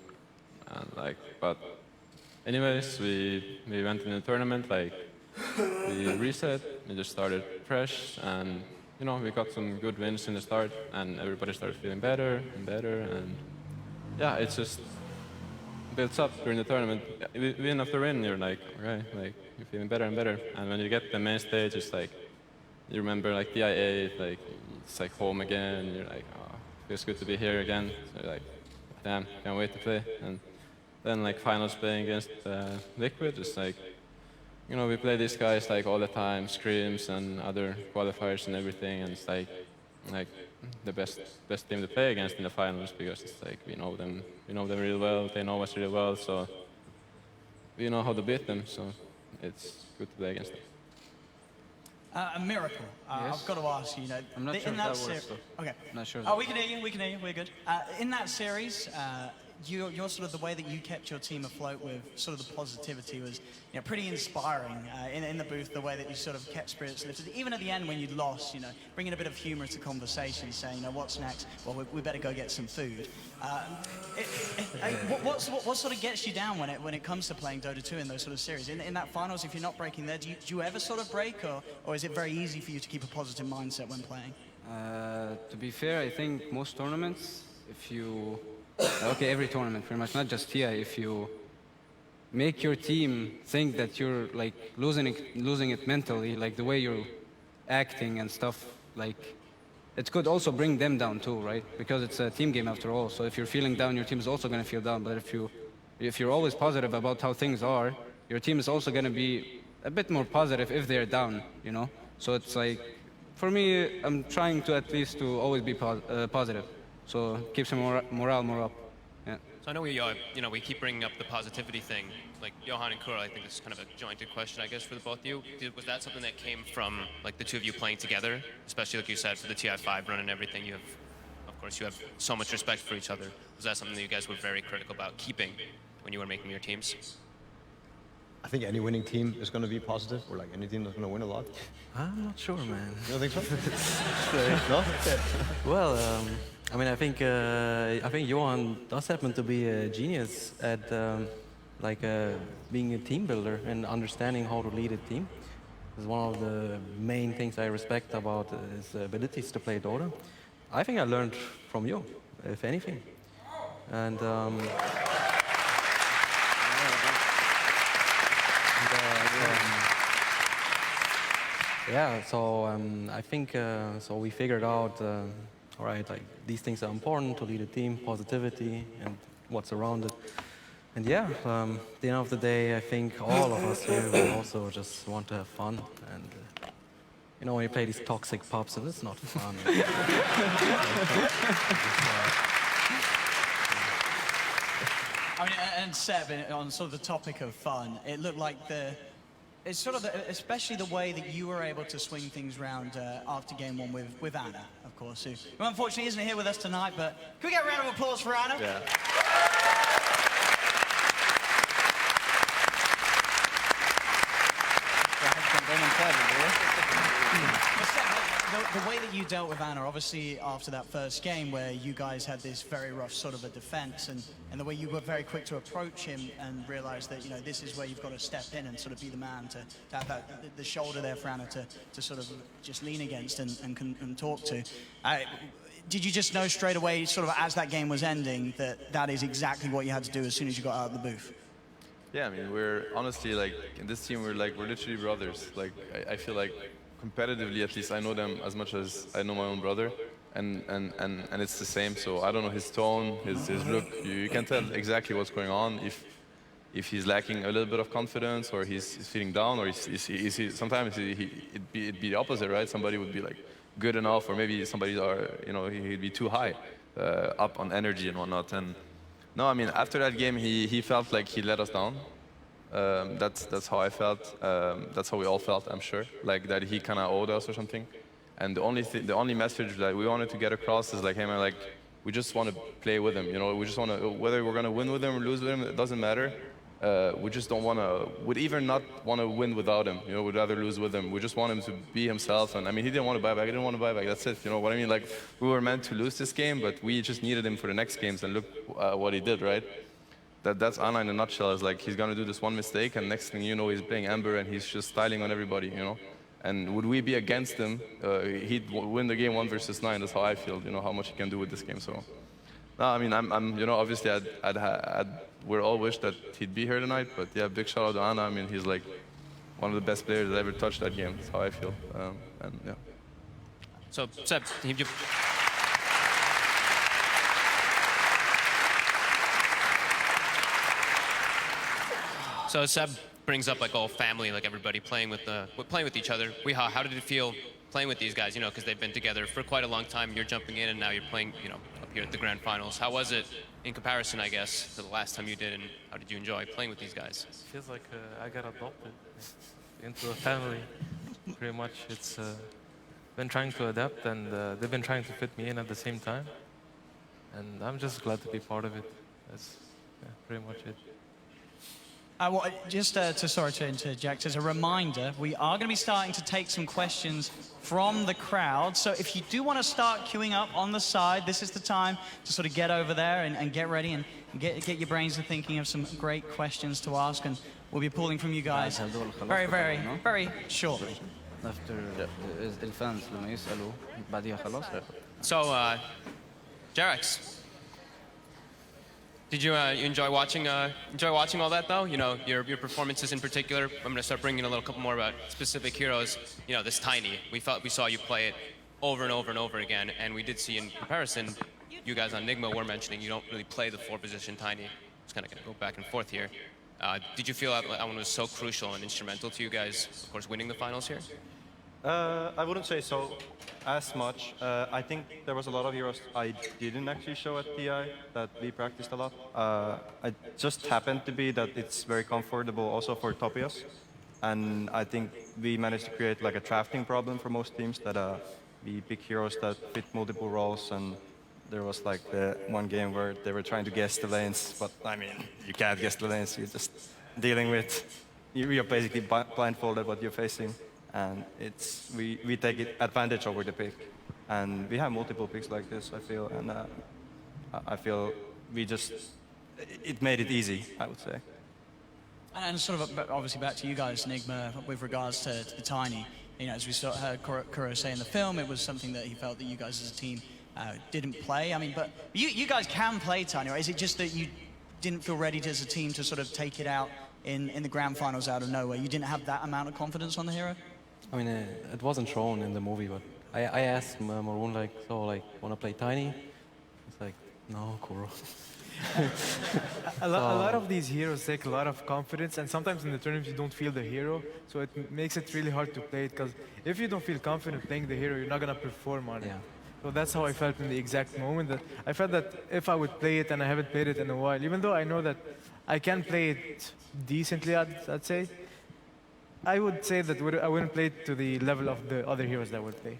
but anyways, we went in the tournament, like, we reset, we just started fresh, and, you know, we got some good wins in the start, and everybody started feeling better and better, and yeah, it's just builds up during the tournament. Win after win, you're like, okay, like, you're feeling better and better, and when you get the main stage, it's like, you remember, like, DI8, like, it's like home again, and you're like, oh, feels good to be here again, so you're like, damn, can't wait to play, and then, like, finals playing against Liquid, it's like, you know, we play these guys like all the time, scrims and other qualifiers and everything, and it's like the best team to play against in the finals, because it's like we know them really well, they know us really well, so we know how to beat them, so it's good to play against them. A miracle. Yes. I've got to ask you, I'm not sure in if that that works, series. though. Okay. Not sure. Oh, we can hear you. We're good. In that series, you're sort of the way that you kept your team afloat with sort of the positivity was, you know, pretty inspiring in the booth. The way that you sort of kept spirits lifted, even at the end when you'd lost, you know, bringing a bit of humour to conversation, saying, you know, what's next? Well, we better go get some food. What sort of gets you down when it comes to playing Dota 2 in those sort of series? In that finals, if you're not breaking there, do you ever sort of break, or is it very easy for you to keep a positive mindset when playing? To be fair, I think most tournaments, if you... okay, every tournament pretty much, not just TI, if you make your team think that you're like losing it mentally, like the way you're acting and stuff, like it could also bring them down too, right? Because it's a team game after all. So if you're feeling down, your team is also going to feel down. But if you're always positive about how things are, your team is also going to be a bit more positive if they're down, you know? So it's like, for me, I'm trying to at least to always be positive. So keeps your morale more up. Yeah. So I know we keep bringing up the positivity thing. Like Johan and Kura, I think this is kind of a jointed question, I guess, for the both of you. Was that something that came from like the two of you playing together, especially like you said for the TI5 run and everything? Of course, you have so much respect for each other. Was that something that you guys were very critical about keeping when you were making your teams? I think any winning team is going to be positive, or like any team that's going to win a lot. I'm not sure, man. You don't think so? No? Well, I mean, I think Johan does happen to be a genius at being a team builder and understanding how to lead a team. It's one of the main things I respect about his abilities to play Dota. I think I learned from you, if anything. And yeah, so I think so we figured out, all right, like these things are important to lead a team, positivity and what's around it. And yeah, at the end of the day, I think all of us here will also just want to have fun. And you know, when you play these toxic pubs, and it's not fun. I mean, and Seb, on sort of the topic of fun, it looked like it's sort of, especially the way that you were able to swing things around after game one with Anna, of course, who unfortunately isn't here with us tonight, but can we get a round of applause for Anna? Yeah. The way that you dealt with Anna, obviously after that first game where you guys had this very rough sort of a defense, and the way you were very quick to approach him and realize that, you know, this is where you've got to step in and sort of be the man to have the shoulder there for Anna to sort of just lean against and talk to. Did you just know straight away, sort of as that game was ending, that is exactly what you had to do as soon as you got out of the booth? Yeah, I mean, we're honestly, like, in this team, we're literally brothers. Like, I feel like competitively, at least, I know them as much as I know my own brother, and it's the same. So I don't know his tone, his look. You can tell exactly what's going on if he's lacking a little bit of confidence, or he's feeling down, or sometimes it'd be the opposite, right? Somebody would be like good enough, or maybe somebody he'd be too high, up on energy and whatnot. And no, I mean, after that game, he felt like he let us down. That's how I felt. That's how we all felt, I'm sure. Like that he kind of owed us or something. And the only message that we wanted to get across is like, hey man, like we just want to play with him. You know, we just want to, whether we're gonna win with him or lose with him, it doesn't matter. We just don't want to, would even not want to win without him. You know, we'd rather lose with him. We just want him to be himself. And I mean, he didn't want to buy back. He didn't want to buy back. That's it. You know what I mean? Like we were meant to lose this game, but we just needed him for the next games. And look what he did, right? That's Anna in a nutshell. Is like he's gonna do this one mistake, and next thing you know, he's playing Ember and he's just styling on everybody. You know. And would we be against him? He'd win the game 1 versus 9. That's how I feel. You know how much he can do with this game. So, no, I mean, I'm you know, obviously, we're all wish that he'd be here tonight. But yeah, big shout out to Anna. I mean, he's like one of the best players that ever touched that game. That's how I feel. And yeah. So, Seb, So Seb brings up like all family, like everybody playing with each other. How did it feel playing with these guys? You know, because they've been together for quite a long time. You're jumping in, and now you're playing, you know, up here at the grand finals. How was it in comparison, I guess, to the last time you did, and how did you enjoy playing with these guys? It feels like I got adopted into a family. Pretty much, it's been trying to adapt, and they've been trying to fit me in at the same time. And I'm just glad to be part of it. That's pretty much it. Well, just sorry to interject, as a reminder, we are going to be starting to take some questions from the crowd. So if you do want to start queuing up on the side, this is the time to sort of get over there and get ready and get your brains to thinking of some great questions to ask. And we'll be pulling from you guys very, very, very shortly. So, Jarex, did you enjoy watching all that though? You know, your performances in particular. I'm going to start bringing a couple more about specific heroes. You know, this Tiny. We saw you play it over and over and over again, and we did see in comparison, you guys on Nigma were mentioning you don't really play the 4-position Tiny. It's kind of going to go back and forth here. Did you feel that one was so crucial and instrumental to you guys, of course, winning the finals here? I wouldn't say so as much. I think there was a lot of heroes I didn't actually show at TI that we practiced a lot. It just happened to be that it's very comfortable also for Topios. And I think we managed to create like a drafting problem for most teams that we pick heroes that fit multiple roles. And there was like the one game where they were trying to guess the lanes, but I mean, you can't guess the lanes. You're just dealing with, you're basically blindfolded what you're facing. And we take advantage over the pick. And we have multiple picks like this, I feel. And I feel it made it easy, I would say. And sort of obviously back to you guys, Nigma, with regards to the Tiny. You know, as we heard Kuro say in the film, it was something that he felt that you guys as a team didn't play. I mean, but you guys can play Tiny, or is it just that you didn't feel ready as a team to sort of take it out in the grand finals out of nowhere? You didn't have that amount of confidence on the hero? I mean, it wasn't shown in the movie, but I asked Maroon, like, wanna play Tiny? It's like, no, Kuro. A lot of these heroes take a lot of confidence, and sometimes in the tournaments you don't feel the hero, so it makes it really hard to play it, because if you don't feel confident playing the hero, you're not gonna perform on it. So that's how I felt in the exact moment. That I felt that if I would play it, and I haven't played it in a while, even though I know that I can play it decently, I'd say, I would say that I wouldn't play it to the level of the other heroes that would play.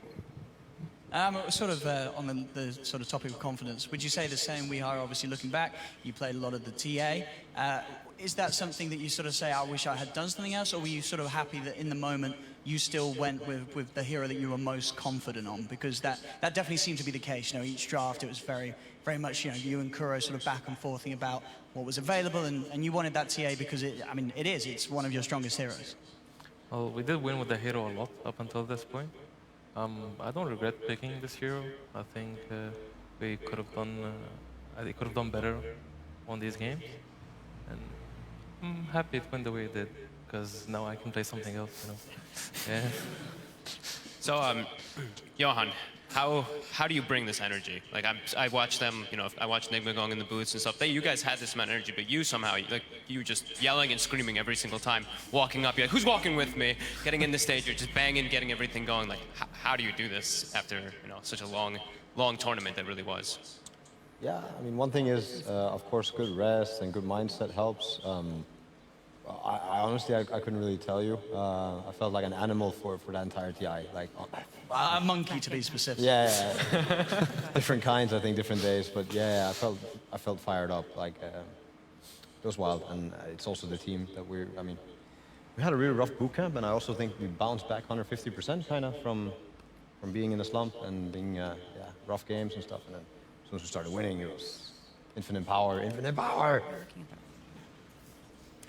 Sort of on the sort of topic of confidence, would you say the same? We are obviously looking back. You played a lot of the TA. Is that something that you sort of say, I wish I had done something else, or were you sort of happy that in the moment you still went with the hero that you were most confident on? Because that definitely seemed to be the case. You know, each draft it was very, very much, you know, you and Kuro sort of back and forthing about what was available, and you wanted that TA because it's one of your strongest heroes. Well, we did win with the hero a lot up until this point. I don't regret picking this hero. I think we could have done better on these games, and I'm happy it went the way it did, because now I can play something else, you know. Yeah. So, Johan, how do you bring this energy? Like I watched them, you know, I watched Nigma going in the booths and stuff. You guys had this amount of energy, but you somehow, like, you were just yelling and screaming every single time, walking up, you're like, who's walking with me? Getting in the stage, you're just banging, getting everything going. Like, how do you do this after, you know, such a long tournament that really was? Yeah, I mean, one thing is, of course, good rest and good mindset helps. I honestly, I couldn't really tell you. I felt like an animal for that entire TI. Like A monkey, to be specific. Yeah. Different kinds, I think, different days. But yeah, I felt fired up. Like it was wild, and it's also the team that we had a really rough boot camp, and I also think we bounced back 150% kind of from being in a slump and being rough games and stuff. And then as soon as we started winning, it was infinite power, infinite power.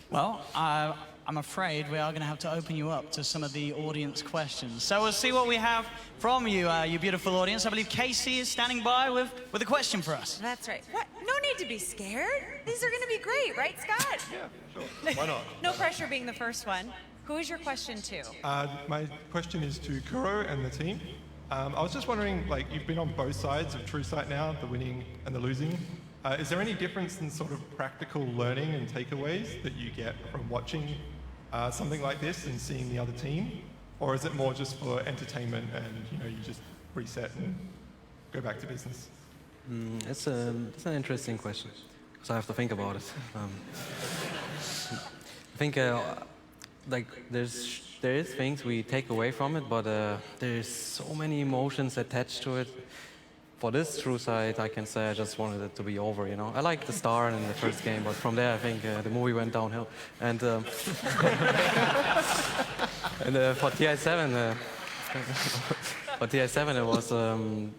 Well, I'm afraid we are going to have to open you up to some of the audience questions. So we'll see what we have from you, you beautiful audience. I believe Casey is standing by with a question for us. That's right. What? No need to be scared. These are going to be great, right, Scott? Yeah, sure. Why not? No pressure being the first one. Who is your question to? My question is to Kuro and the team. I was just wondering, like, you've been on both sides of TrueSight now, the winning and the losing. Is there any difference in sort of practical learning and takeaways that you get from watching something like this and seeing the other team? Or is it more just for entertainment and, you just reset and go back to business? It's an interesting question, because I have to think about it. I think like there is things we take away from it, but there's so many emotions attached to it. For this TrueSight, I can say I just wanted it to be over, I like the start in the first game, but from there I think the movie went downhill. And, and for TI7,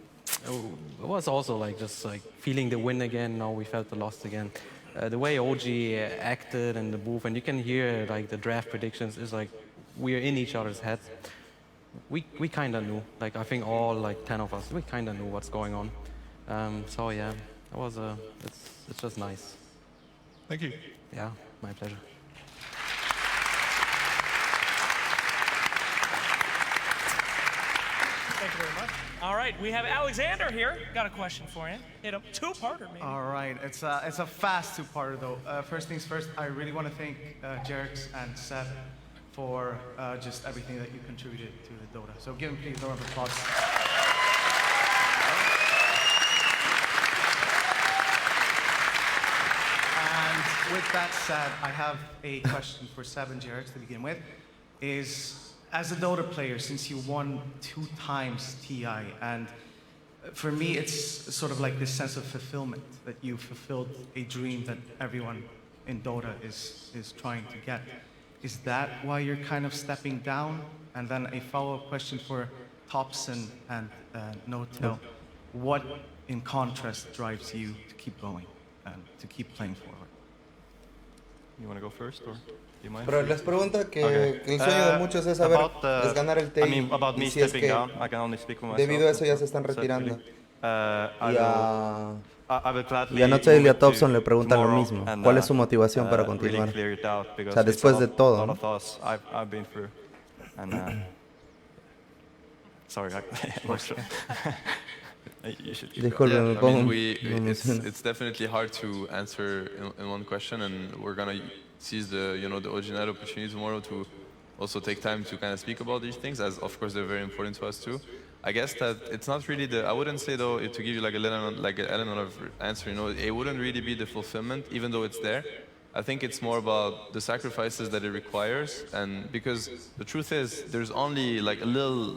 it was also like just like feeling the win again. Now we felt the loss again. The way OG acted and the move, and you can hear like the draft predictions is like we're in each other's heads. We kind of knew, like I think all like 10 of us, we kind of knew what's going on. So yeah, it was it's just nice. Thank you. Yeah, my pleasure. Thank you very much. All right, we have Alexander here. Got a question for you. Hit a two-parter, maybe. All right, it's a fast two-parter though. First things first, I really want to thank Jerix and Seth for just everything that you contributed to the Dota. So give them please a round of applause. And with that said, I have a question for Seb and Jerix to begin with. As a Dota player, since you won 2 times TI, and for me it's sort of like this sense of fulfillment that you fulfilled a dream that everyone in Dota is trying to get. Is that why you're kind of stepping down? And then a follow-up question for Topson and No-Tail. What, in contrast, drives you to keep going and to keep playing forward? You want to go first, or do you mind? Pero les pregunta que el sueño de muchos es saber es ganar el TI. About me Y si es stepping que down, I can only speak for myself. debido a eso ya se están retirando. Y a No-Tail y a Topson le preguntan lo mismo. ¿Cuál es su motivación para continuar? O sea, después de todo, ¿no? It's definitely hard to answer in one question, and we're gonna seize the the original opportunity tomorrow to also take time to kind of speak about these things, as of course they're very important to us too. I guess that it's not really I wouldn't say though, to give you like an element of answer, it wouldn't really be the fulfillment, even though it's there. I think it's more about the sacrifices that it requires, and because the truth is, there's only like a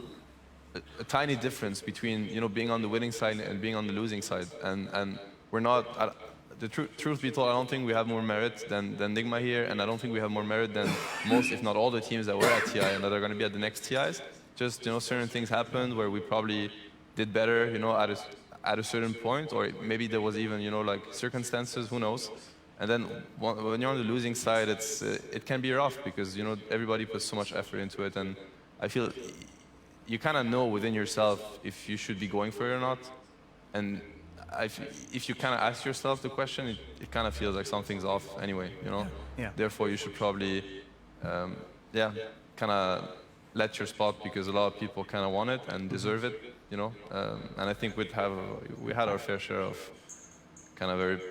tiny difference between being on the winning side and being on the losing side, and we're not. The truth be told, I don't think we have more merit than Nigma here, and I don't think we have more merit than most, if not all, the teams that were at TI and that are going to be at the next TIs. Just certain things happened where we probably did better, at a certain point, or maybe there was even like circumstances, who knows. And then when you're on the losing side, it can be rough because everybody puts so much effort into it, and I feel you kind of know within yourself if you should be going for it or not. And if you kind of ask yourself the question, it kind of feels like something's off anyway, Yeah. Therefore, you should probably, kind of let your spot, because a lot of people kind of want it and deserve it, And I think we had our fair share of kind of very,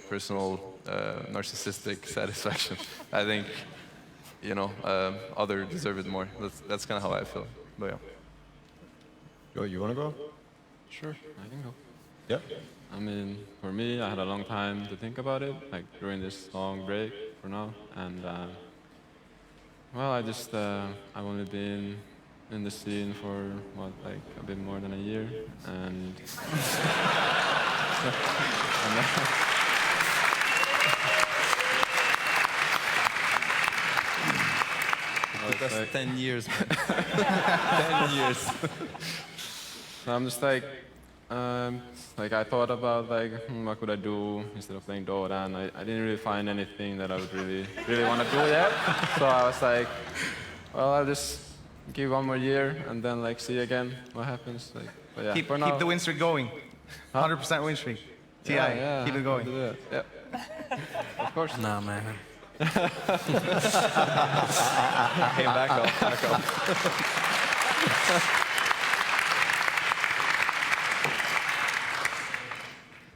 personal, narcissistic satisfaction. I think, others deserve it more. That's kind of how I feel. But yeah. You want to go? Sure, I can go. Yeah. I mean, for me, I had a long time to think about it, like during this long break. for now. And well, I've only been in the scene for what, like a bit more than a year, and It took us 10 years, man. 10 years. So I'm just like I thought about like, what could I do instead of playing Dota, and I didn't really find anything that I would really want to do yet. So I was like, well, I'll just give one more year and then like see again what happens. Like, but yeah, Keep for now, the win streak going. 100% win streak. TI, yeah, keep it going. I'll do that. Yeah. Of course. Nah, man. Hey, back off, back off.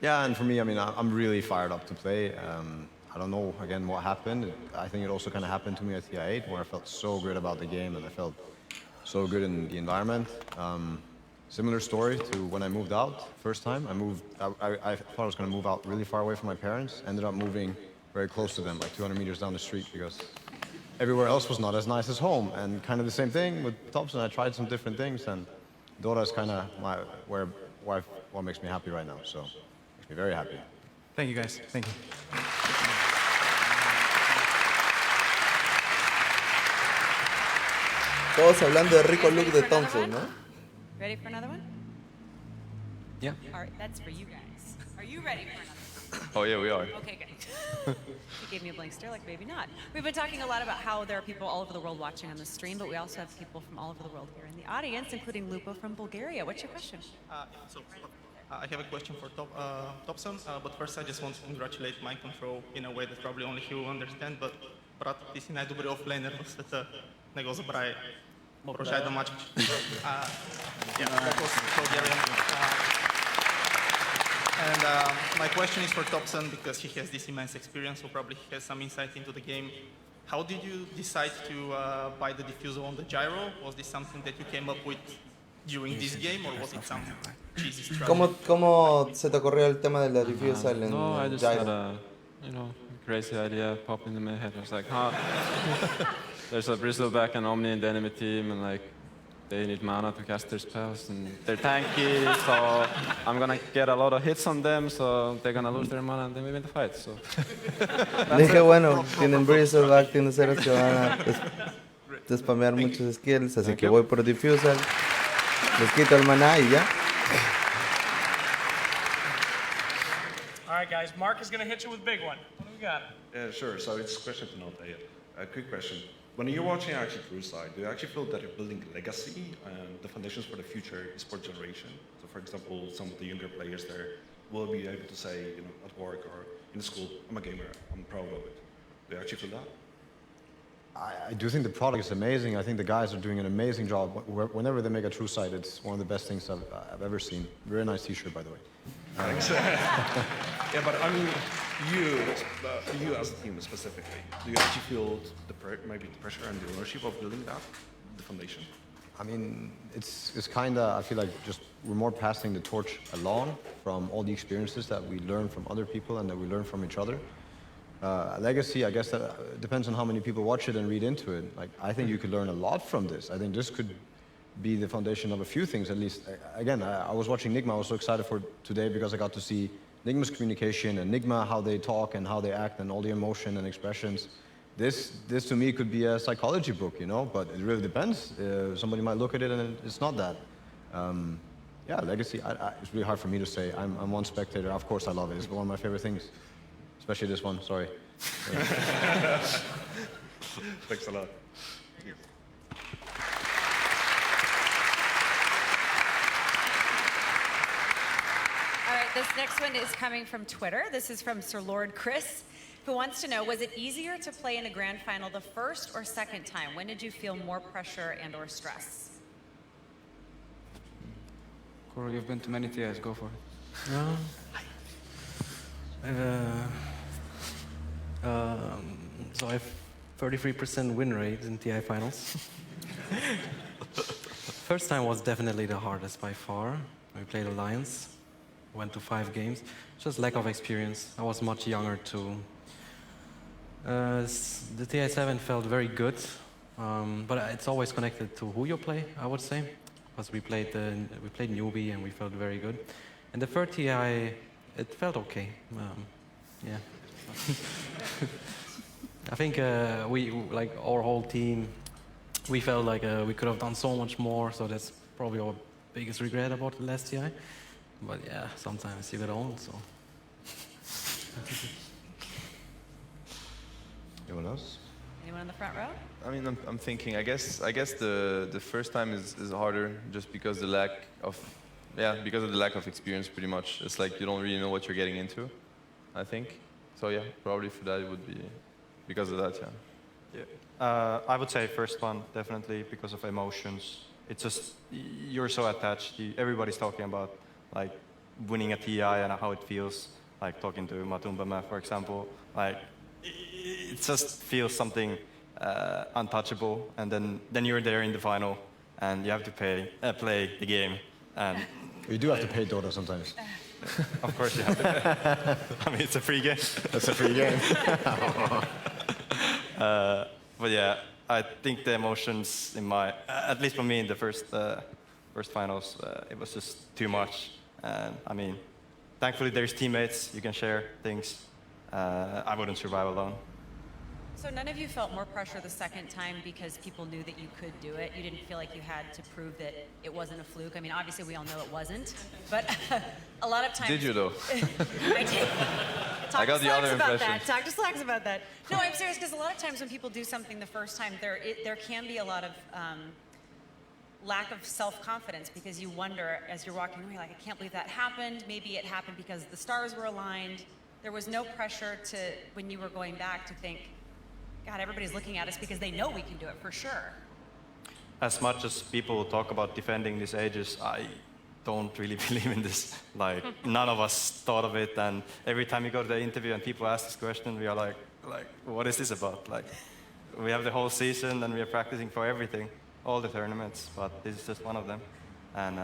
Yeah, and for me, I mean, I'm really fired up to play. I don't know, again, what happened. I think it also kind of happened to me at TI8, where I felt so good about the game and I felt so good in the environment. Similar story to when I moved out first time. I thought I was going to move out really far away from my parents. Ended up moving very close to them, like 200 meters down the street, because everywhere else was not as nice as home. And kind of the same thing with Thompson. I tried some different things, and Dota is kind of what makes me happy right now. So makes me very happy. Thank you, guys. Thank you. Todos hablando de rico look de Thompson, ¿no? Ready for another one? Yeah. All right, that's for you guys. Are you ready for another one? Oh yeah, we are. Okay, good. He gave me a blank stare, like maybe not. We've been talking a lot about how there are people all over the world watching on the stream, but we also have people from all over the world here in the audience, including Lupo from Bulgaria. What's your question? I have a question for Thompson, but first I just want to congratulate Mind Control in a way that probably only he will understand, but брат, ти си най-добрият офлейнер в света. Не го забравяй. Продължай да мачкаш. That was Bulgarian. And my question is for Thompson, because he has this immense experience, so probably he has some insight into the game. How did you decide to buy the diffuser on the gyro? Was this something that you came up with during this game, or was it some cheesy strategy? ¿Cómo se te ocurrió el tema de la diffusal en No, I el just gyro? had a, crazy idea popped into my head. I was like, there's a Bristleback and Omni in the enemy team, and like, they need mana to cast their spells, and they're tanky, so I'm gonna get a lot of hits on them, so they're gonna lose their mana, and then we win the fight, so. Dije, bueno, tienen Bristleback, tienen ceros que van a spamear muchos skills, así que voy por diffusal, les quito el maná y ya. All right, guys. Mark is going to hit you with a big one. What do we got? Yeah, sure. So it's a question to Nota here. A quick question. When you're watching actually True Side, do you actually feel that you're building legacy and the foundations for the future sport generation? So for example, some of the younger players there will be able to say, at work or in school, I'm a gamer, I'm proud of it. Do you actually feel that? I do think the product is amazing. I think the guys are doing an amazing job. Whenever they make a True Side, it's one of the best things I've ever seen. Very nice t-shirt, by the way. Thanks. Yeah, but I mean, you as a team specifically, do you actually feel maybe the pressure and the ownership of building that, the foundation? I mean, it's kind of, I feel like just we're more passing the torch along from all the experiences that we learn from other people and that we learn from each other. Legacy, I guess that depends on how many people watch it and read into it. Like, I think you could learn a lot from this. I think this could be the foundation of a few things, at least. Again, I was watching Nigma. I was so excited for today because I got to see Nigma's communication and Nigma, how they talk and how they act and all the emotion and expressions. This to me could be a psychology book, but it really depends. Somebody might look at it and it's not that. Yeah, Legacy, it's really hard for me to say. I'm one spectator. Of course I love it. It's one of my favorite things. Especially this one, sorry. Thanks a lot. All right, this next one is coming from Twitter. This is from Sir Lord Chris, who wants to know, was it easier to play in a grand final the first or second time? When did you feel more pressure and or stress? Koro, you've been to many TIs, go for it. No. So I have 33% win rate in TI finals. First time was definitely the hardest by far. We played Alliance, went to 5 games. Just lack of experience. I was much younger too. The TI7 felt very good, but it's always connected to who you play, I would say, because we played newbie and we felt very good. And the third TI, it felt okay. Yeah. I think we, like our whole team, we felt like we could have done so much more. So that's probably our biggest regret about the last TI. But yeah, sometimes you get owned. So. Anyone else? Anyone in the front row? I mean, I'm thinking. I guess the first time is harder just because the lack of, because of the lack of experience. Pretty much, it's like you don't really know what you're getting into. I think. So yeah, probably for that it would be because of that. Yeah. I would say first one definitely because of emotions. It's just you're so attached. Everybody's talking about like winning a TI and how it feels. Like talking to Matumbama, for example. Like it just feels something untouchable, and then you're there in the final, and you have to play the game. And you do have to pay Dota sometimes. Of course you have to. I mean, it's a free game. That's a free game. But yeah, I think the emotions in at least for me in the first finals, it was just too much. And I mean, thankfully there's teammates, you can share things. I wouldn't survive alone. So none of you felt more pressure the second time because people knew that you could do it? You didn't feel like you had to prove that it wasn't a fluke? I mean, obviously we all know it wasn't, but a lot of times... Did you though? I did. I got the other impression. Talk to Slacks about that. No, I'm serious, because a lot of times when people do something the first time, there can be a lot of lack of self-confidence, because you wonder as you're walking away, like, I can't believe that happened. Maybe it happened because the stars were aligned. There was no pressure to, when you were going back, to think, God, everybody's looking at us because they know we can do it for sure. As much as people talk about defending these ages, I don't really believe in this. Like, none of us thought of it, and every time you go to the interview and people ask this question, we are like, what is this about? Like, we have the whole season and we are practicing for everything, all the tournaments, but this is just one of them. And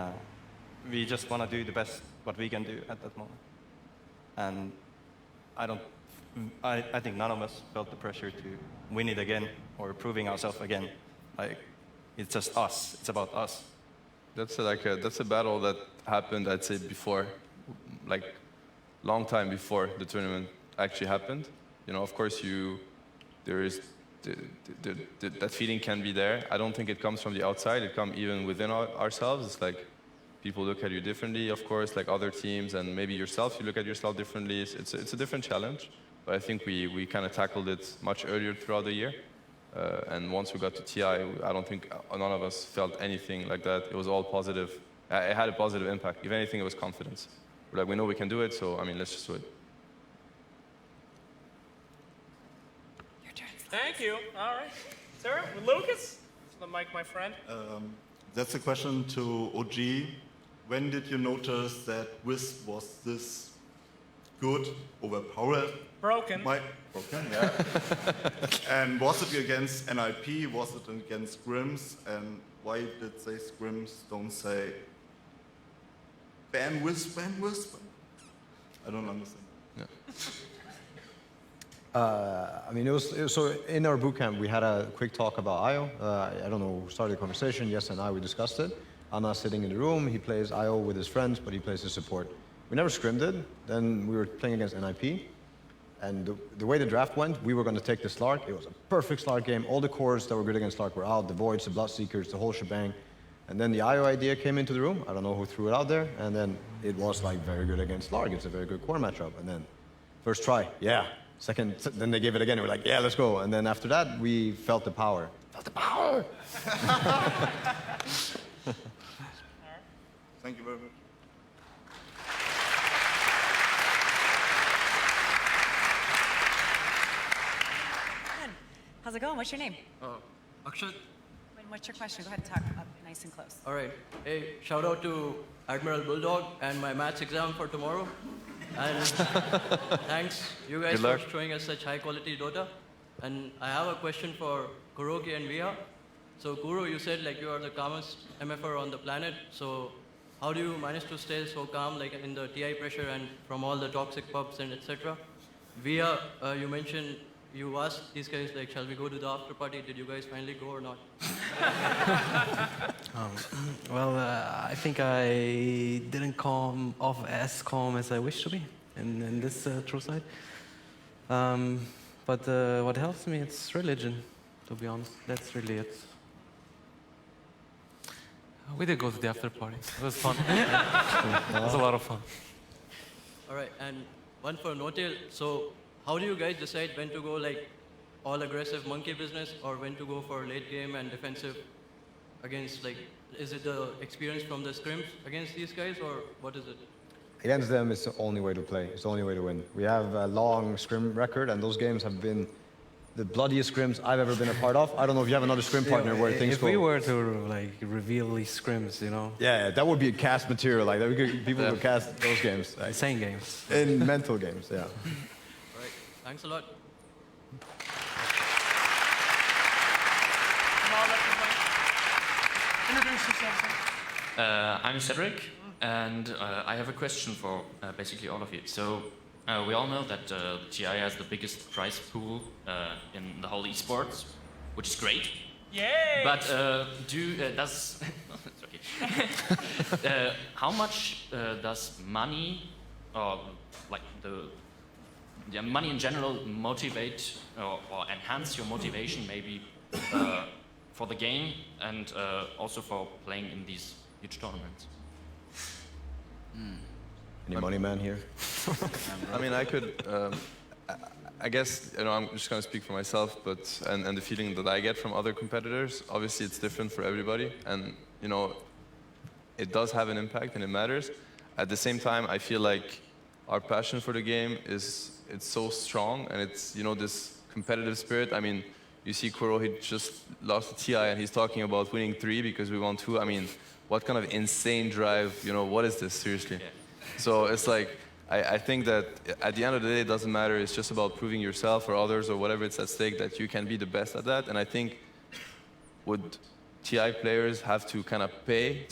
we just want to do the best what we can do at that moment. And I think none of us felt the pressure to win it again or proving ourselves again. Like, it's just us. It's about us. That's a battle that happened, I'd say, before, like, long time before the tournament actually happened. You know, of course, there is that feeling can be there. I don't think it comes from the outside. It comes even within ourselves. It's like people look at you differently, of course, like other teams, and maybe yourself. You look at yourself differently. It's a different challenge. But I think we kind of tackled it much earlier throughout the year. And once we got to TI, I don't think none of us felt anything like that. It was all positive. It had a positive impact. If anything, it was confidence. We're like, we know we can do it, so I mean, let's just do it. Your turn. Thank you. All right. Sarah, with Lucas? The mic, my friend. That's a question to OG. When did you notice that Wisp was this good, overpowered? Broken. Broken, yeah. And was it against NIP? Was it against Scrims? And why did they Scrims don't say ban Wisp, ban Wisp? I don't understand. Yeah. I mean, it was so in our bootcamp we had a quick talk about IO. I don't know who started the conversation. Yes, and I, we discussed it. Anna's sitting in the room. He plays IO with his friends, but he plays his support. We never scrimmed it. Then we were playing against NIP. And the way the draft went, we were going to take the Slark. It was a perfect Slark game. All the cores that were good against Slark were out. The Voids, the Bloodseekers, the whole shebang. And then the IO idea came into the room. I don't know who threw it out there. And then it was like very good against Slark. It's a very good core matchup. And then first try, yeah. Second, then they gave it again. And we're like, yeah, let's go. And then after that, we felt the power. Felt the power! Thank you very much. How's it going? What's your name? Akshat. What's your question? Go ahead and talk up nice and close. All right. Hey, shout out to Admiral Bulldog and my maths exam for tomorrow. And thanks, you guys, for showing us such high quality Dota. And I have a question for Kuroki and Via. So Kuro, you said like you are the calmest MFR on the planet. So how do you manage to stay so calm, like in the TI pressure and from all the toxic pubs and etc.? Via, you mentioned you asked these guys, like, shall we go to the after party? Did you guys finally go or not? Well, I think I didn't come off as calm as I wish to be in this true side. But what helps me, it's religion, to be honest. That's really it. We did go to the after party. It was fun. It was a lot of fun. All right, and one for Notil. So how do you guys decide when to go like all aggressive monkey business or when to go for late game and defensive against, like, is it the experience from the scrims against these guys or what is it? Against them, it's the only way to play. It's the only way to win. We have a long scrim record, and those games have been the bloodiest scrims I've ever been a part of. I don't know if you have another scrim partner where things go. If we were to like reveal these scrims, you know. Yeah, that would be cast material. Like people would cast those games. Like, insane games. In mental games, yeah. All right, thanks a lot. Introduce yourself. I'm Cedric, and I have a question for basically all of you. So we all know that TI has the biggest prize pool in the whole esports, which is great. Yay! But does it's okay. How much does money, or like the money in general, motivate or enhance your motivation, maybe for the game and also for playing in these huge tournaments? Any money man here? I mean, I could, I guess, you know, I'm just going to speak for myself, but, and the feeling that I get from other competitors, obviously it's different for everybody, and, you know, it does have an impact and it matters. At the same time, I feel like our passion for the game it's so strong, and it's, you know, this competitive spirit. I mean, you see Kuro, he just lost to TI, and he's talking about winning 3 because we won 2. I mean, what kind of insane drive, you know, what is this, seriously? Yeah. So it's like, I think that at the end of the day, it doesn't matter. It's just about proving yourself or others or whatever it's at stake that you can be the best at that. And I think would TI players have to kind of pay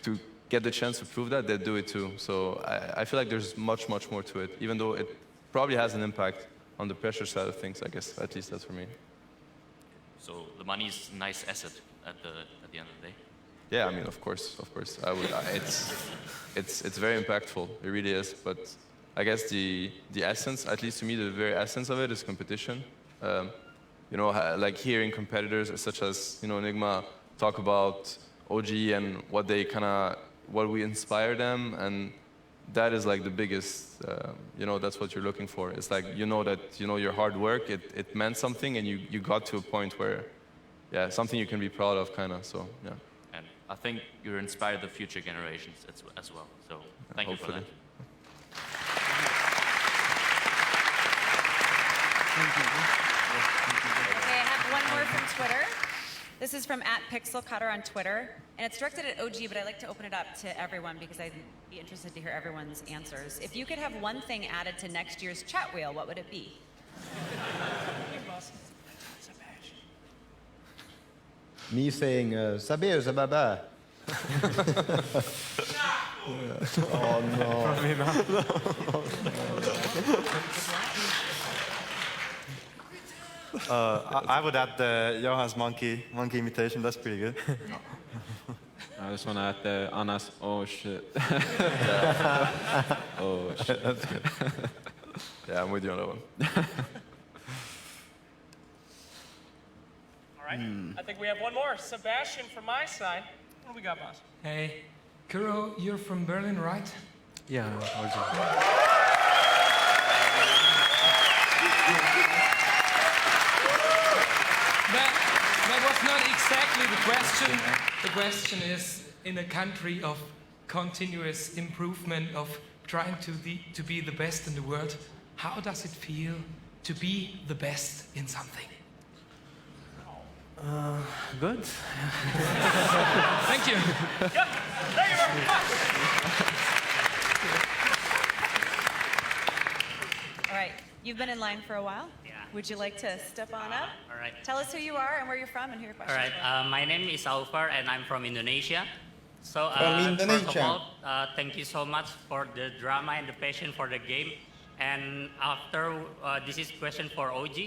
to get the chance to prove that, they'd do it too. So I feel like there's much, much more to it, even though it probably has an impact on the pressure side of things, I guess. At least that's for me. So the money is a nice asset at the end of the day? Yeah, I mean, of course. It's very impactful. It really is. But I guess the essence, at least to me, the very essence of it is competition. You know, like hearing competitors such as, you know, Enigma talk about OG and what we inspire them, and that is like the biggest. You know, that's what you're looking for. It's like, you know, that, you know, your hard work, it meant something, and you got to a point where, yeah, something you can be proud of, kind of. So yeah. I think you inspire the future generations as well. So thank you for that. Okay, I have one more from Twitter. This is from @PixelCutter on Twitter, and it's directed at OG, but I'd like to open it up to everyone because I'd be interested to hear everyone's answers. If you could have one thing added to next year's chat wheel, what would it be? Me saying, Sabir, Zababa. Oh no. Probably not. I would add the Johan's monkey imitation. That's pretty good. I just want to add the Anna's, oh shit. Oh shit. That's good. Yeah, I'm with you on that one. All right, I think we have one more. Sebastian from my side. What do we got, boss? Hey, Kuro, you're from Berlin, right? Yeah, That was not exactly the question. The question is, in a country of continuous improvement, of trying to be the best in the world, how does it feel to be the best in something? Good. Thank you. Yep. Thank you very much. All right, you've been in line for a while. Yeah. Would you like to step on up? All right. Tell us who you are and where you're from and who your All questions right. My name is Alfar, and I'm from Indonesia. So, From first of Indonesia. all, thank you so much for the drama and the passion for the game. And after, this is question for OG.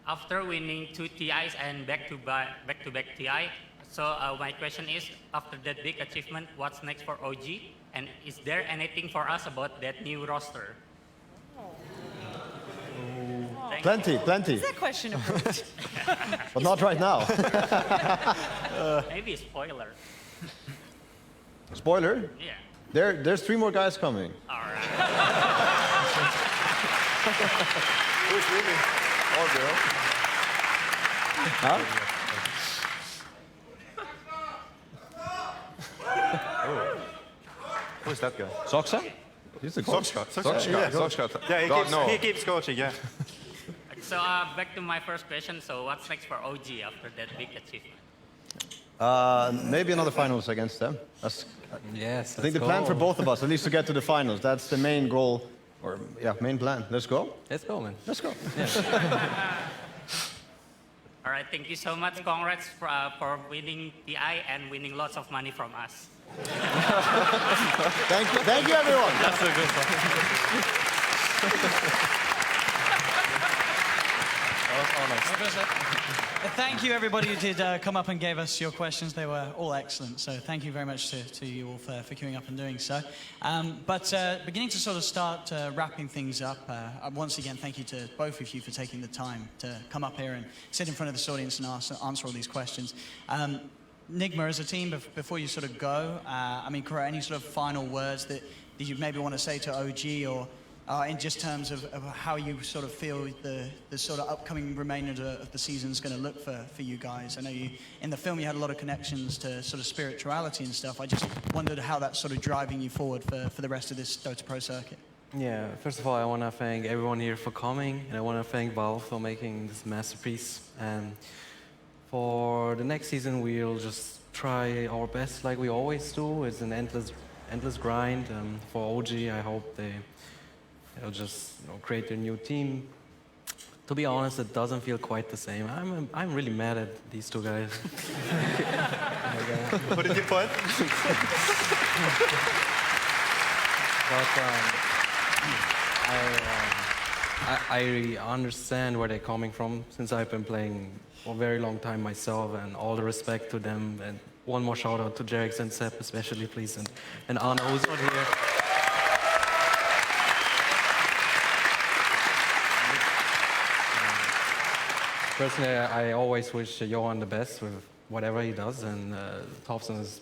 After winning 2 TIs and back-to-back TI, so my question is, after that big achievement, what's next for OG? And is there anything for us about that new roster? Plenty. Is that question approved? But not right now. Maybe a spoiler. Spoiler? Yeah. There's 3 more guys coming. All right. Who's winning? Or girl? Huh? Who's that guy? Soxa? He's a coach. Yeah, he keeps coaching, yeah. So back to my first question. So what's next for OG after that big achievement? Maybe another finals against them. Yes. I think the plan for both of us, at least to get to the finals, that's the main goal, or main plan. Let's go. Let's go, man. Let's go. All right, thank you so much. Congrats for winning TI and winning lots of money from us. Thank you, everyone. That's a good one. Thank you, everybody who did come up and gave us your questions. They were all excellent. So thank you very much to you all for queuing up and doing so. Beginning to sort of start wrapping things up, once again, thank you to both of you for taking the time to come up here and sit in front of this audience and answer all these questions. Nigma, as a team, before you sort of go, I mean, Kuro, any sort of final words that you maybe want to say to OG, or in just terms of how you sort of feel the sort of upcoming remainder of the season is going to look for you guys? I know in the film you had a lot of connections to sort of spirituality and stuff. I just wondered how that's sort of driving you forward for the rest of this Dota Pro circuit. Yeah, first of all, I want to thank everyone here for coming, and I want to thank Valve for making this masterpiece. And for the next season, we'll just try our best like we always do. It's an endless grind. For OG, I hope they'll just create their new team. To be honest, it doesn't feel quite the same. I'm really mad at these two guys. What did you put? I understand where they're coming from, since I've been playing for a very long time myself, and all the respect to them. And one more shout out to Jerix and Sepp especially, please, and Anna, who's not here. Personally, I always wish Johan the best with whatever he does, and Thompson is,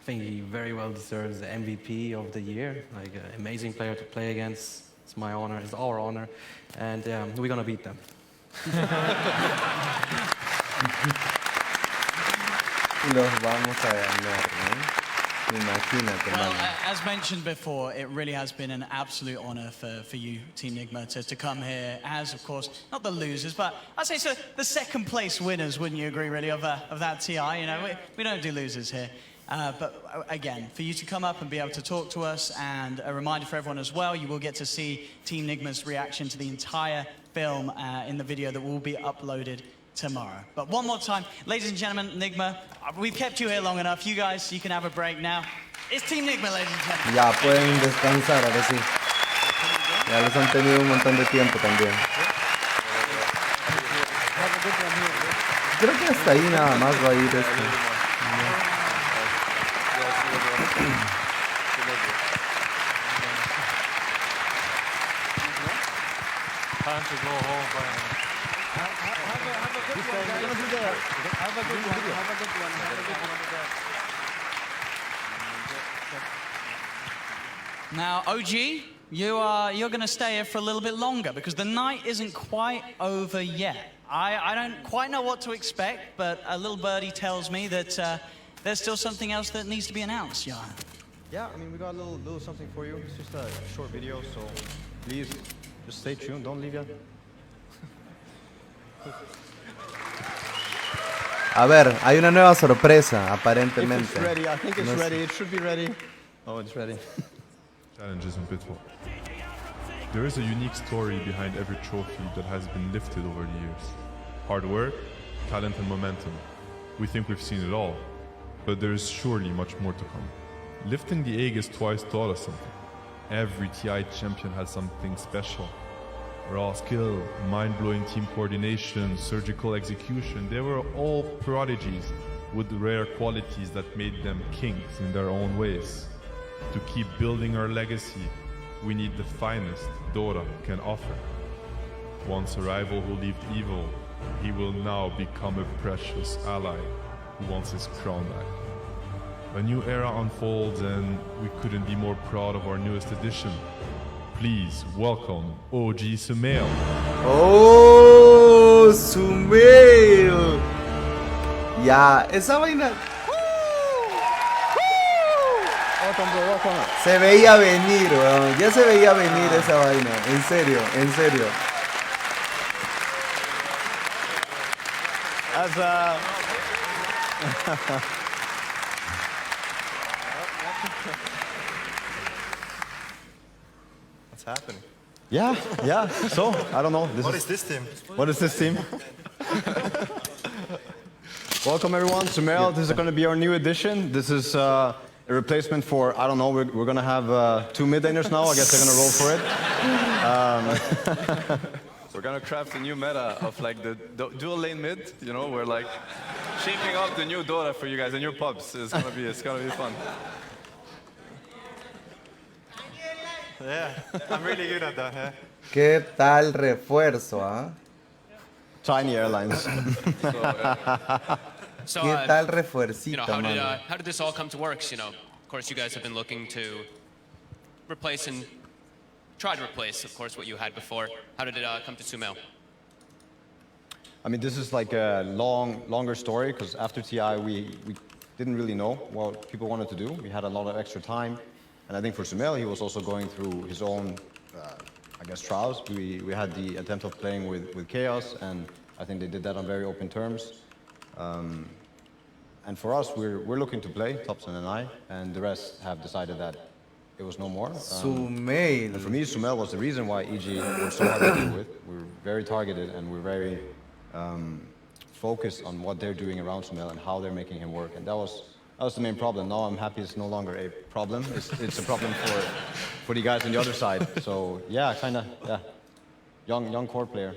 I think he very well deserves the MVP of the year, like an amazing player to play against. It's my honor, it's our honor, and we're gonna beat them. Los vamos a ganar, ¿no? Imagínate, well, as mentioned before, it really has been an absolute honor for you, Team Nigma, to come here as, of course, not the losers, but I'd say so the second place winners, wouldn't you agree, really, of that TI? You know, we don't do losers here. But again, for you to come up and be able to talk to us, and a reminder for everyone as well, you will get to see Team Nigma's reaction to the entire film in the video that will be uploaded tomorrow. But one more time, ladies and gentlemen, Nigma, we've kept you here long enough. You guys, you can have a break now. It's Team Nigma, ladies and gentlemen. Ya pueden descansar, ahora sí. Ya los han tenido un montón de tiempo también. Creo que hasta ahí nada más va a ir esto. Time to go home, Brian. Now, OG, you're going to stay here for a little bit longer because the night isn't quite over yet. I don't quite know what to expect, but a little birdie tells me that there's still something else that needs to be announced, Johan. Yeah, I mean, we got a little something for you. It's just a short video, so please just stay tuned. Don't leave yet. A ver, hay una nueva sorpresa, aparentemente. If it's ready, I think it's ready. It should be ready. Oh, it's ready. Challenges in Pitfall. There is a unique story behind every trophy that has been lifted over the years. Hard work, talent and momentum. We think we've seen it all, but there is surely much more to come. Lifting the Aegis twice taught us something. Every TI champion has something special. Raw skill, mind-blowing team coordination, surgical execution, they were all prodigies with rare qualities that made them kings in their own ways. To keep building our legacy, we need the finest Dota can offer. Once a rival who lived evil, he will now become a precious ally who wants his crown back. A new era unfolds and we couldn't be more proud of our newest addition. Please welcome OG Sumail. ¡Oh! ¡Sumail! Ya, esa vaina. Se veía venir, weón. Ya se veía venir esa vaina. En serio, en serio. What's happening? Yeah. So, I don't know. What is this team? What is this team? Welcome everyone, Sumail. This is going to be our new addition. This is a replacement for, I don't know, we're going to have 2 mid-laners now. I guess they're going to roll for it. We're gonna craft a new meta of like the dual lane mid, you know, we're like shaping up the new Dota for you guys and your pubs. It's gonna be fun. Yeah, I'm really good at that, yeah. ¿Qué tal refuerzo, ah? Tiny Airlines. So, ¿Qué tal refuercito, mano? how did this all come to work? You know, of course, you guys have been looking to replace and try to replace, of course, what you had before. How did it come to Sumail? I mean, this is like a longer story, because after TI, we didn't really know what people wanted to do. We had a lot of extra time. And I think for Sumail, he was also going through his own, I guess, trials. We had the attempt of playing with Chaos, and I think they did that on very open terms. And for us, we're looking to play, Thompson and I, and the rest have decided that it was no more. Sumail. And for me, Sumail was the reason why EG were so hard to deal with. We're very targeted and we're very focused on what they're doing around Sumail and how they're making him work. And that was the main problem. Now I'm happy it's no longer a problem. It's a problem for the guys on the other side. So yeah, yeah. Young core player.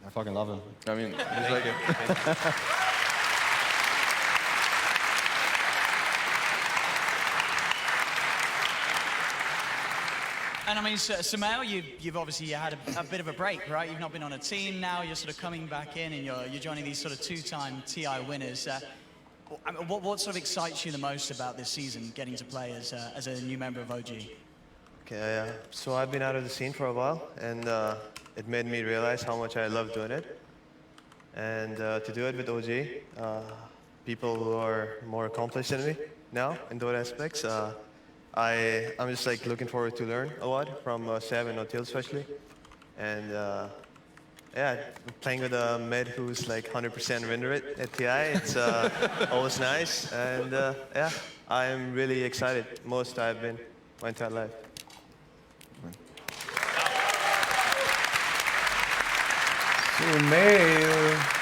I fucking love him. I mean, he's like a... And I mean, Sumail, you've obviously had a bit of a break, right? You've not been on a team now. You're sort of coming back in, and you're joining these sort of 2-time TI winners. What sort of excites you the most about this season, getting to play as a new member of OG? Okay, so I've been out of the scene for a while, and it made me realize how much I love doing it. And to do it with OG, people who are more accomplished than me now in those aspects, I'm just like looking forward to learn a lot from Seb and Otil especially. And yeah, playing with a mid who's like 100% win rate at TI, it's always nice. And yeah, I'm really excited. Most I've been my entire life. Sumail.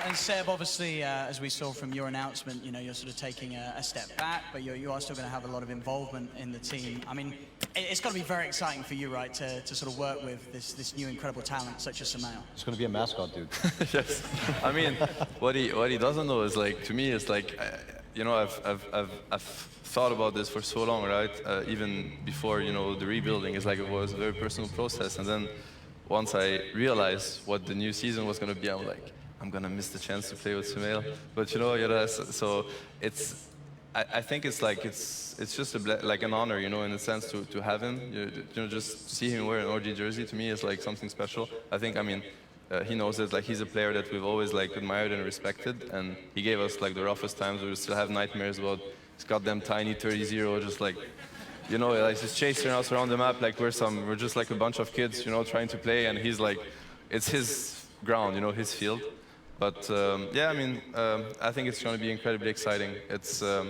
And Seb, obviously, as we saw from your announcement, you know, you're sort of taking a step back, but you are still going to have a lot of involvement in the team. I mean, it's got to be very exciting for you, right, to sort of work with this new incredible talent such as Sumail. It's going to be a mascot, dude. Yes. I mean, what he doesn't know is like, to me, it's like, you know, I've thought about this for so long, right? Even before, you know, the rebuilding, it's like it was a very personal process. And then once I realized what the new season was going to be, I'm like, I'm gonna miss the chance to play with Sumail. But you know, so it's, I think it's like it's just like an honor, you know, in a sense to have him. You know, just to see him wear an OG jersey to me is like something special. I think, I mean, he knows it. Like, he's a player that we've always like admired and respected, and he gave us like the roughest times. We still have nightmares about his goddamn tiny 30-0, just like, you know, like he's chasing us around the map like we're just like a bunch of kids, you know, trying to play, and he's like, it's his ground, you know, his field. But yeah, I mean, I think it's going to be incredibly exciting. It's, yeah,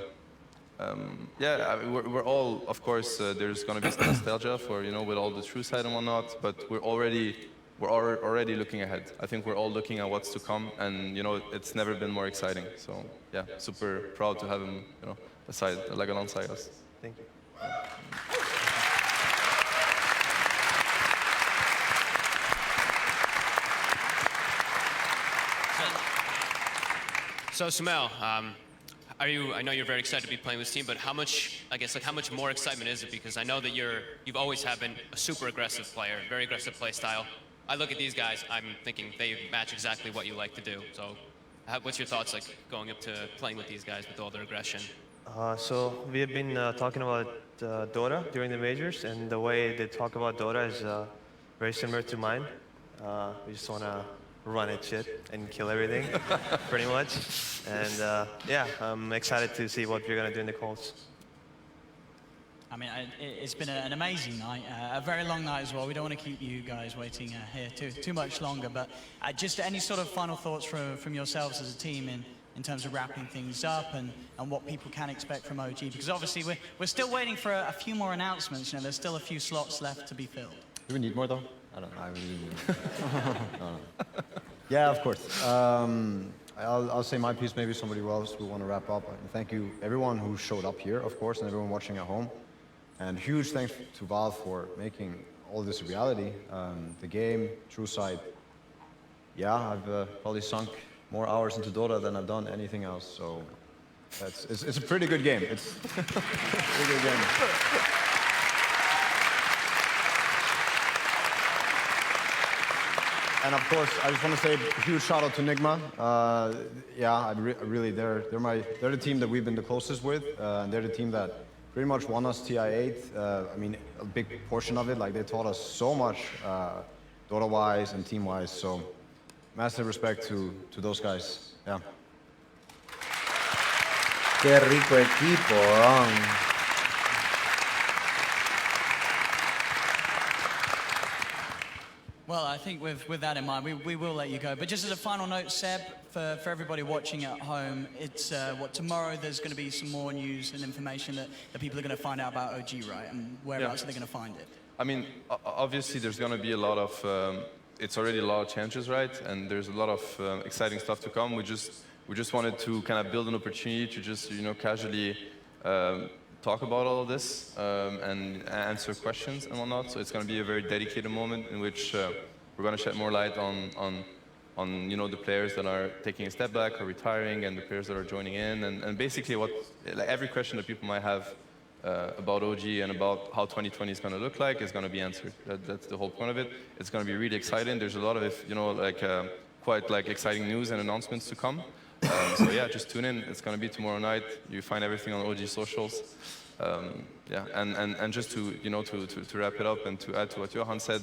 I mean, we're all, of course, there's going to be some nostalgia for, you know, with all the true side and whatnot, but we're already looking ahead. I think we're all looking at what's to come, and, you know, it's never been more exciting. So, yeah, super proud to have him, you know, alongside us. Thank you. So Sumail, I know you're very excited to be playing with this team, but how much, I guess, like how much more excitement is it? Because I know that you've always have been a super aggressive player, very aggressive play style. I look at these guys, I'm thinking they match exactly what you like to do. So what's your thoughts like going up to playing with these guys with all their aggression? So we have been talking about Dota during the majors, and the way they talk about Dota is very similar to mine. We just want to run at shit and kill everything, pretty much. And yeah, I'm excited to see what we're going to do in the calls. I mean, it's been an amazing night, a very long night as well. We don't want to keep you guys waiting here too much longer, but just any sort of final thoughts from yourselves as a team in terms of wrapping things up and what people can expect from OG, because obviously we're still waiting for a few more announcements. You know, there's still a few slots left to be filled. Do we need more though? I don't know. I really need more. No. Yeah, of course. I'll say my piece, maybe somebody else will want to wrap up. And thank you everyone who showed up here, of course, and everyone watching at home. And huge thanks to Valve for making all this a reality. The game, TrueSight. Yeah, I've probably sunk more hours into Dota than I've done anything else. So it's a pretty good game. It's a pretty good game. And of course, I just want to say a huge shout out to Nigma. Yeah, really, they're the team that we've been the closest with, and they're the team that pretty much won us TI8. I mean, a big portion of it. Like they taught us so much, Dota-wise and team-wise. So, massive respect to those guys. Yeah. Qué rico equipo. Well, I think with that in mind, we will let you go. But just as a final note, Seb, for everybody watching at home, it's tomorrow there's going to be some more news and information that people are going to find out about OG, right? And where else are they going to find it? I mean, obviously there's going to be a lot of, it's already a lot of changes, right? And there's a lot of exciting stuff to come. We just wanted to kind of build an opportunity to just, casually talk about all of this and answer questions and whatnot. So it's going to be a very dedicated moment in which we're going to shed more light on the players that are taking a step back or retiring, and the players that are joining in, and basically every question that people might have about OG and about how 2020 is going to look like is going to be answered. That's the whole point of it. It's going to be really exciting. There's a lot of quite exciting news and announcements to come. So yeah, just tune in. It's going to be tomorrow night. You find everything on OG socials. Yeah, and just to wrap it up and to add to what Johan said,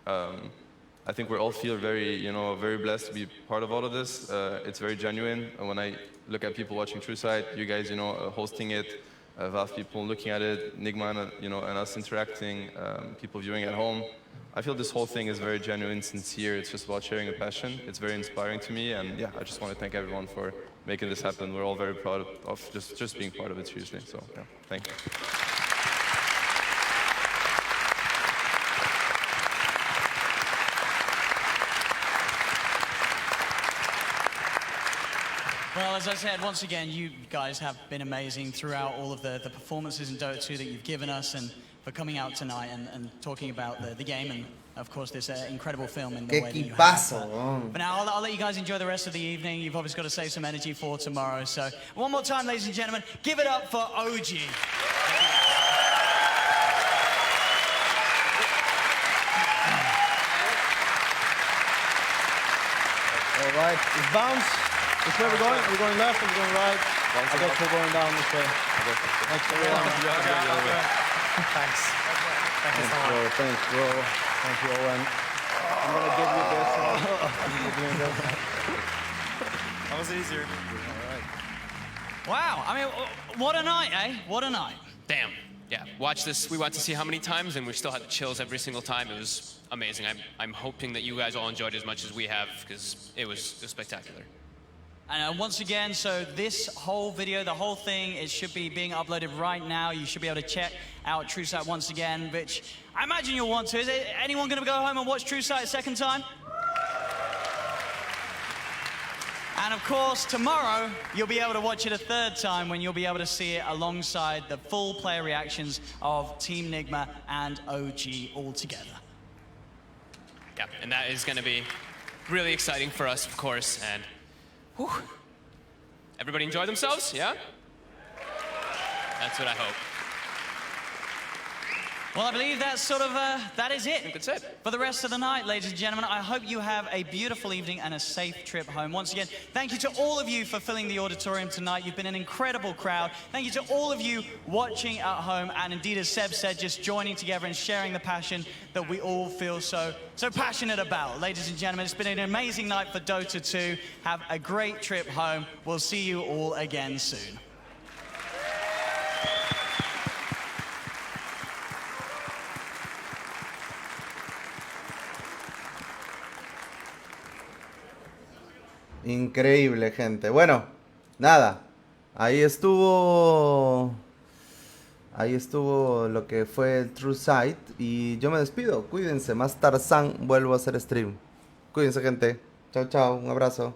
I think we all feel very very blessed to be part of all of this. It's very genuine. And when I look at people watching TrueSight, you guys hosting it, Valve people looking at it, Nigma and us interacting, people viewing at home. I feel this whole thing is very genuine, sincere. It's just about sharing a passion. It's very inspiring to me, and yeah, I just want to thank everyone for making this happen. We're all very proud of just being part of it, seriously. So yeah, thank you. Well, as I said, once again, you guys have been amazing throughout all of the performances in Dota 2 that you've given us, and for coming out tonight and talking about the game and, of course, this incredible film in the way that you have. But now I'll let you guys enjoy the rest of the evening. You've obviously got to save some energy for tomorrow. So one more time, ladies and gentlemen, give it up for OG. All right, it's bounce. Which way are we going? Are we going left? Are we going right? I guess we're going down this way. Thanks, everyone. Thanks. Thanks, bro. Thanks, bro. Thank you, Owen. I'm going to give you this. That was easier. All right. Wow. I mean, what a night, eh? What a night. Damn. Yeah, watch this. We went to see how many times, and we still had the chills every single time. It was amazing. I'm hoping that you guys all enjoyed it as much as we have, because it was spectacular. And once again, so this whole video, the whole thing, it should be being uploaded right now. You should be able to check out TrueSight once again, which I imagine you'll want to. Is anyone going to go home and watch TrueSight a second time? And of course, tomorrow, you'll be able to watch it a third time when you'll be able to see it alongside the full player reactions of Team Nigma and OG all together. Yeah, and that is going to be really exciting for us, of course. And whew, everybody enjoy themselves, yeah? That's what I hope. Well, I believe that's sort of, that is it. That's it. For the rest of the night, ladies and gentlemen. I hope you have a beautiful evening and a safe trip home. Once again, thank you to all of you for filling the auditorium tonight. You've been an incredible crowd. Thank you to all of you watching at home, and indeed, as Seb said, just joining together and sharing the passion that we all feel so passionate about. Ladies and gentlemen, it's been an amazing night for Dota 2. Have a great trip home. We'll see you all again soon. Increíble, gente. Bueno, nada. Ahí estuvo lo que fue el True Sight. Y yo me despido. Cuídense. Más Tarzán vuelvo a hacer stream. Cuídense, gente. Chao, chao. Un abrazo.